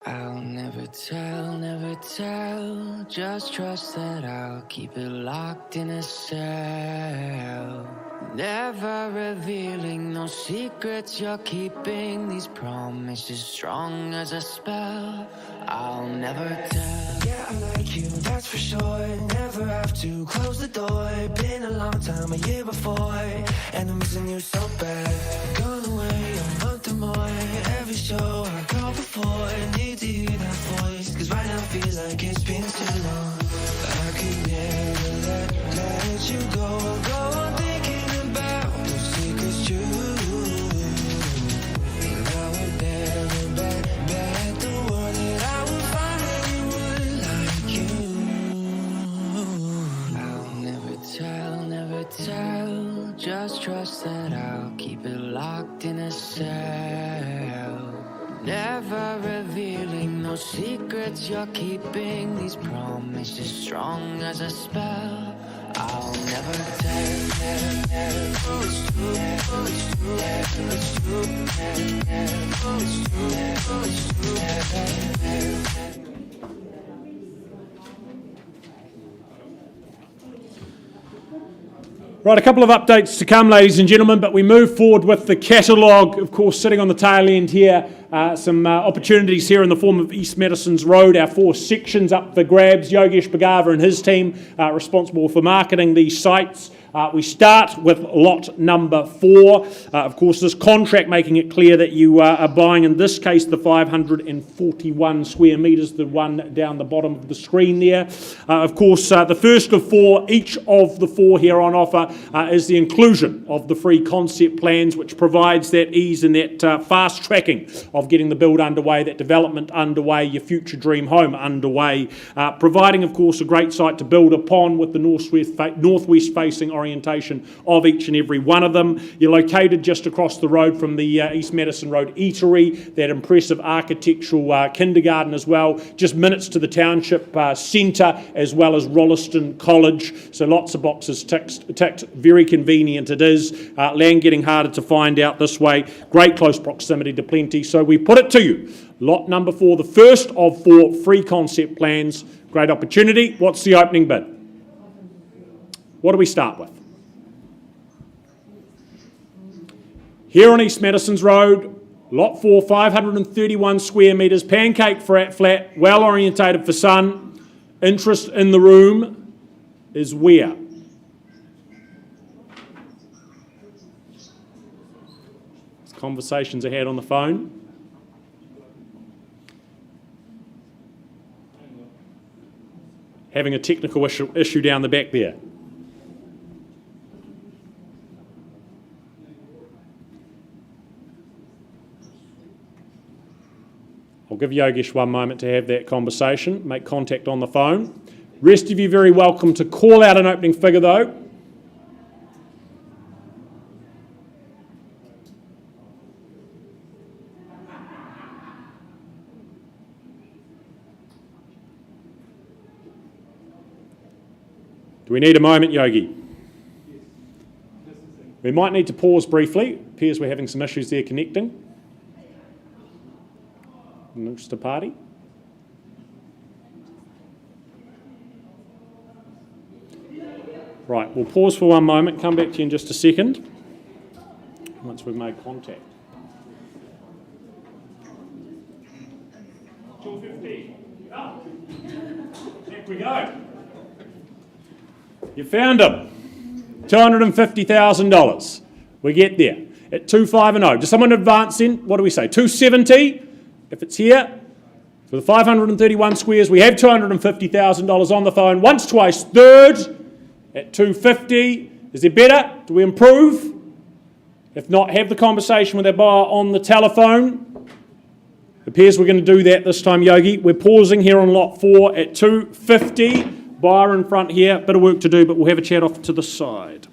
I'll never tell, just trust that I'll keep it locked in a cell. Never revealing no secrets you're keeping, these promises strong as a spell. I'll never tell. Yeah, I like you, that's for sure. Never have to close the door. Been a long time, a year before, and I'm missing you so bad. Gone away a month or more. Every show I go before, need to hear that voice, 'cause right now feels like it's been too long. I could never let you go on thinking about those secrets true. And I would never bet the world that I would find anyone like you. I'll never tell, just trust that I'll keep it locked in a cell. Never revealing no secrets you're keeping, these promises strong as a spell. I'll never tell. Right, a couple of updates to come, ladies and gentlemen, but we move forward with the catalogue, of course, sitting on the tail end here. Some opportunities here in the form of East Medicines Road, our 4 sections up for grabs. Yogesh Bhagava and his team responsible for marketing these sites. We start with lot number 4. Of course, this contract making it clear that you are buying, in this case, the 541 square metres, the one down the bottom of the screen there. Of course, the first of 4, each of the 4 here on offer is the inclusion of the free concept plans, which provides that ease and that fast tracking of getting the build underway, that development underway, your future dream home underway, providing, of course, a great site to build upon with the northwest facing orientation of each and every one of them. You're located just across the road from the East Medicine Road Eatery, that impressive architectural kindergarten as well, just minutes to the township centre, as well as Rolleston College, so lots of boxes ticked, very convenient it is. Land getting harder to find out this way, great close proximity to plenty, so we put it to you. Lot number 4, the first of 4 free concept plans, great opportunity. What's the opening bid? What do we start with? Here on East Medicines Road, lot 4, 531 square metres, pancake flat, well orientated for sun. Interest in the room is where? Conversations ahead on the phone. Having a technical issue down the back there. I'll give Yogesh one moment to have that conversation, make contact on the phone. Rest of you very welcome to call out an opening figure though. Do we need a moment, Yogi? We might need to pause briefly. Appears we're having some issues there connecting. An interested party. Right, we'll pause for one moment, come back to you in just a second, once we've made contact. 250. Ah. Back we go. You found him. $250,000. We get there at 250. Does someone advance in? What do we say? 270? If it's here, for the 531 squares, we have $250,000 on the phone. Once, twice, third at 250. Is it better? Do we improve? If not, have the conversation with our buyer on the telephone. It appears we're going to do that this time, Yogi. We're pausing here on lot 4 at 250. Buyer in front here, bit of work to do, but we'll have a chat off to the side.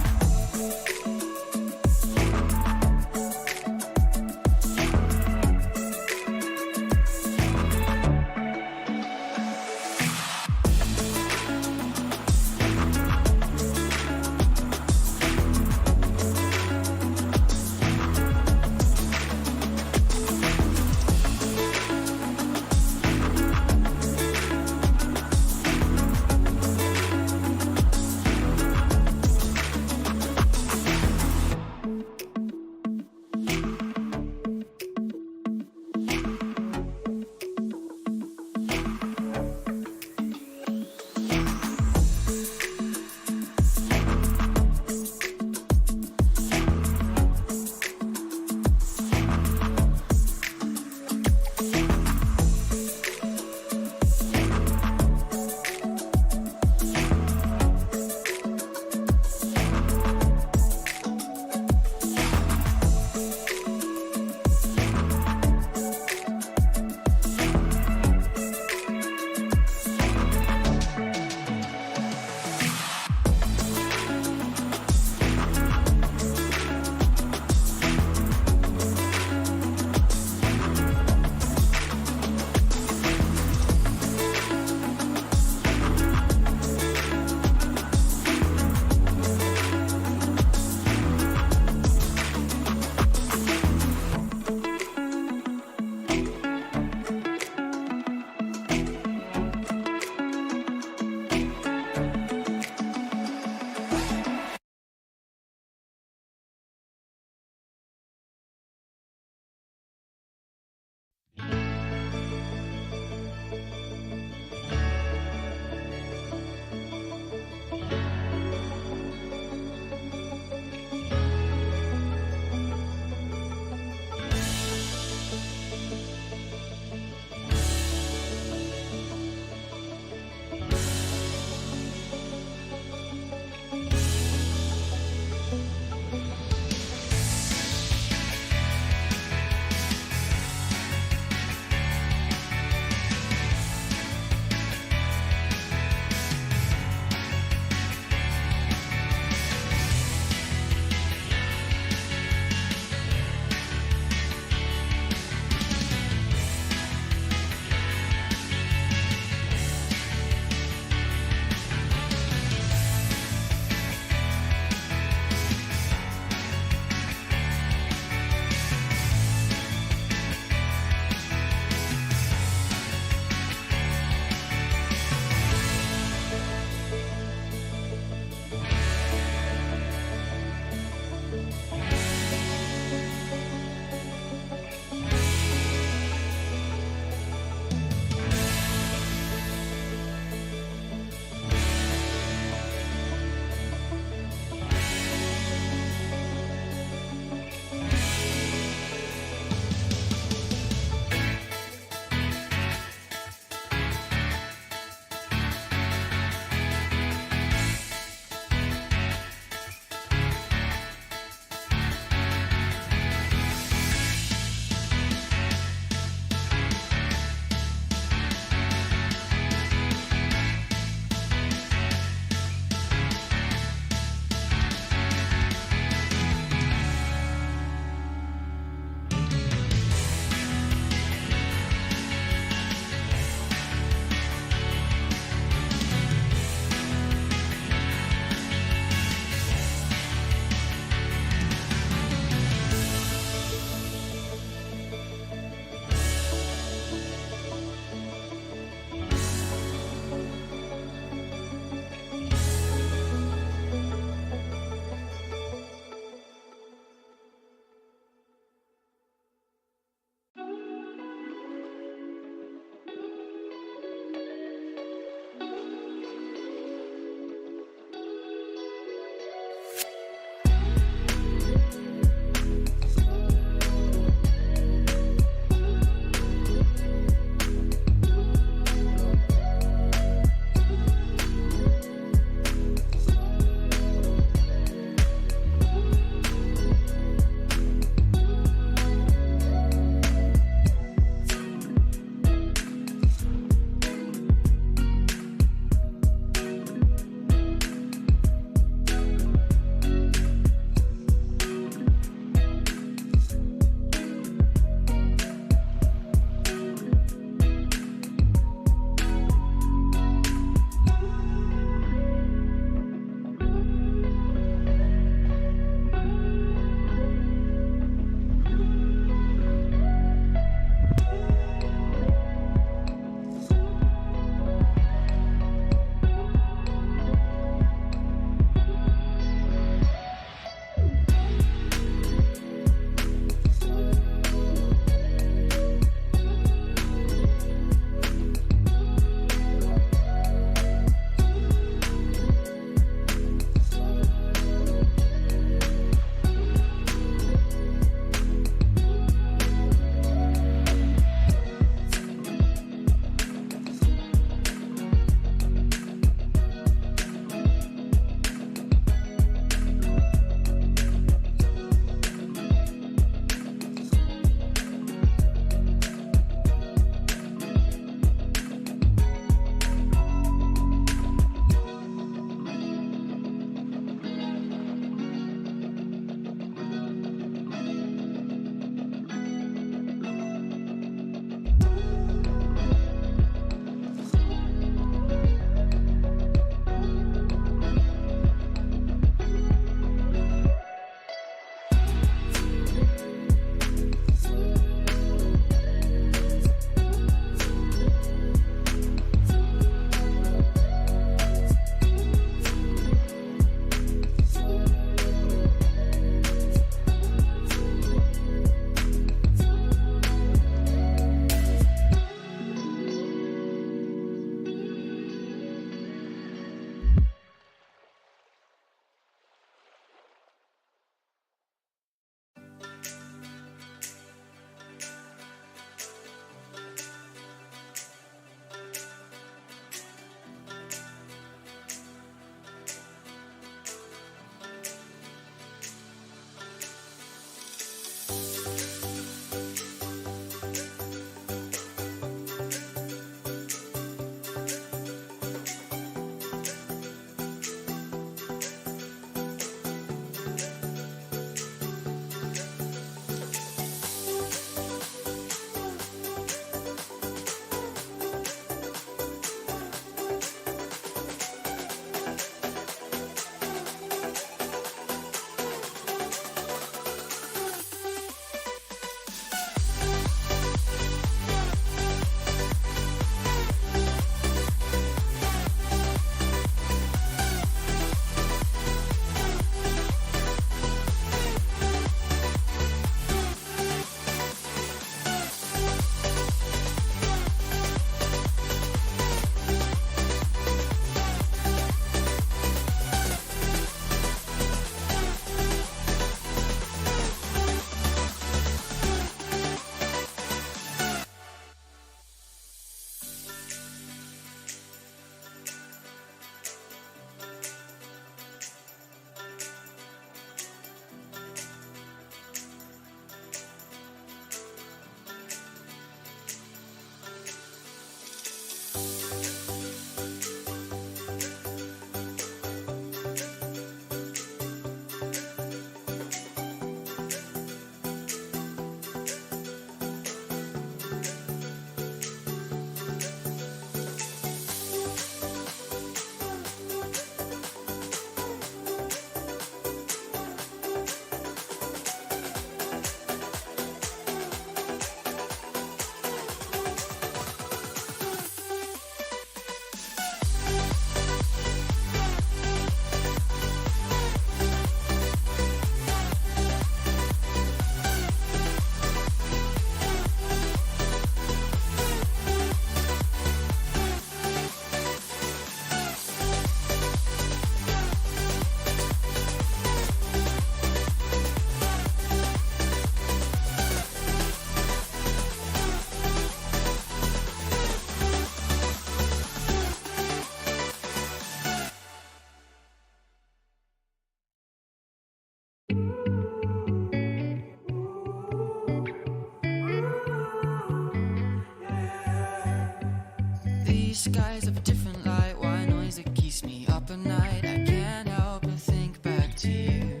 skies of a different light. White noise that keeps me up at night. I can't help but think back to you.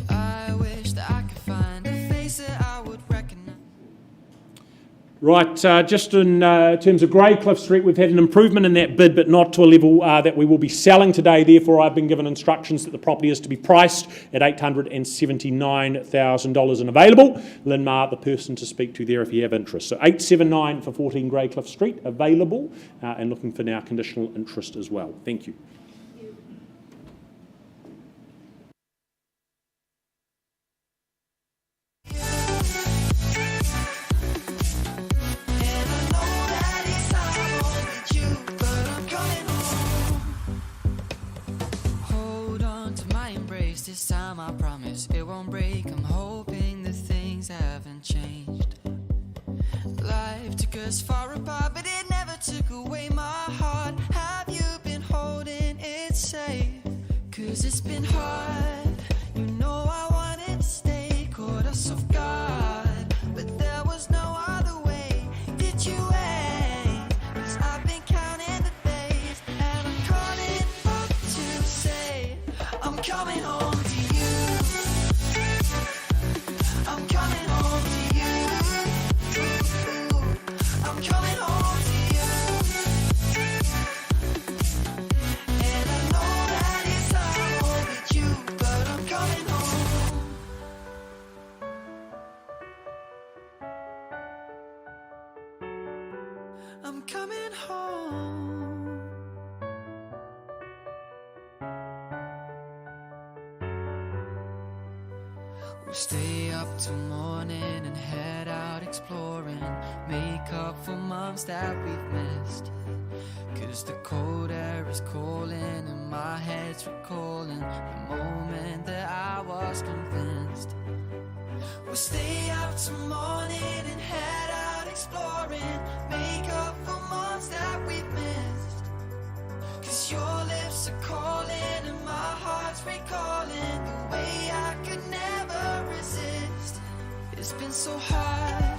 I wish that I could find a face that I would recognize. Right, just in terms of Greycliff Street, we've had an improvement in that bid, but not to a level that we will be selling today. Therefore, I've been given instructions that the property is to be priced at $879,000 and available. Linmar, the person to speak to there if you have interest. So 879 for 14 Greycliff Street, available, and looking for now conditional interest as well. Thank you. This time I promise it won't break. I'm hoping that things haven't changed. Life took us far apart, but it never took away my heart. Have you been holding it safe? 'Cause it's been hard. You know I wanted to stay, caught us off guard, but there was no other way. Did you wait? 'Cause I've been counting the days, and I'm calling up to say I'm coming home. I'm coming home. We'll stay up till morning and head out exploring, make up for months that we've missed. 'Cause the cold air is calling and my head's recalling the moment that I was convinced. We'll stay up till morning and head out exploring, make up for months that we've missed. 'Cause your lips are calling and my heart's recalling the way I could never resist. It's been so hard.